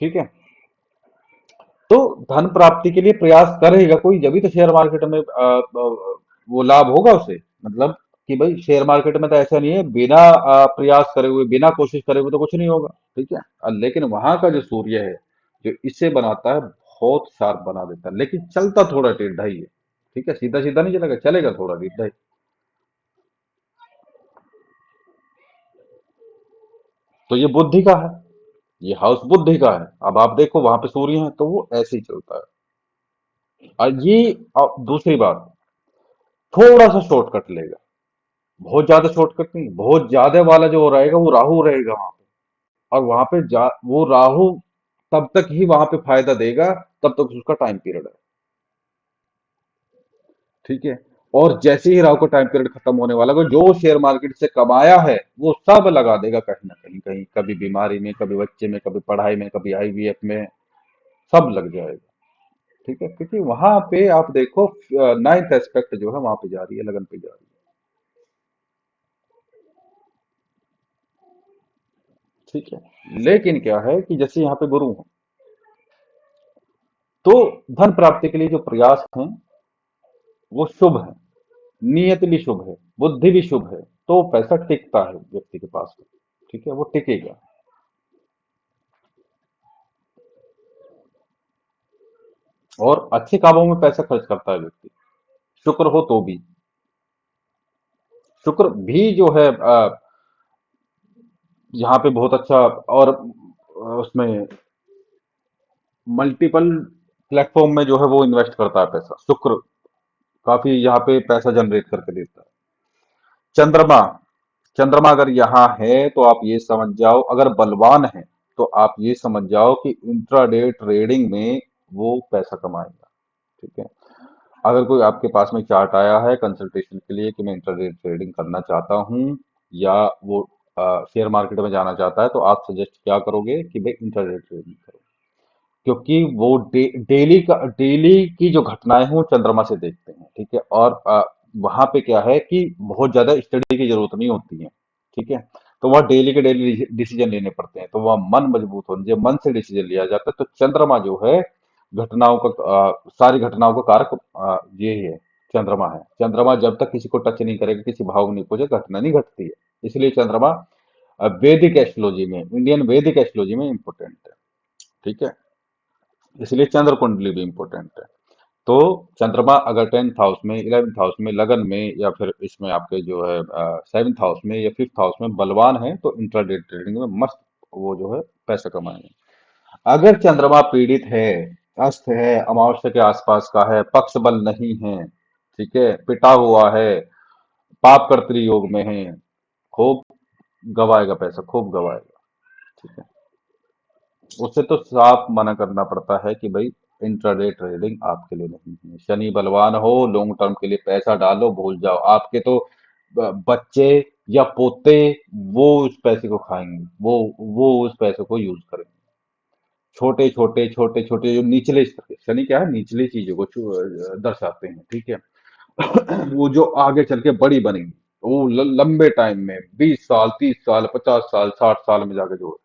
Speaker 1: ठीक है। तो धन प्राप्ति के लिए प्रयास करेगा कोई, जब भी तो शेयर मार्केट में वो लाभ होगा उसे। मतलब कि भाई शेयर मार्केट में तो ऐसा नहीं है बिना प्रयास करे हुए, बिना कोशिश करे हुए तो कुछ नहीं होगा। ठीक है। लेकिन वहां का जो सूर्य है जो इसे बनाता है, बहुत शार्प बना देता है, लेकिन चलता थोड़ा टेढ़ा ही है। ठीक है। सीधा सीधा नहीं चलेगा, चलेगा थोड़ा टेढ़ा ही। तो ये बुद्धि का है, ये हाउस बुद्धि का है। अब आप देखो वहां पे सूर्य है तो वो ऐसे ही चलता है। और ये दूसरी बात, थोड़ा सा शॉर्टकट लेगा, बहुत ज्यादा शॉर्टकट नहीं, बहुत ज्यादा वाला जो रहेगा वो राहु रहेगा वहां पे। और वहां पे वो राहु तब तक ही वहां पे फायदा देगा, तब तक उसका टाइम पीरियड है। ठीक है। और जैसे ही राहु का टाइम पीरियड खत्म होने वाला है, जो शेयर मार्केट से कमाया है वो सब लगा देगा कहीं ना कहीं, कहीं कभी बीमारी में, कभी बच्चे में, कभी पढ़ाई में, कभी आईवीएफ में, सब लग जाएगा। ठीक है। क्योंकि वहां पे आप देखो नाइन्थ एस्पेक्ट जो है वहां पे जा रही है, लगन पे जा रही है। ठीक है। लेकिन क्या है कि जैसे यहाँ पे गुरु है, तो धन प्राप्ति के लिए जो प्रयास हैं वो शुभ है, नियत भी शुभ है, बुद्धि भी शुभ है, तो पैसा टिकता है व्यक्ति के पास में। ठीक है। वो टिकेगा। और अच्छे कामों में पैसा खर्च करता है व्यक्ति, शुक्र हो तो भी। शुक्र भी जो है यहाँ पे बहुत अच्छा, और उसमें मल्टीपल प्लेटफॉर्म में जो है वो इन्वेस्ट करता है पैसा। शुक्र काफी यहाँ पे पैसा जनरेट करके देता है। चंद्रमा, चंद्रमा अगर यहाँ है तो आप ये समझ जाओ, अगर बलवान है तो आप ये समझ जाओ कि इंट्राडे ट्रेडिंग में वो पैसा कमाएगा। ठीक है। अगर कोई आपके पास में चार्ट आया है कंसल्टेशन के लिए कि मैं इंट्राडे ट्रेडिंग करना चाहता हूँ, या वो शेयर मार्केट में जाना चाहता है, तो आप सजेस्ट क्या करोगे कि भाई इंट्राडे ट्रेडिंग करो, क्योंकि वो डेली की जो घटनाएं हैं वो चंद्रमा से देखते हैं। ठीक है। और वहां पे क्या है कि बहुत ज्यादा स्टडी की जरूरत नहीं होती है। ठीक है। तो वह डेली के डेली डिसीजन लेने पड़ते हैं, तो वह मन मजबूत होने, जब मन से डिसीजन लिया जाता है तो चंद्रमा जो है घटनाओं का सारी घटनाओं का कारक ये ही है, चंद्रमा है। चंद्रमा जब तक किसी को टच नहीं करेगा, किसी भाव में नहीं पहुंचे, घटना नहीं घटती है। इसलिए चंद्रमा वैदिक एस्ट्रोलॉजी में, इंडियन वैदिक एस्ट्रोलॉजी में इंपॉर्टेंट है। ठीक है। इसलिए चंद्र कुंडली भी इंपॉर्टेंट है। तो चंद्रमा अगर टेंथ हाउस में, इलेवेंथ हाउस में, लगन में, या फिर इसमें आपके जो है सेवेंथ हाउस में या फिफ्थ हाउस में बलवान है, तो इंट्राडे ट्रेडिंग में मस्त वो जो है पैसा कमाएंगे। अगर चंद्रमा पीड़ित है, अस्त है, अमावस्या के आसपास का है, पक्ष बल नहीं है, ठीक है, पिटा हुआ है, पाप कर्तरी योग में है, खूब गवाएगा पैसा, खूब गवाएगा। ठीक है, उससे तो साफ मना करना पड़ता है कि भाई इंट्राडे ट्रेडिंग आपके लिए नहीं है। शनि बलवान हो, लॉन्ग टर्म के लिए पैसा डालो, भूल जाओ। आपके तो बच्चे या पोते वो उस पैसे को खाएंगे, वो उस पैसे को यूज करेंगे। छोटे छोटे छोटे छोटे जो निचले स्तर के, शनि क्या है, निचली चीजों को दर्शाते हैं। ठीक है, वो जो आगे चल के बड़ी बनेंगी, वो लंबे टाइम में 20 साल, 30 साल, 50 साल, 60 साल में जाके जो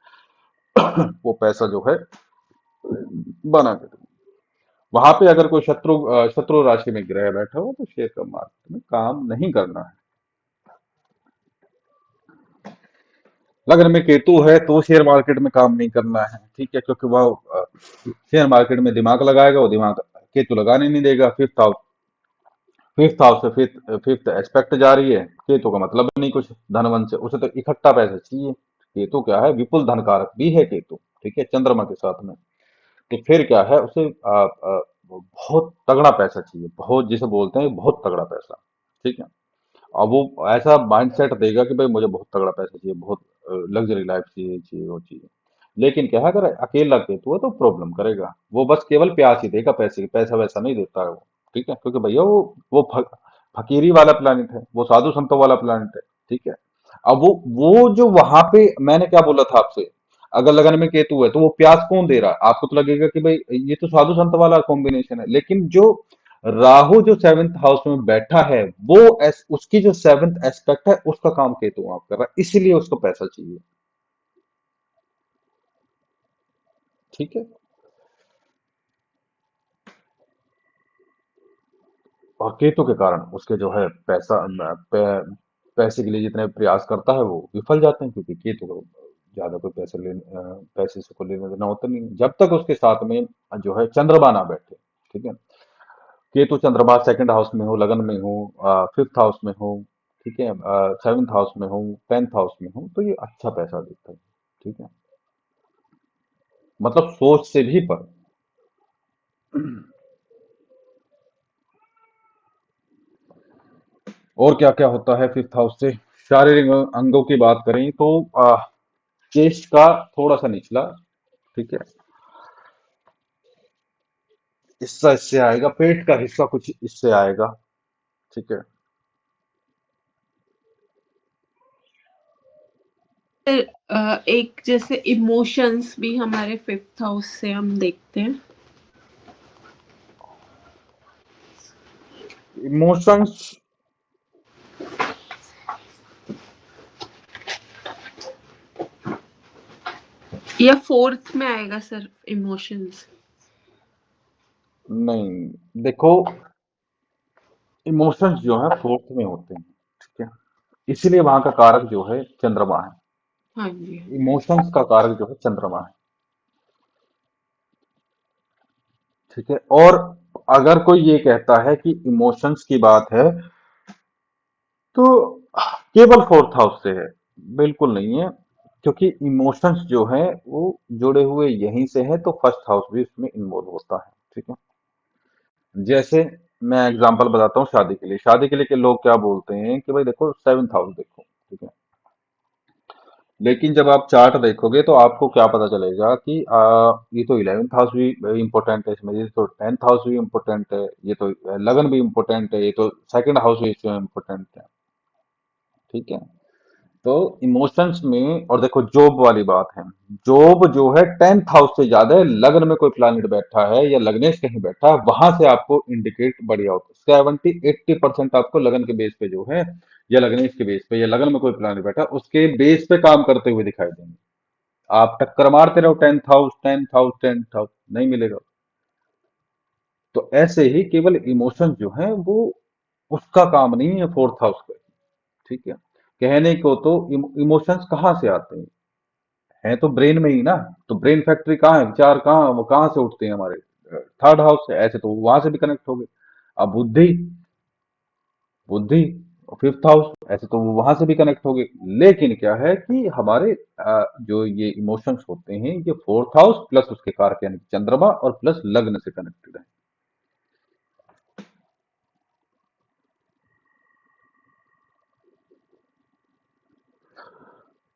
Speaker 1: वो पैसा जो है बना के देंगे। वहां पे अगर कोई शत्रु राशि में ग्रह बैठा हो तो शेयर का मार्केट में काम नहीं करना है। लग्न में केतु है तो शेयर मार्केट में काम नहीं करना है। ठीक है, क्योंकि वह शेयर मार्केट में दिमाग लगाएगा, वो दिमाग केतु लगाने नहीं देगा। फिफ्थ हाउस से फिफ्थ एस्पेक्ट जा रही है, केतु का मतलब नहीं कुछ धनवन से, उसे तो इकट्ठा पैसा चाहिए। केतु क्या है, विपुल धनकारक भी है केतु। ठीक है, चंद्रमा के साथ में। तो फिर क्या है, उसे बहुत तगड़ा पैसा चाहिए, बहुत, जिसे बोलते हैं बहुत तगड़ा पैसा। ठीक है, अब वो ऐसा माइंडसेट देगा कि भाई मुझे बहुत तगड़ा पैसा चाहिए, बहुत लग्जरी लाइफ चाहिए, चाहिए वो चाहिए। लेकिन क्या है, अगर अकेला केतु है तो प्रॉब्लम करेगा। वो बस केवल प्यास ही देगा पैसे की, पैसा वैसा नहीं देता है वो। ठीक है, क्योंकि भैया वो फकीरी वाला प्लानिट है, वो साधु संतों वाला प्लानिट है। ठीक है, अब वो जो वहां पे मैंने क्या बोला था आपसे, अगर लगन में केतु है तो वो प्यास कौन दे रहा है, आपको तो लगेगा कि भाई ये तो साधु संत वाला कॉम्बिनेशन है। लेकिन जो राहु जो सेवेंथ हाउस में बैठा है, उसकी जो सेवेंथ एस्पेक्ट है उसका काम केतु आप कर रहा है, इसलिए उसको पैसा चाहिए। ठीक है, और केतु के कारण उसके जो है पैसे के लिए जितने प्रयास करता है वो विफल जाते हैं, क्योंकि केतु को ज्यादा कोई पैसे से को लेना देना होता नहीं, जब तक उसके साथ में जो है चंद्रमा ना बैठे। ठीक है, केतु चंद्रमा सेकंड हाउस में हो, लगन में हो, फिफ्थ हाउस में हो, ठीक है, सेवेंथ हाउस में हो, टेंथ हाउस में हो, तो ये अच्छा पैसा देता है। ठीक है, मतलब सोच से भी पर। और क्या क्या होता है फिफ्थ हाउस से, शारीरिक अंगों की बात करें तो चेस्ट का थोड़ा सा निचला, ठीक है, हिस्सा इससे आएगा, पेट का हिस्सा कुछ इससे आएगा। ठीक है,
Speaker 3: फिर एक जैसे इमोशंस भी हमारे फिफ्थ हाउस से हम देखते हैं।
Speaker 1: इमोशंस,
Speaker 3: या फोर्थ में आएगा सर इमोशंस।
Speaker 1: नहीं, देखो, इमोशंस जो है फोर्थ में होते हैं। ठीक है, इसीलिए वहां का कारक जो है चंद्रमा है।
Speaker 3: हाँ जी।
Speaker 1: इमोशंस का कारक जो है चंद्रमा है। ठीक है, और अगर कोई ये कहता है कि इमोशंस की बात है तो केवल फोर्थ हाउस से है, बिल्कुल नहीं है। क्योंकि इमोशंस जो है वो जुड़े हुए यहीं से है, तो फर्स्ट हाउस भी उसमें इन्वॉल्व होता है। ठीक है, जैसे मैं एग्जांपल बताता हूँ, शादी के लिए के लोग क्या बोलते हैं कि भाई देखो सेवेंथ हाउस देखो। ठीक है, लेकिन जब आप चार्ट देखोगे तो आपको क्या पता चलेगा कि ये तो इलेवेंथ हाउस भी इम्पोर्टेंट है इसमें, ये तो टेंथ हाउस भी इम्पोर्टेंट है, ये तो लगन भी इम्पोर्टेंट है, ये तो सेकंड हाउस भी इसमें इम्पोर्टेंट है। ठीक है, तो इमोशंस में, और देखो जॉब वाली बात है, जॉब जो है टेंथ हाउस से ज्यादा है। लग्न में कोई प्लैनेट बैठा है या लग्नेश कहीं बैठा है, वहां से आपको इंडिकेट बढ़िया होता है। 70-80% आपको लगन के बेस पे जो है, या लग्नेश के बेस पे, या लगन में कोई प्लैनेट बैठा है उसके बेस पे काम करते हुए दिखाई देंगे। आप टक्कर मारते रहो, tenth house, tenth house, tenth house, नहीं मिलेगा। तो ऐसे ही केवल इमोशंस जो है वो उसका काम नहीं है, फोर्थ हाउस का। ठीक है, कहने को तो इमोशंस कहाँ से आते हैं, है तो ब्रेन में ही ना। तो ब्रेन फैक्ट्री कहाँ है, विचार कहाँ, वो कहाँ से उठते हैं, हमारे थर्ड हाउस से, ऐसे तो वहां से भी कनेक्ट हो गए। अब बुद्धि, बुद्धि फिफ्थ हाउस, ऐसे तो वो वहां से भी कनेक्ट हो गए। लेकिन क्या है कि हमारे जो ये इमोशंस होते हैं ये फोर्थ हाउस प्लस उसके कारक यानी कि चंद्रमा और प्लस लग्न से कनेक्टेड है।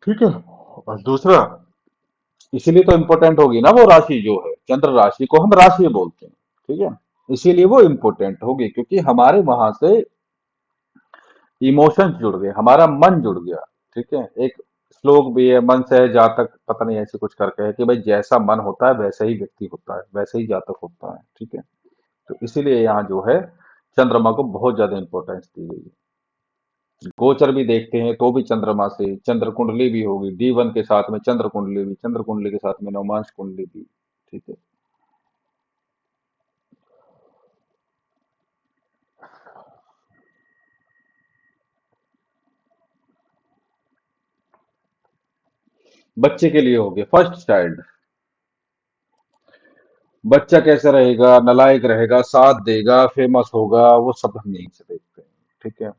Speaker 1: ठीक है। और दूसरा, इसीलिए तो इम्पोर्टेंट होगी ना वो राशि जो है, चंद्र राशि को हम राशि बोलते हैं। ठीक है, इसीलिए वो इम्पोर्टेंट होगी क्योंकि हमारे वहां से इमोशंस जुड़ गए, हमारा मन जुड़ गया। ठीक है, एक श्लोक भी है, मन से जातक पता नहीं ऐसे कुछ करके है कि भाई जैसा मन होता है वैसा ही व्यक्ति होता है, वैसे ही जातक होता है। ठीक है, तो इसीलिए यहाँ जो है चंद्रमा को बहुत ज्यादा इंपॉर्टेंस दी गई है। गोचर भी देखते हैं तो भी चंद्रमा से, चंद्र कुंडली भी होगी D1 के साथ में, चंद्र कुंडली भी, चंद्र कुंडली के साथ में नवमांश कुंडली भी। ठीक है, बच्चे के लिए हो गया फर्स्ट चाइल्ड। बच्चा कैसा रहेगा, नालायक रहेगा, साथ देगा, फेमस होगा, वो सब हम यहीं से देखते हैं। ठीक है,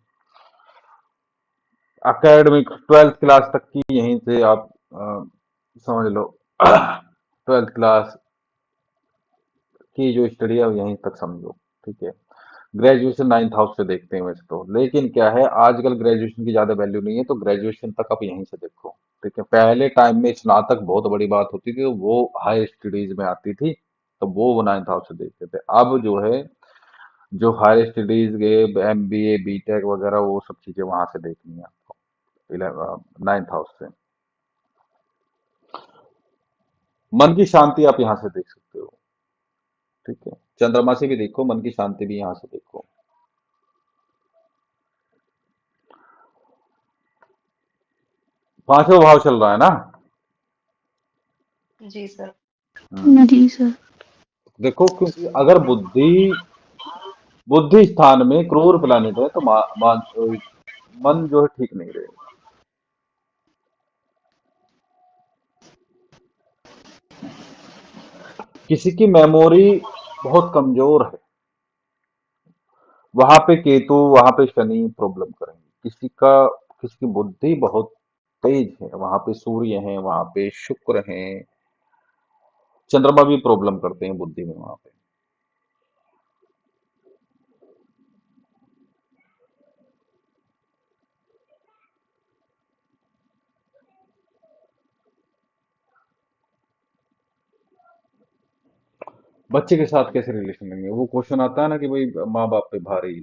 Speaker 1: अकेडमिक 12th क्लास तक की यहीं से आप समझ लो। 12th क्लास की जो स्टडी है वो यहीं तक समझो। ठीक है, ग्रेजुएशन 9th हाउस से देखते हैं वैसे तो, लेकिन क्या है आजकल ग्रेजुएशन की ज्यादा वैल्यू नहीं है, तो ग्रेजुएशन तक आप यहीं से देखो। ठीक है, पहले टाइम में स्नातक बहुत बड़ी बात होती थी, तो वो हायर स्टडीज में आती थी, तो वो 9th हाउस से देखते थे। अब जो है जो हायर स्टडीज गए, MBA B.Tech वगैरह, वो सब चीजें वहां से देखनी है आपको 9th हाउस से। मन की शांति आप यहाँ से देख सकते हो। ठीक है, चंद्रमा से भी देखो, मन की शांति भी यहाँ से देखो। 5वां भाव चल रहा है ना।
Speaker 2: जी सर।
Speaker 3: जी सर।
Speaker 1: देखो, क्योंकि अगर बुद्धि बुद्धि स्थान में क्रूर प्लैनेट है तो मन जो है ठीक नहीं रहेगा। किसी की मेमोरी बहुत कमजोर है, वहां पे केतु, वहां पे शनि प्रॉब्लम करेंगे। किसी की बुद्धि बहुत तेज है, वहां पे सूर्य है, वहां पे शुक्र है, चंद्रमा भी प्रॉब्लम करते हैं बुद्धि में वहां पे। बच्चे के साथ कैसे रिलेशन लेंगे, वो क्वेश्चन आता है ना कि भाई माँ बाप पे भारी,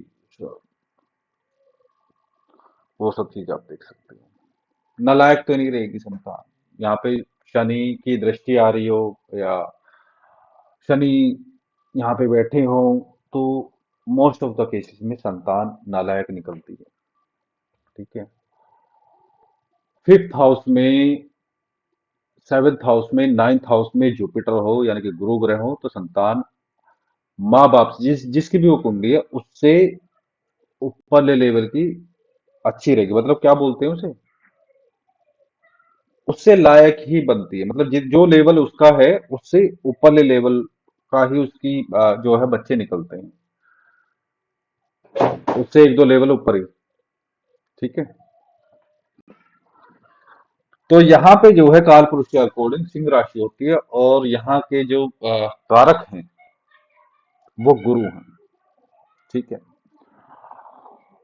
Speaker 1: वो सब चीज आप देख सकते हो। नालायक तो नहीं रहेगी संतान, यहाँ पे शनि की दृष्टि आ रही हो या शनि यहाँ पे बैठे हो, तो मोस्ट ऑफ द केसेस में संतान नालायक निकलती है। ठीक है, 5th हाउस में, 7th हाउस में, 9th हाउस में जुपिटर हो यानी कि गुरु ग्रह हो, तो संतान माँ बाप से, जिसकी भी वो कुंडली है उससे ऊपरले लेवल की अच्छी रहेगी। मतलब क्या बोलते हैं उसे, उससे लायक ही बनती है। मतलब जो लेवल उसका है उससे ऊपरले लेवल का ही उसकी जो है बच्चे निकलते हैं, उससे एक दो लेवल ऊपर ही। ठीक है, तो यहाँ पे जो है काल पुरुष के अकॉर्डिंग सिंह राशि होती है, और यहाँ के जो कारक हैं वो गुरु हैं। ठीक है,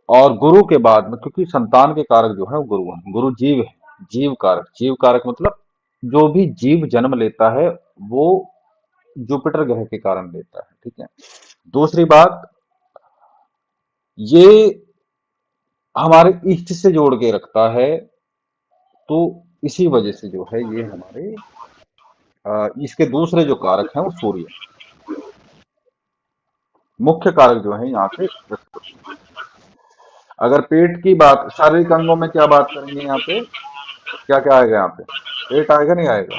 Speaker 1: और गुरु के बाद में, क्योंकि संतान के कारक जो है वो गुरु हैं, गुरु जीव है, जीव कारक मतलब जो भी जीव जन्म लेता है वो जुपिटर ग्रह के कारण लेता है। ठीक है, दूसरी बात, ये हमारे इष्ट से जोड़ के रखता है, तो इसी वजह से जो है ये हमारे इसके दूसरे जो कारक हैं वो सूर्य, मुख्य कारक जो है यहाँ पे बृहस्पति। अगर पेट की बात, शारीरिक अंगों में क्या बात करेंगे यहाँ पे, क्या क्या आएगा यहाँ पे, पेट आएगा नहीं आएगा।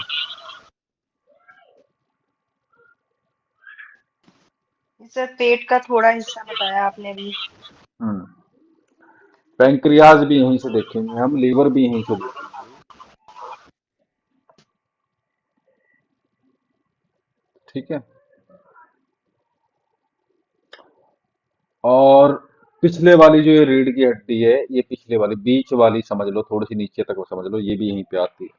Speaker 2: सर पेट का थोड़ा हिस्सा बताया आपने अभी।
Speaker 1: हम्म, पैंक्रियाज भी यहीं से देखेंगे हम, लीवर भी यहीं से देखेंगे। ठीक है, और पिछले वाली जो ये रीढ़ की हड्डी है, ये पिछले वाली बीच वाली समझ लो, थोड़ी सी नीचे तक वो समझ लो, ये भी यहीं पे आती है।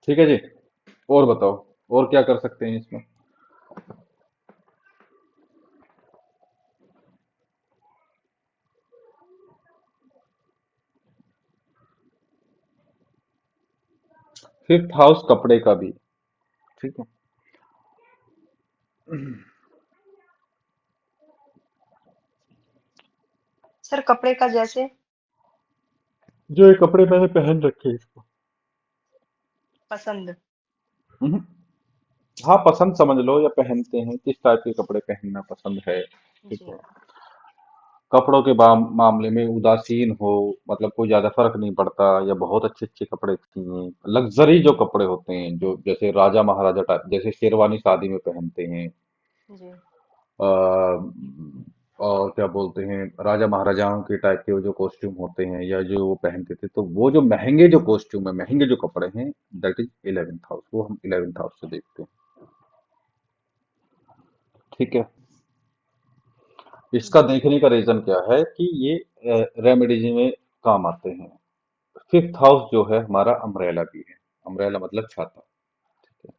Speaker 1: ठीक है जी। और बताओ, और क्या कर सकते हैं इसमें? 5th हाउस कपड़े का भी, ठीक है।
Speaker 2: सर कपड़े का जैसे
Speaker 1: जो ये कपड़े मैंने पहन रखे हैं इसको।
Speaker 2: पसंद।
Speaker 1: हम्म, हाँ, पसंद समझ लो, या पहनते हैं, किस टाइप के कपड़े पहनना पसंद है, ठीक
Speaker 2: जी।
Speaker 1: है। कपड़ों के मामले में उदासीन हो, मतलब कोई ज्यादा फर्क नहीं पड़ता, या बहुत अच्छे अच्छे कपड़े चाहिए, लग्जरी जो कपड़े होते हैं, जो जैसे राजा महाराजा टाइप, जैसे शेरवानी शादी में पहनते हैं,
Speaker 2: जी।
Speaker 1: आ, और क्या बोलते हैं, राजा महाराजाओं के टाइप के वो जो कॉस्ट्यूम होते हैं, या जो वो पहनते थे, तो वो जो महंगे जो कॉस्ट्यूम है, महंगे जो कपड़े हैं, दैट इज 11th हाउस, वो हम 11th हाउस से देखते हैं, ठीक है। इसका
Speaker 2: जी।
Speaker 1: देखने का रीजन क्या है कि ये रेमेडीज में काम आते हैं। 5th हाउस जो है हमारा अम्ब्रेला भी है। अम्ब्रेला मतलब छाता, ठीक है।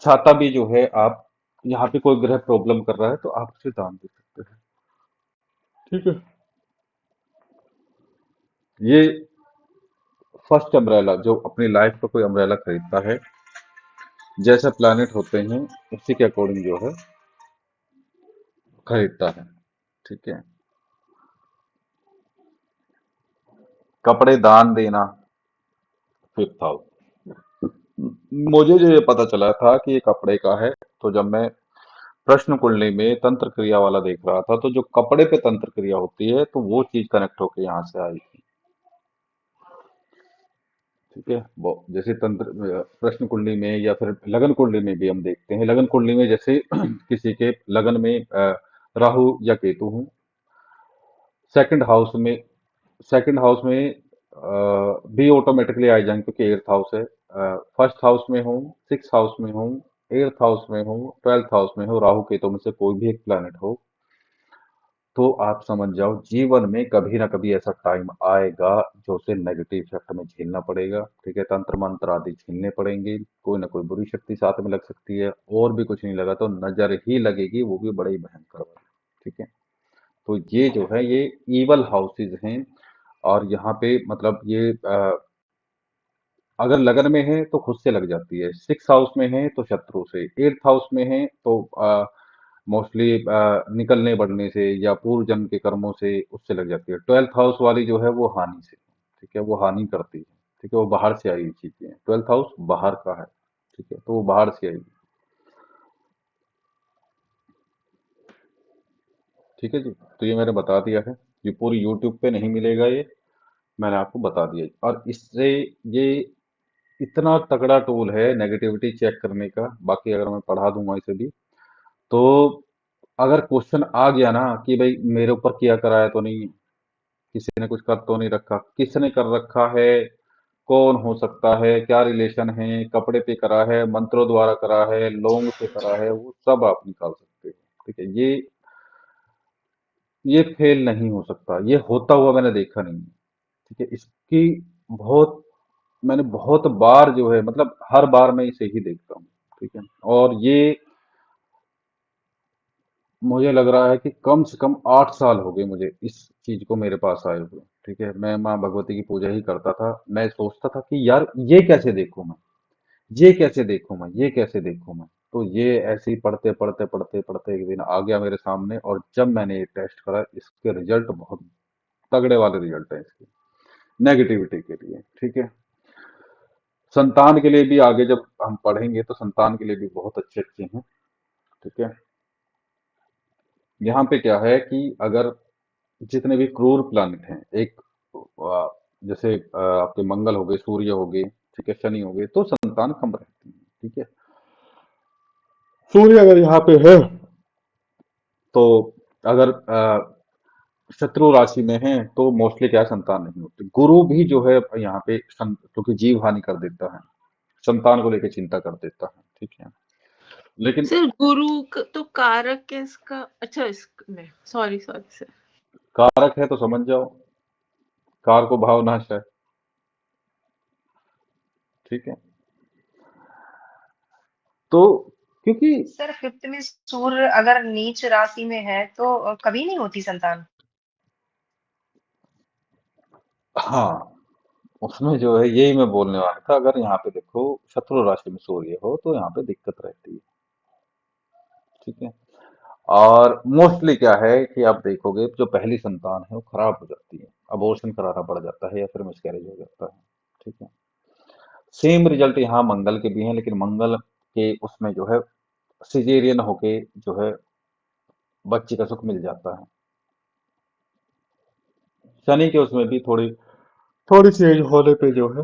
Speaker 1: छाता भी जो है, आप यहाँ पे कोई ग्रह प्रॉब्लम कर रहा है तो आप उसे दान दे सकते हैं, ठीक है। ये फर्स्ट अम्ब्रेला, जो अपनी लाइफ का कोई अम्ब्रेला खरीदता है, जैसे प्लैनेट होते हैं उसी के अकॉर्डिंग जो है खरीदता है, ठीक है। कपड़े दान देना, 5th हाउस। मुझे जो ये पता चला था कि ये कपड़े का है, तो जब मैं प्रश्न कुंडली में तंत्र क्रिया वाला देख रहा था, तो जो कपड़े पे तंत्र क्रिया होती है, तो वो चीज कनेक्ट होके यहाँ से आई थी, ठीक है। वो जैसे तंत्र प्रश्न कुंडली में या फिर लगन कुंडली में भी हम देखते हैं। लगन कुंडली में जैसे किसी के लगन में राहु या केतु हूँ, सेकंड हाउस में, सेकंड हाउस में भी ऑटोमेटिकली आ जाएंगे, क्योंकि 8th हाउस है। फर्स्ट हाउस में हूँ, 6th हाउस में हूँ, 8th हाउस में हूँ, 12th हाउस में हूँ, राहु केतु में से कोई भी एक प्लैनेट हो, तो आप समझ जाओ जीवन में कभी ना कभी ऐसा टाइम आएगा जो उसे नेगेटिव इफेक्ट में झेलना पड़ेगा, ठीक है। तंत्र मंत्र आदि झेलने पड़ेंगे, कोई ना कोई बुरी शक्ति साथ में लग सकती है, और भी कुछ नहीं लगा तो नजर ही लगेगी, वो भी बड़ी भयंकर वाली, ठीक है। तो ये जो है ये ईवल हाउसेज हैं। और यहाँ पे मतलब ये अगर लगन में है तो खुद से लग जाती है, 6th हाउस में है तो शत्रु से, 8th हाउस में है तो मोस्टली निकलने बढ़ने से या पूर्व जन्म के कर्मों से उससे लग जाती है। 12th हाउस वाली जो है वो हानि से, ठीक है, वो हानि करती है, ठीक है, वो बाहर से आई हुई चीजें हैं। 12th हाउस बाहर का है, ठीक है, तो वो बाहर से आई, ठीक है जी। तो ये मैंने बता दिया है, ये पूरी यूट्यूब पे नहीं मिलेगा, ये मैंने आपको बता दिया। और इससे ये इतना तगड़ा टूल है नेगेटिविटी चेक करने का, बाकी अगर मैं पढ़ा दूंगा इसे भी, तो अगर क्वेश्चन आ गया ना कि भाई मेरे ऊपर किया कराया तो नहीं है, किसी ने कुछ कर तो नहीं रखा, किसने कर रखा है, कौन हो सकता है, क्या रिलेशन है, कपड़े पे करा है, मंत्रों द्वारा करा है, लोंग से करा है, वो सब आप निकाल सकते हो, ठीक है। ये फेल नहीं हो सकता, ये होता हुआ मैंने देखा नहीं है, ठीक है। इसकी बहुत, मैंने बहुत बार जो है, मतलब हर बार मैं इसे ही देखता हूँ, ठीक है। और ये मुझे लग रहा है कि कम से कम 8 साल हो गए मुझे इस चीज को मेरे पास आए हुए, ठीक है। मैं माँ भगवती की पूजा ही करता था, मैं सोचता था कि यार ये कैसे देखूं मैं, ये कैसे देखूं मैं, ये कैसे देखूं मैं। तो ये ऐसे ही पढ़ते पढ़ते पढ़ते पढ़ते एक दिन आ गया मेरे सामने, और जब मैंने ये टेस्ट करा, इसके रिजल्ट बहुत तगड़े वाले रिजल्ट है इसके, नेगेटिविटी के लिए, ठीक है। संतान के लिए भी आगे जब हम पढ़ेंगे तो संतान के लिए भी बहुत अच्छे अच्छे हैं, ठीक है। यहाँ पे क्या है कि अगर जितने भी क्रूर प्लैनेट हैं, एक जैसे आपके मंगल हो गए, सूर्य हो गए, ठीक है, शनि हो गए, तो संतान कम रहती है, ठीक है। सूर्य अगर यहाँ पे है, तो अगर शत्रु राशि में है तो मोस्टली क्या है, संतान नहीं होती। गुरु भी जो है यहाँ पे क्योंकि जीव हानि कर देता है, संतान को लेकर चिंता कर देता है, ठीक है। लेकिन
Speaker 3: सर तो कारक है इसका, अच्छा इसमें सॉरी सॉरी सर।
Speaker 1: कारक है तो समझ जाओ, कार को भाव नाश है, ठीक है। तो क्योंकि
Speaker 2: सर फिफ्थ में सूर्य अगर नीच राशि में है तो कभी नहीं होती संतान।
Speaker 1: हाँ, उसमें जो है यही मैं बोलने वाला था, अगर यहाँ पे देखो शत्रु राशि में सूर्य हो तो यहाँ पे दिक्कत रहती है। ठीक है। और मोस्टली क्या है कि आप देखोगे जो पहली संतान है वो खराब हो जाती है, अबॉर्शन कराना पड़ जाता है या फिर मिसकैरेज हो जाता है। ठीक है। सेम रिजल्ट यहाँ मंगल के भी हैं, लेकिन मंगल के उसमें जो है सिजेरियन होके जो है बच्चे का सुख मिल जाता है। शनि के उसमें भी थोड़ी थोड़ी सी एज होने पे जो है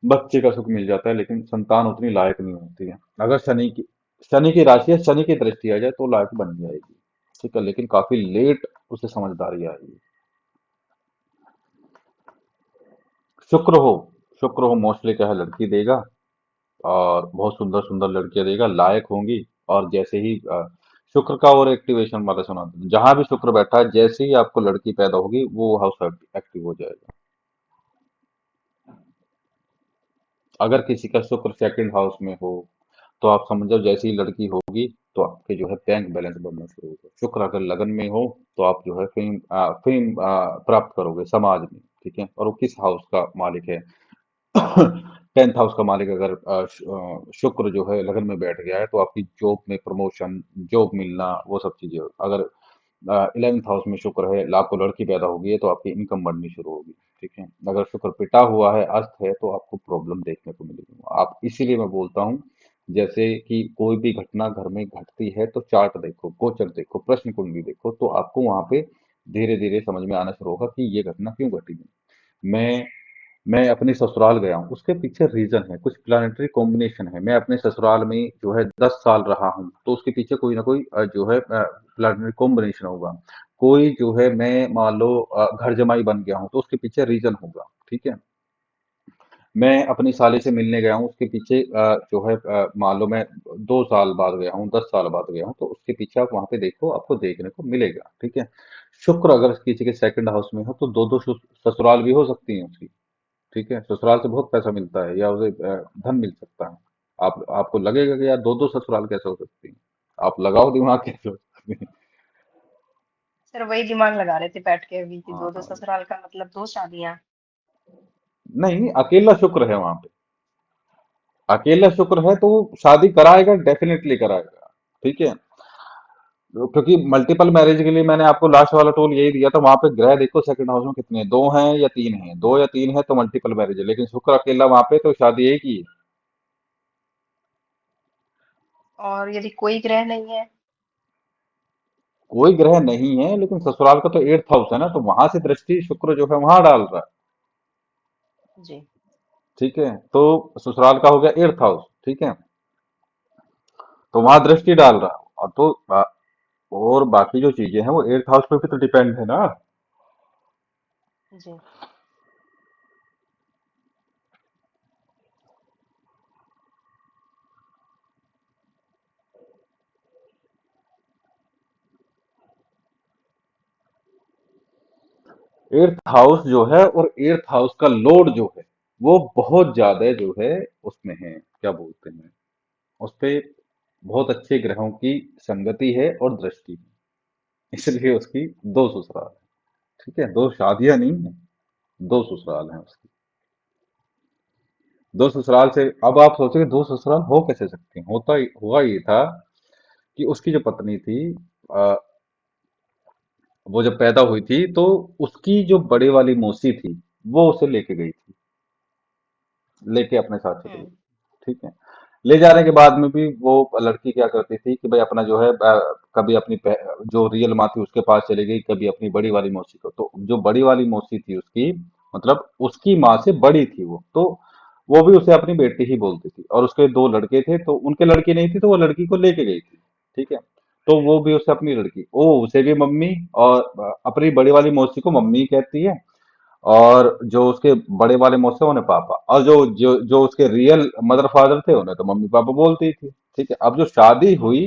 Speaker 1: बच्चे का सुख मिल जाता है, लेकिन संतान उतनी लायक नहीं होती है। अगर शनि की राशि या शनि की दृष्टि आ जाए तो लायक बन जाएगी। ठीक है, लेकिन काफी लेट उसे समझदारी आएगी। शुक्र हो शुक्र हो मोस्टली क्या है, लड़की देगा, और बहुत सुंदर सुंदर लड़कियां देगा, लायक होंगी। और जैसे ही शुक्र का और एक्टिवेशन वाला सुना, जहां भी शुक्र बैठा है जैसे ही आपको लड़की पैदा होगी वो हाउस एक्टिव हो जाएगा। अगर किसी का शुक्र सेकंड हाउस में हो तो आप समझ जाओ जैसी ही लड़की होगी तो आपके जो है बैंक बैलेंस बढ़ना शुरू होगा। शुक्र अगर लगन में हो तो आप जो है फेम प्राप्त करोगे समाज में। ठीक है, और वो किस हाउस का मालिक है? 10th हाउस का मालिक अगर शुक्र जो है लगन में बैठ गया है तो आपकी जॉब में प्रमोशन, जॉब मिलना, वो सब चीजें। अगर 11th हाउस में शुक्र है, आपको लड़की पैदा होगी है तो आपकी इनकम बढ़नी शुरू होगी। ठीक है, अगर शुक्र पिटा हुआ है, अस्त है, तो आपको प्रॉब्लम देखने को मिलेगी। आप इसीलिए मैं बोलता हूँ, जैसे कि कोई भी घटना घर में घटती है तो चार्ट देखो, गोचर देखो, प्रश्न कुंडली देखो, तो आपको वहां पे धीरे धीरे समझ में आना शुरू होगा कि ये घटना क्यों घटी है। मैं मैं अपने ससुराल गया हूँ, उसके पीछे रीजन है, कुछ प्लानिटरी कॉम्बिनेशन है। मैं अपने ससुराल में जो है 10 साल रहा हूँ, तो उसके पीछे कोई ना कोई जो है प्लानिटरी कॉम्बिनेशन होगा। कोई जो है, मैं मान लो घर जमाई बन गया हूँ तो उसके पीछे रीजन होगा। ठीक है। मैं अपनी साली से मिलने गया हूँ, उसके पीछे जो है मान लो मैं 2 साल बाद गया हूँ, 10 साल बाद गया हूँ, तो उसके पीछे आप वहां पे देखो, आपको देखने को मिलेगा। ठीक है। शुक्र अगर किसी के सेकंड हाउस में हो तो दो दो ससुराल भी हो सकती हैं उसकी। ठीक है, ससुराल से बहुत पैसा मिलता है या उसे धन मिल सकता है। आप आपको लगेगा कि यार दो दो ससुराल कैसे हो सकती हैं? आप लगाओ दिमाग, कैसे हो सकती हैं?
Speaker 2: सर वही दिमाग लगा रहे थे बैठ के अभी कि
Speaker 1: हाँ
Speaker 2: दो दो
Speaker 1: हाँ।
Speaker 2: ससुराल का मतलब दो शादियां।
Speaker 1: नहीं, अकेला शुक्र है वहां पे। अकेला शुक्र है तो वो शादी कराएगा, डेफिनेटली कराएगा। ठीक है। तो क्योंकि मल्टीपल मैरिज के लिए मैंने आपको लास्ट वाला टूल यही दिया था, वहां पे ग्रह देखो सेकंड हाउस में कितने हैं, दो हैं या तीन हैं, दो या तीन है तो मल्टीपल मैरिज है, लेकिन शुक्र अकेला वहां पे तो शादी एक ही है।
Speaker 2: और यदि कोई ग्रह नहीं है।
Speaker 1: कोई ग्रह नहीं है, लेकिन ससुराल का तो 8th हाउस है ना, तो वहां से दृष्टि शुक्र जो है वहां डाल रहा है।
Speaker 2: जी।
Speaker 1: ठीक है, तो ससुराल का हो गया 8th हाउस। ठीक है, तो वहां दृष्टि डाल रहा है। और तो और बाकी जो चीजें हैं वो 8th हाउस पे भी तो डिपेंड है ना।
Speaker 2: जी।
Speaker 1: 8th हाउस जो है और 8th हाउस का लोड जो है वो बहुत ज्यादा जो है उसमें है, क्या बोलते हैं उस पे, बहुत अच्छे ग्रहों की संगति है और दृष्टि है, इसलिए उसकी दो ससुराल है। ठीक है, दो शादियां नहीं है, दो ससुराल हैं उसकी। दो ससुराल से अब आप सोचोगे दो ससुराल हो कैसे सकते हैं? हुआ ये था कि उसकी जो पत्नी थी, अ, वो जब पैदा हुई थी तो उसकी जो बड़े वाली मौसी थी वो उसे लेके गई थी, लेके अपने साथ चली गई।
Speaker 2: हम्म।
Speaker 1: ठीक है। ले जाने के बाद में भी वो लड़की क्या करती थी कि भाई अपना जो है कभी अपनी जो रियल माँ थी उसके पास चली गई, कभी अपनी बड़ी वाली मौसी को। तो जो बड़ी वाली मौसी थी उसकी, मतलब उसकी माँ से बड़ी थी वो, तो वो भी उसे अपनी बेटी ही बोलती थी। और उसके दो लड़के थे, तो उनके लड़की नहीं थी तो वो लड़की को लेके गई थी। ठीक है, तो वो भी उसे अपनी लड़की, ओ उसे भी मम्मी, और अपनी बड़ी वाली मौसी को मम्मी कहती है, और जो उसके बड़े वाले मुझसे उन्हें पापा, और जो जो जो उसके रियल मदर फादर थे उन्हें तो मम्मी पापा बोलती थी। ठीक है, अब जो शादी हुई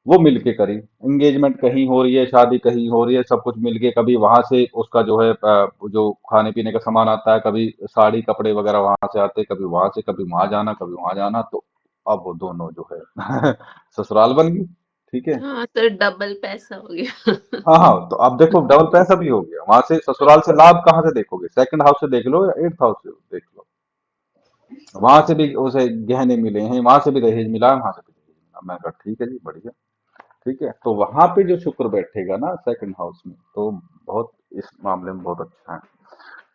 Speaker 1: वो मिलके करी। एंगेजमेंट कहीं हो रही है, शादी कहीं हो रही है, सब कुछ मिलके, कभी वहां से उसका जो है जो खाने पीने का सामान आता है, कभी साड़ी कपड़े वगैरह वहां से आते, कभी वहां से, कभी वहां जाना, कभी वहां जाना, तो अब वो दोनों जो है ससुराल बन गई। ठीक है।
Speaker 3: हाँ सर, डबल पैसा हो गया।
Speaker 1: हाँ हाँ, तो अब देखो डबल पैसा भी हो गया, वहां से ससुराल से लाभ कहाँ से देखोगे? सेकंड हाउस से देख लो या एट्थ हाउस से देख लो, वहां से भी उसे गहने मिले हैं, वहां से भी दहेज मिला है, वहां से भी दहेज मिला। मैं कहा ठीक है जी, बढ़िया। ठीक है, तो वहां पे जो शुक्र बैठेगा ना सेकंड हाउस में, तो बहुत इस मामले में बहुत अच्छा है।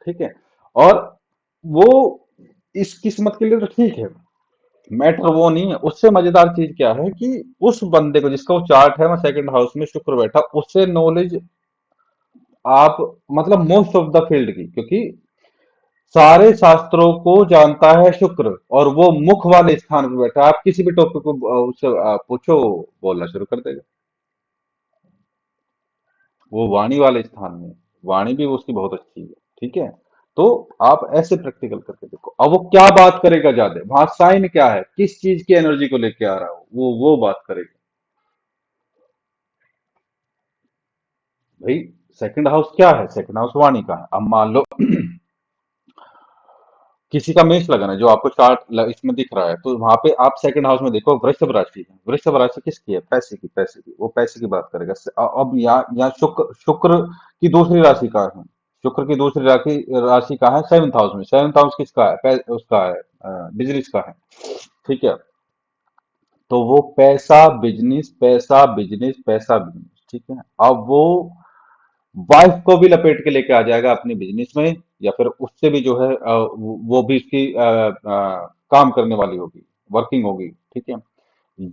Speaker 1: ठीक है। और वो इस किस्मत के लिए तो ठीक है, मैटर वो नहीं है। उससे मजेदार चीज क्या है कि उस बंदे को जिसका वो चार्ट है, वह सेकंड हाउस में शुक्र बैठा, उससे नॉलेज आप, मतलब मोस्ट ऑफ द फील्ड की, क्योंकि सारे शास्त्रों को जानता है शुक्र, और वो मुख वाले स्थान पर बैठा है। आप किसी भी टॉपिक को उससे पूछो, वो बोलना शुरू कर देगा। वो वाणी वाले स्थान में, वाणी भी उसकी बहुत अच्छी है। ठीक है। तो आप ऐसे प्रैक्टिकल करके देखो, अब वो क्या बात करेगा ज्यादा, वहां साइन क्या है, किस चीज की एनर्जी को लेके आ रहा हो, वो बात करेगा। भाई सेकंड हाउस क्या है? सेकंड हाउस वाणी का है। अब मान लो किसी का मेष लगन है, जो आपको चार्ट इसमें दिख रहा है, तो वहां पे आप सेकंड हाउस में देखो वृषभ राशि है। वृषभ राशि किसकी है? पैसे की, पैसे की, वो पैसे की बात करेगा। अब यहाँ शुक्र, शुक्र की दूसरी राशि का है। शुक्र की दूसरी राशि राशि का है सेवंथ हाउस में। सेवंथ हाउस किसका है? उसका है, बिजनेस का है। ठीक है। तो वो पैसा बिजनेस, पैसा बिजनेस, पैसा बिजनेस। ठीक है। अब वो वाइफ को भी लपेट के लेके आ जाएगा अपने बिजनेस में, या फिर उससे भी जो है वो भी इसकी काम करने वाली होगी, वर्किंग होगी। ठीक है।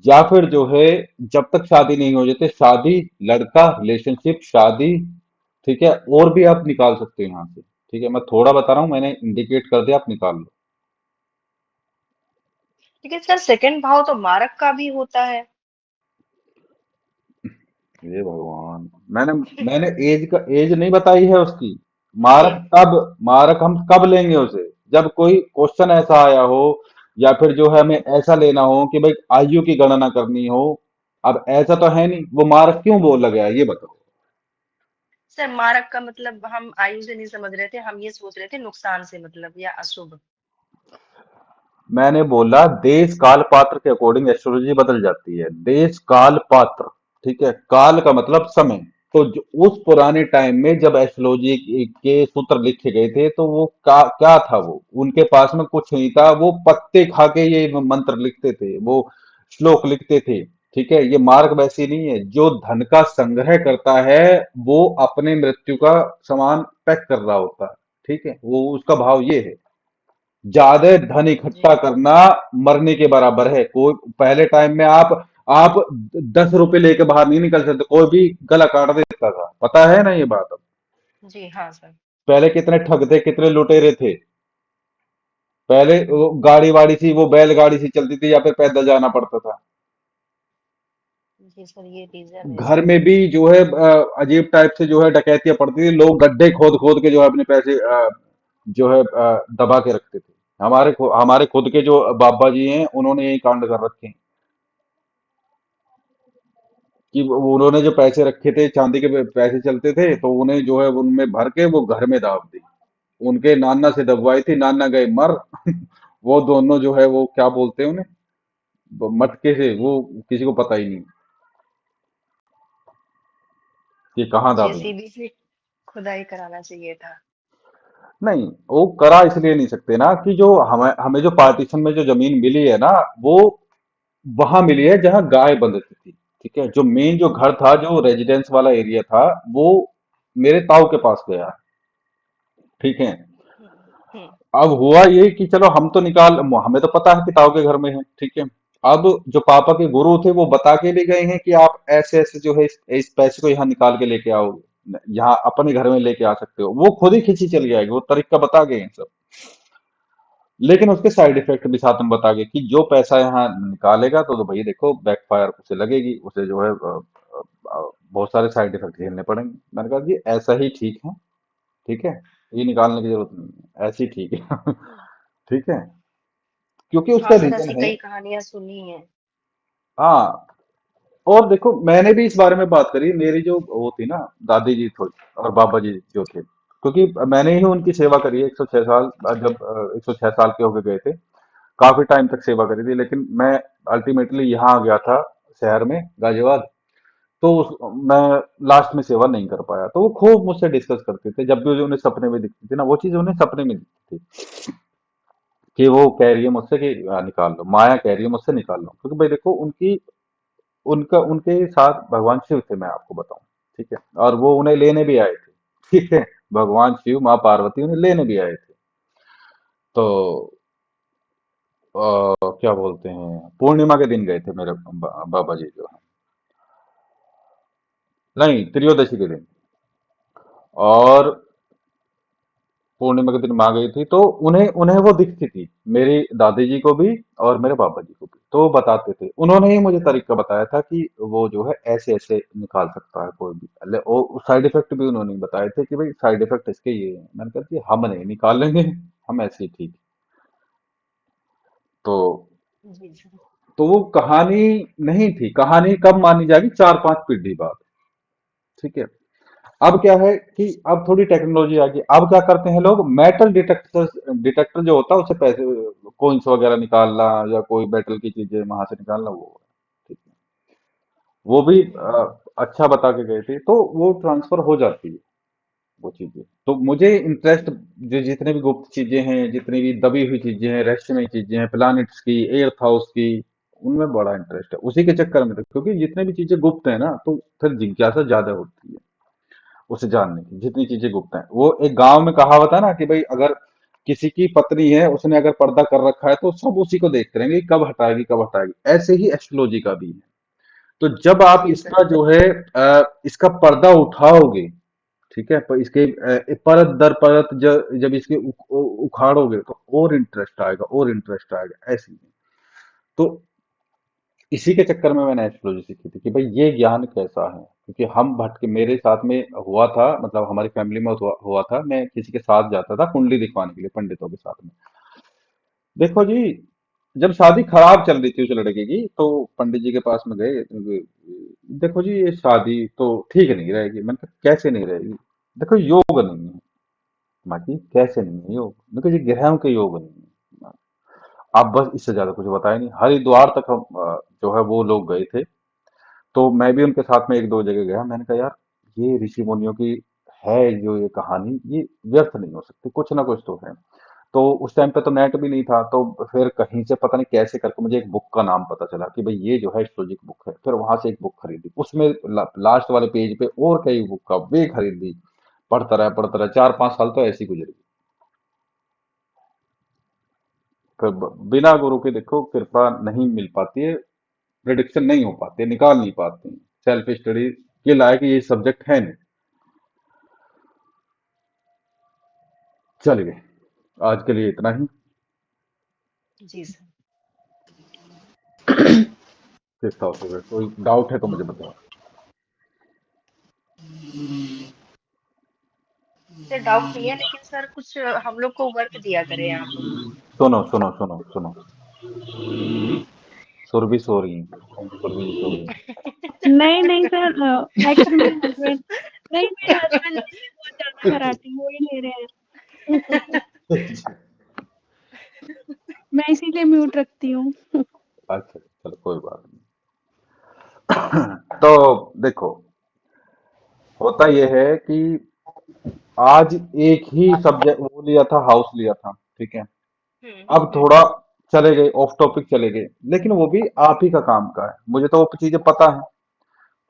Speaker 1: या फिर जो है, जब तक शादी नहीं हो जाती, शादी, लड़का, रिलेशनशिप, शादी। ठीक है। और भी आप निकाल सकते हो यहाँ से। ठीक है, मैं थोड़ा बता रहा हूँ, मैंने इंडिकेट कर दिया, आप निकाल लो।
Speaker 2: लेकिन सर सेकंड भाव तो मारक का भी होता है।
Speaker 1: ये भगवान, मैंने मैंने एज का, एज नहीं बताई है उसकी।
Speaker 2: जी।
Speaker 1: मारक कब, मारक हम कब लेंगे उसे? जब कोई क्वेश्चन ऐसा आया हो, या फिर जो है हमें ऐसा लेना हो कि भाई आयु की गणना करनी हो। अब ऐसा तो है नहीं, वो मारक क्यों बोला गया ये बताओ।
Speaker 2: सर मारक का मतलब हम आयु से नहीं समझ रहे थे, हम ये सोच रहे थे नुकसान से, मतलब या अशुभ।
Speaker 1: मैंने बोला देश काल पात्र के अकॉर्डिंग एस्ट्रोलॉजी बदल जाती है। देश काल पात्र। ठीक है। काल का मतलब समय। तो उस पुराने टाइम में जब एस्ट्रोलॉजी के सूत्र लिखे गए थे, तो वो क्या था? वो उनके पास में कुछ नहीं था, वो पत्ते खा के ये मंत्र लिखते थे, वो श्लोक लिखते थे। ठीक है। ये मार्ग वैसी नहीं है, जो धन का संग्रह करता है वो अपने मृत्यु का सामान पैक कर रहा होता है। ठीक है, वो उसका भाव ये है। ज्यादा धन
Speaker 2: जी।
Speaker 1: इकट्ठा करना मरने के बराबर है। कोई पहले टाइम में आप 10 रुपए लेके बाहर नहीं निकल सकते, कोई भी गला काट देता था, पता है ना ये बात? अब
Speaker 2: जी हाँ सर।
Speaker 1: पहले कितने ठग थे, कितने लुटेरे थे। पहले वो गाड़ी वाड़ी सी, वो बैलगाड़ी सी चलती थी, या फिर पैदल जाना पड़ता था।
Speaker 2: जी सर, ये रीजन है
Speaker 1: घर
Speaker 2: सर।
Speaker 1: में भी जो है अजीब टाइप से जो है डकैतियां पड़ती थी, लोग गड्ढे खोद खोद के जो है अपने पैसे जो है दबा के रखते थे। हमारे खुद के जो बाबा जी हैं, उन्होंने यही कांड कर रखे हैं कि उन्होंने जो पैसे रखे थे, चांदी के पैसे चलते थे, तो उन्हें जो है उनमें भर के वो घर में दाब दी। उनके नाना से दबवाई थी, नाना गए मर वो दोनों जो है, वो क्या बोलते हैं उन्हें, वो मटके से, वो किसी को पता ही नहीं कि कहाँ दाबे हैं।
Speaker 2: जेसीबी से खुदाई कराना चाहिए था।
Speaker 1: नहीं, वो करा इसलिए नहीं सकते ना, कि जो हमें हमें जो पार्टीशन में जो जमीन मिली है ना, वो वहां मिली है जहां गाय बंधती थी। ठीक है। जो मेन जो घर था, जो रेजिडेंस वाला एरिया था, वो मेरे ताऊ के पास गया। ठीक है।
Speaker 2: हम्म। हम्म।
Speaker 1: अब हुआ ये कि चलो हम तो निकाल, हमें तो पता है कि ताऊ के घर में है। ठीक है। अब जो पापा के गुरु थे, वो बता के भी गए हैं कि आप ऐसे ऐसे जो है इस पैसे को यहाँ निकाल के लेके आओ, यहाँ अपने घर में लेके आ सकते हो। वो खुद ही खींची चली आएगी, वो तरीका बता गए हैं सब। लेकिन उसके साइड इफेक्ट भी साथ में बता गए कि जो पैसा यहाँ निकालेगा, तो भाई देखो बैकफायर उसे लगेगी, उसे जो है बहुत सारे साइड इफेक्ट झेलने पड़ेंगे। मैंने कहा जी ऐसा ही ठीक है। ठीक है। ये निकालने की जरूरत नहीं है, ऐसे ही ठीक है ठीक है। क्योंकि
Speaker 2: हाँ
Speaker 1: उसका
Speaker 2: सर, ऐसी
Speaker 1: रीजन है।
Speaker 2: कई कहानियां सुनी हैं।
Speaker 1: हाँ, और देखो मैंने भी इस बारे में बात करी, मेरी जो वो थी ना दादी जी थी और बाबा जी जो थे, क्योंकि मैंने ही उनकी सेवा करी है 106 साल, जब 106 साल के होके गए थे, काफी टाइम तक सेवा करी थी, लेकिन मैं अल्टीमेटली यहाँ आ गया था शहर में गाजियाबाद। तो मैं लास्ट में सेवा नहीं कर पाया, तो वो खूब मुझसे डिस्कस करते थे, जब भी उन्हें सपने में दिखती थी ना वो चीज, उन्हें सपने में दिखती थी कि वो कह रही है मुझसे कि निकाल लो, माया कह रही है मुझसे निकाल लो, क्योंकि भाई देखो उनकी उनका उनके साथ भगवान शिव थे, मैं आपको बताऊं, ठीक है, और वो उन्हें लेने भी आए थे, ठीक है, भगवान शिव माँ पार्वती उन्हें लेने भी आए थे। तो क्या बोलते हैं, पूर्णिमा के दिन गए थे मेरे बाबा जी जो है, नहीं त्रयोदशी के दिन, और पूर्णिमा के दिन माँ गई थी, तो उन्हें उन्हें वो दिखती थी, मेरी दादी जी को भी और मेरे पापा जी को भी, तो वो बताते थे, उन्होंने ही मुझे तरीका बताया था कि वो जो है ऐसे ऐसे निकाल सकता है कोई भी, और साइड इफेक्ट भी उन्होंने ही बताए थे कि भाई साइड इफेक्ट इसके ये है, मैंने कहा जी हम नहीं निकाल लेंगे, हम ऐसे ही ठीक। तो
Speaker 2: जी सर।
Speaker 1: तो वो कहानी नहीं थी, कहानी कब मानी जाएगी, 4-5 पीढ़ी बाद, ठीक है। अब क्या है कि अब थोड़ी टेक्नोलॉजी आ गई, अब क्या करते हैं लोग, मेटल डिटेक्टर, डिटेक्टर जो होता है उससे पैसे, कोइंस वगैरह निकालना या कोई मेटल की चीजें वहां से निकालना, वो ठीक है, वो भी अच्छा बता के गए थे, तो वो ट्रांसफर हो जाती है वो चीजें। तो मुझे इंटरेस्ट, जो जितने भी गुप्त चीजें हैं, जितनी भी दबी हुई चीजें हैं, रहस्यमय चीजें हैं, प्लैनेट्स की, एर्थ हाउस की, उनमें बड़ा इंटरेस्ट है, उसी के चक्कर में था, क्योंकि जितने भी चीजें गुप्त है ना, तो फिर जिज्ञासा ज्यादा होती है उसे जानने की, जितनी चीजें गुप्त हैं। वो एक गांव में कहावत है ना कि भाई अगर किसी की पत्नी है, उसने अगर पर्दा कर रखा है, तो सब उसी को देखते रहेंगे कि कब हटाएगी कब हटाएगी, ऐसे ही एस्ट्रोलॉजी का भी है। तो जब आप
Speaker 2: जी सर।
Speaker 1: इसका जो है इसका पर्दा उठाओगे, ठीक है, पर इसके परत दर परत जब इसके उखाड़ोगे, तो और इंटरेस्ट आएगा और इंटरेस्ट आएगा, ऐसे ही। तो इसी के चक्कर में मैंने एस्ट्रोलॉजी सीखी थी कि भाई ये ज्ञान कैसा है, क्योंकि हम भटके, मेरे साथ में हुआ था, मतलब हमारी फैमिली में हुआ था, मैं किसी के साथ जाता था कुंडली दिखवाने के लिए पंडितों के साथ में। देखो जी, जब शादी खराब चल रही थी उस लड़के की, तो पंडित जी के पास में गए, देखो जी ये शादी तो ठीक नहीं रहेगी, मैंने कहा कैसे नहीं रहेगी, देखो योग नहीं है, बाकी कैसे नहीं है योग, देखो जी ग्रहों के योग नहीं है, आप बस इससे ज्यादा कुछ बताया नहीं, हरिद्वार तक हम जो है वो लोग गए थे। तो मैं भी उनके साथ में एक दो जगह गया, मैंने कहा यार ये ऋषि मुनियों की है जो ये कहानी, ये व्यर्थ नहीं हो सकती, कुछ ना कुछ तो है। तो उस टाइम पे तो नेट भी नहीं था, तो फिर कहीं से पता नहीं कैसे करके मुझे एक बुक का नाम पता चला कि भाई ये जो है एस्ट्रोलॉजी की बुक है, फिर वहां से एक बुक खरीदी, उसमें लास्ट वाले पेज पे और कई बुक का वे खरीदी, पढ़ता रहा 4-5 साल तो ऐसे ही गुजर गई। फिर बिना गुरु के देखो कृपा नहीं मिल पाती है, प्रिडिक्शन नहीं हो पाती है, निकाल नहीं पाते हैं, सेल्फ स्टडी के लायक ये सब्जेक्ट है नहीं। चलिए, आज के लिए इतना ही।
Speaker 2: जी सर।
Speaker 1: फिफ्थ हाउस हो गया, कोई डाउट है तो मुझे बताओ।
Speaker 2: सर डाउट नहीं है, लेकिन सर कुछ हम लोग को वर्क दिया करें आप।
Speaker 1: सुनो सुनो सुनो सुनो, सुरभि सो रही है, सुरभि जी सो रही
Speaker 5: नहीं नहीं सर, एक्चुअली मेरे हस्बैंड, नहीं मेरे हस्बैंड ले रहे हैं बहुत ज्यादा कराटे, वो ही ले रहे हैं।
Speaker 1: है।
Speaker 5: मैं इसीलिए म्यूट रखती हूँ।
Speaker 1: अच्छा चलो कोई बात नहीं। तो देखो, होता यह है कि आज एक ही सब्जेक्ट वो लिया था, हाउस लिया था, ठीक है, अब
Speaker 2: हम्म।
Speaker 1: थोड़ा चले गए ऑफ टॉपिक चले गए, लेकिन वो भी आप ही का काम का है, मुझे तो वो चीजें पता है,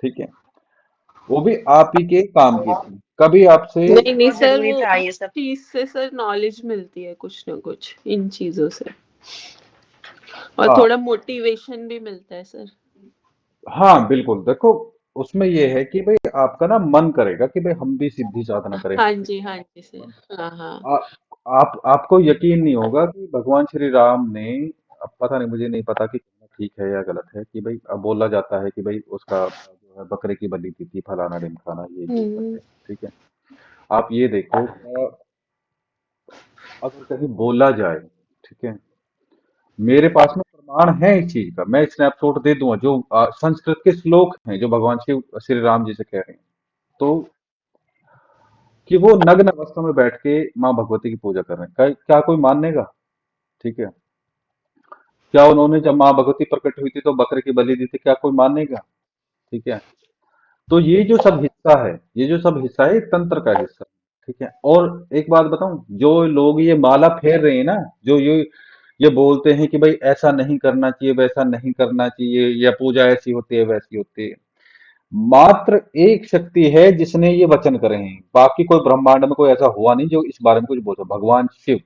Speaker 1: ठीक है, वो भी आप ही के काम की थी, कभी आपसे।
Speaker 3: नहीं नहीं
Speaker 2: बहुत
Speaker 3: सर,
Speaker 2: जरूरी
Speaker 3: वो
Speaker 2: था
Speaker 3: उस
Speaker 2: ये सब।
Speaker 3: चीज से सर नॉलेज मिलती है कुछ ना कुछ इन चीजों से, और
Speaker 1: हाँ
Speaker 3: थोड़ा मोटिवेशन भी मिलता है सर।
Speaker 1: हाँ बिल्कुल, देखो उसमें ये है कि भाई आपका ना मन करेगा कि भाई हम भी सिद्धि साधना करें, हम भी
Speaker 3: हाँ जी सर, हाँ हाँ।
Speaker 1: आ, आपको यकीन नहीं होगा कि भगवान श्री राम ने, अब पता नहीं, मुझे नहीं पता कि ठीक है या गलत है, कि भाई अब बोला जाता है कि भाई उसका जो है बकरे की बलि दी थी, फलाना ढिमकाना, ये सब
Speaker 3: हम्म।
Speaker 1: है, ठीक है। आप ये देखो अगर कहीं बोला जाए, ठीक है, मेरे पास में प्रमाण है इस चीज का। मैं स्नैपशॉट दे दूंगा जो संस्कृत के श्लोक हैं जो भगवान शिव श्री राम जी से कह रहे हैं। तो कि वो नग्न अवस्था में बैठ के माँ भगवती की पूजा कर रहे हैं, क्या कोई मानेगा? ठीक है। क्या उन्होंने जब माँ भगवती प्रकट हुई थी तो बकरे की बलि दी थी, क्या कोई मानेगा? ठीक है। तो ये जो सब हिस्सा है, ये जो सब हिस्सा है, एक तंत्र का हिस्सा है। ठीक है। और एक बात बताऊं, जो लोग ये माला फेर रहे हैं ना, जो ये बोलते हैं कि भाई ऐसा नहीं करना चाहिए, वैसा नहीं करना चाहिए, या पूजा ऐसी होती है वैसी होती है, मात्र एक शक्ति है जिसने ये वचन करे हैं। बाकी कोई ब्रह्मांड में कोई ऐसा हुआ नहीं जो इस बारे में कुछ बोल सकता। भगवान शिव,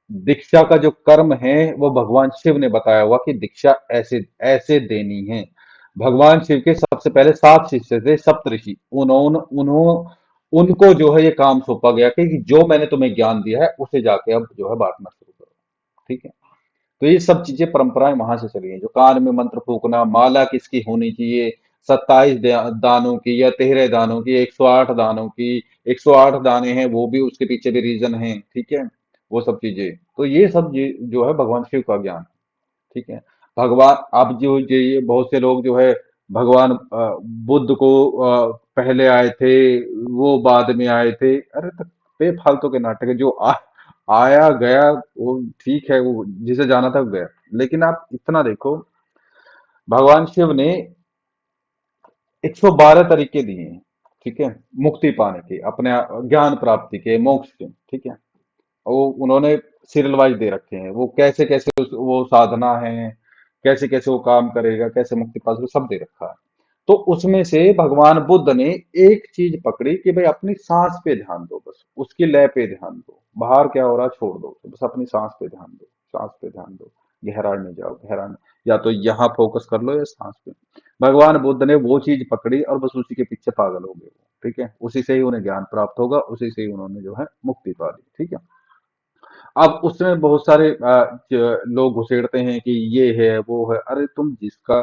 Speaker 1: दीक्षा का जो कर्म है वो भगवान शिव ने बताया हुआ कि दीक्षा ऐसे ऐसे देनी है। भगवान शिव के सबसे पहले 7 शिष्य थे, सप्तऋषि। उन्होंने उनको जो है ये काम सौंपा गया कि जो मैंने तुम्हें ज्ञान दिया है उसे जाके अब जो है बांटना शुरू करो। ठीक है। तो ये सब चीजें परंपराएं वहां से चली हैं। जो कान में मंत्र फूकना, माला किसकी होनी चाहिए, 27 दानों की या 13 दानों की, 108 दानों की, 108 दाने हैं वो भी, उसके पीछे भी रीजन है। ठीक है। वो सब चीजें, तो ये सब जो है भगवान शिव का ज्ञान। ठीक है। भगवान, अब जो ये बहुत से लोग जो है भगवान बुद्ध को पहले आए थे, वो बाद में आए थे। अरे तो बेफालतू के नाटक है। जो आया गया वो ठीक है, वो जिसे जाना था वो गया। लेकिन आप इतना देखो, भगवान शिव ने 112 तरीके दिए हैं। ठीक है। मुक्ति पाने के, अपने ज्ञान प्राप्ति के, मोक्ष के। ठीक है। वो उन्होंने सीरियल वाइज दे रखे हैं, वो कैसे कैसे वो साधना है, कैसे कैसे वो काम करेगा, कैसे मुक्ति पा सके, सब दे रखा है। तो उसमें से भगवान बुद्ध ने एक चीज पकड़ी कि भाई अपनी सांस पे ध्यान दो, बस उसकी लय पे ध्यान दो, बाहर क्या हो रहा है छोड़ दो, बस अपनी सांस पे ध्यान दो, सांस पे ध्यान दो, गहराई में जाओ, गहराई में, या तो यहाँ फोकस कर लो या सांस पे। भगवान बुद्ध ने वो चीज पकड़ी और बस उसी के पीछे पागल हो गए वो। ठीक है। उसी से ही उन्हें ज्ञान प्राप्त होगा, उसी से ही उन्होंने जो है मुक्ति पा ली। ठीक है। अब उसमें बहुत सारे लोग घुसेड़ते हैं कि ये है वो है। अरे तुम जिसका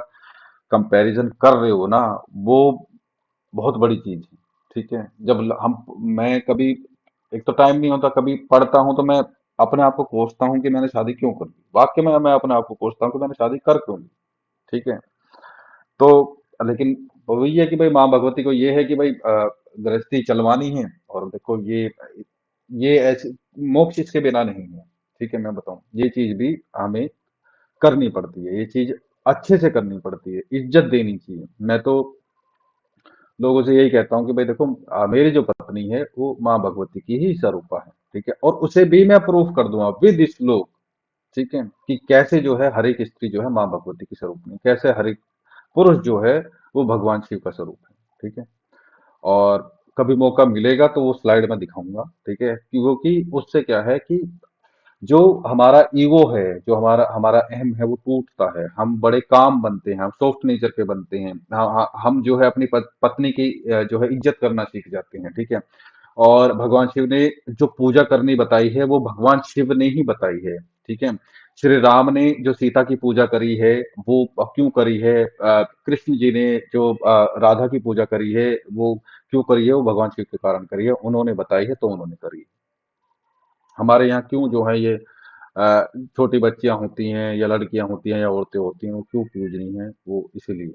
Speaker 1: कंपैरिजन कर रहे हो ना, वो बहुत बड़ी चीज है। ठीक है। जब हम, मैं कभी, एक तो टाइम नहीं होता, कभी पढ़ता हूं तो मैं अपने आप को कोसता हूं कि मैंने शादी क्यों कर ली। वाक्य में मैं अपने आप को कोसता हूं कि मैंने शादी कर क्यों ली। ठीक है। तो लेकिन वही है कि भाई माँ भगवती को ये है कि भाई गृहस्थी चलवानी है, और देखो ये ऐसे मोक्ष इसके बिना नहीं है। ठीक है। मैं बताऊं, ये चीज भी हमें करनी पड़ती है, ये चीज अच्छे से करनी पड़ती है, इज्जत देनी चाहिए। मैं तो लोगों से यही कहता हूँ कि भाई देखो, मेरी जो पत्नी है वो माँ भगवती की ही स्वरूपा है। ठीक है। और उसे भी मैं प्रूफ कर दूंगा विद श्लोक। ठीक है। कि कैसे जो है हर एक स्त्री जो है माँ भगवती की स्वरूप में, कैसे हर एक पुरुष जो है वो भगवान शिव का स्वरूप है। ठीक है। और कभी मौका मिलेगा तो वो स्लाइड में दिखाऊंगा। ठीक है। क्योंकि उससे क्या है कि जो हमारा ईगो है, जो हमारा हमारा अहम है, वो टूटता है। हम बड़े काम बनते हैं, हम सॉफ्ट नेचर के बनते हैं। हम जो है अपनी पत्नी की जो है इज्जत करना सीख जाते हैं। ठीक है। और भगवान शिव ने जो पूजा करनी बताई है वो भगवान शिव ने ही बताई है। ठीक है। श्री राम ने जो सीता की पूजा करी है वो क्यों करी है, कृष्ण जी ने जो राधा की पूजा करी है वो क्यों करी है, वो भगवान शिव के कारण करी है, उन्होंने बताई है तो उन्होंने करी है। हमारे यहाँ क्यों जो है ये छोटी बच्चियां होती हैं या लड़कियां होती हैं या औरतें होती हैं, वो क्यों पूजनी हैं, वो इसीलिए।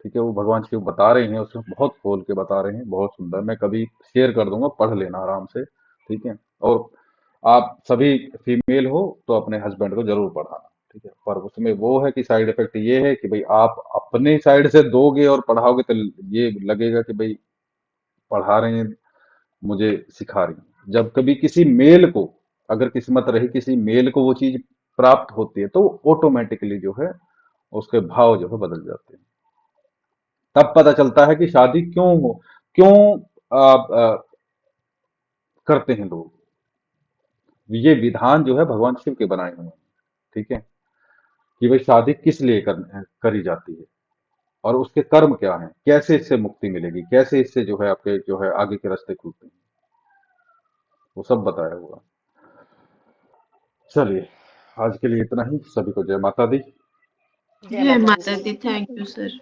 Speaker 1: ठीक है। वो भगवान शिव बता रहे हैं, उसमें बहुत खोल के बता रहे हैं, बहुत सुंदर। मैं कभी शेयर कर दूंगा, पढ़ लेना आराम से। ठीक है। और आप सभी फीमेल हो तो अपने हस्बैंड को जरूर पढ़ाना। ठीक है। पर उसमें वो है कि साइड इफेक्ट ये है कि भाई आप अपने साइड से दोगे और पढ़ाओगे तो ये लगेगा कि भाई पढ़ा रहे हैं, मुझे सिखा रही हैं। जब कभी किसी मेल को, अगर किस्मत रही किसी मेल को वो चीज प्राप्त होती है तो ऑटोमेटिकली जो है उसके भाव जो है बदल जाते हैं। तब पता चलता है कि शादी क्यों करते हैं लोग। ये विधान जो है भगवान शिव के बनाए हुए हैं। ठीक है। कि भाई शादी किस लिए करी जाती है, और उसके कर्म क्या हैं, कैसे इससे मुक्ति मिलेगी, कैसे इससे जो है आपके जो है आगे के रास्ते खुलते हैं, वो सब बताया हुआ है। चलिए, आज के लिए इतना ही। सभी को जय माता दी।
Speaker 2: जय
Speaker 3: जय
Speaker 2: माता दी
Speaker 3: माता
Speaker 2: sir.
Speaker 3: The. Thank you sir.